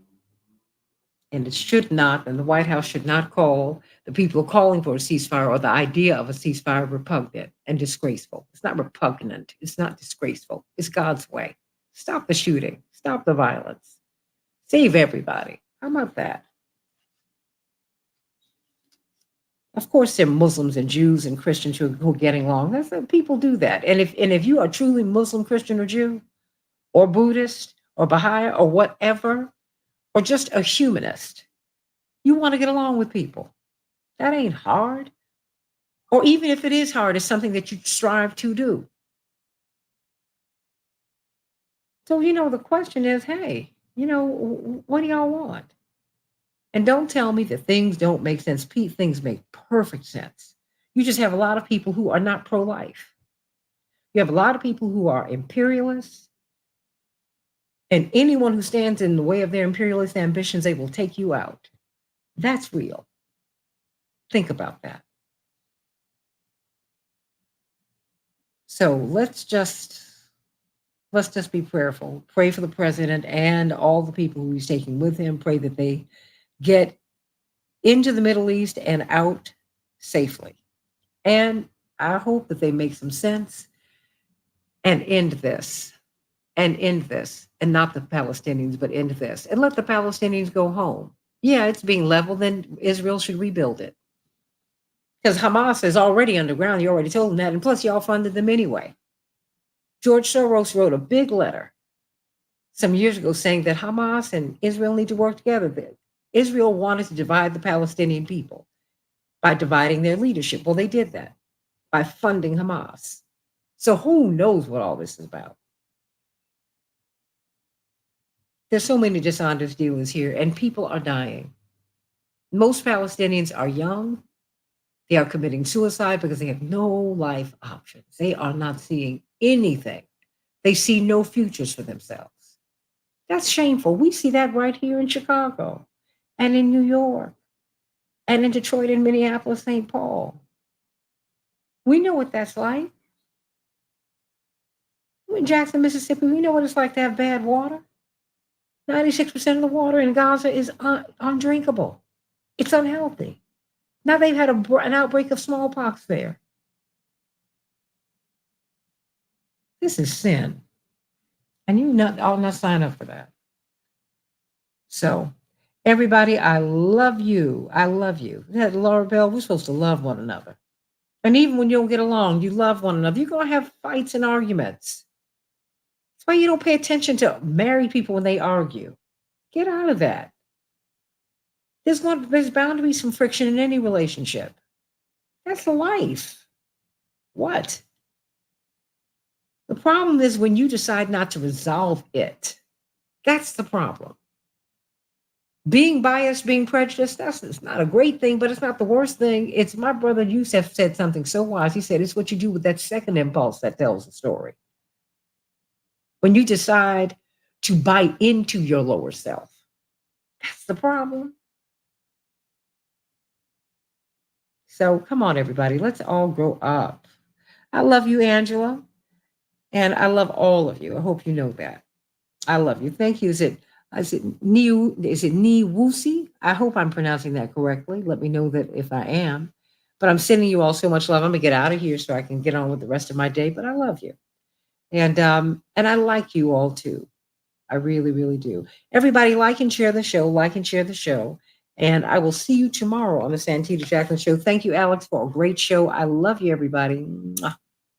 And it should not, and the White House should not call the people calling for a ceasefire or the idea of a ceasefire repugnant and disgraceful. It's not repugnant. It's not disgraceful. It's God's way. Stop the shooting. Stop the violence. Save everybody. How about that? Of course, there are Muslims and Jews and Christians who are getting along. People do that. And if you are truly Muslim, Christian, or Jew, or Buddhist, or Baha'i, or whatever, or just a humanist, you want to get along with people. That ain't hard. Or even if it is hard, it's something that you strive to do. So, the question is, hey, what do y'all want? And don't tell me that things don't make sense. Things make perfect sense. You just have a lot of people who are not pro-life. You have a lot of people who are imperialists. And anyone who stands in the way of their imperialist ambitions, they will take you out. That's real. Think about that. So let's just be prayerful. Pray for the president and all the people who he's taking with him. Pray that they get into the Middle East and out safely. And I hope that they make some sense and end this. And not the Palestinians, but end this. And let the Palestinians go home. Yeah, it's being leveled, then Israel should rebuild it. Because Hamas is already underground. You already told them that. And plus, y'all funded them anyway. George Soros wrote a big letter some years ago saying that Hamas and Israel need to work together. That Israel wanted to divide the Palestinian people by dividing their leadership. Well, they did that by funding Hamas. So who knows what all this is about? There's so many dishonest dealers here, and people are dying. Most Palestinians are young. They are committing suicide because they have no life options. They are not seeing anything. They see no futures for themselves. That's shameful. We see that right here in Chicago and in New York and in Detroit and Minneapolis, St. Paul. We know what that's like. In Jackson, Mississippi, we know what it's like to have bad water. 96% of the water in Gaza is undrinkable. It's unhealthy. Now they've had an outbreak of smallpox there. This is sin. And you all not sign up for that. So, everybody, I love you. I love you. That Laura Bell, we're supposed to love one another. And even when you don't get along, you love one another. You're going to have fights and arguments. That's why you don't pay attention to married people when they argue. Get out of that. There's bound to be some friction in any relationship. That's life. What? The problem is when you decide not to resolve it. That's the problem. Being biased, being prejudiced, it's not a great thing, but it's not the worst thing. It's my brother Yusef said something so wise. He said, it's what you do with that second impulse that tells the story. When you decide to buy into your lower self, that's the problem. So come on, everybody. Let's all grow up. I love you, Angela. And I love all of you. I hope you know that. I love you. Thank you. Is it Niwusi? I hope I'm pronouncing that correctly. Let me know that if I am. But I'm sending you all so much love. I'm gonna get out of here so I can get on with the rest of my day. But I love you. And I like you all too. I really, really do. Everybody like and share the show, like and share the show. And I will see you tomorrow on the Santita Jackson Show. Thank you, Alex, for a great show. I love you, everybody. Mwah.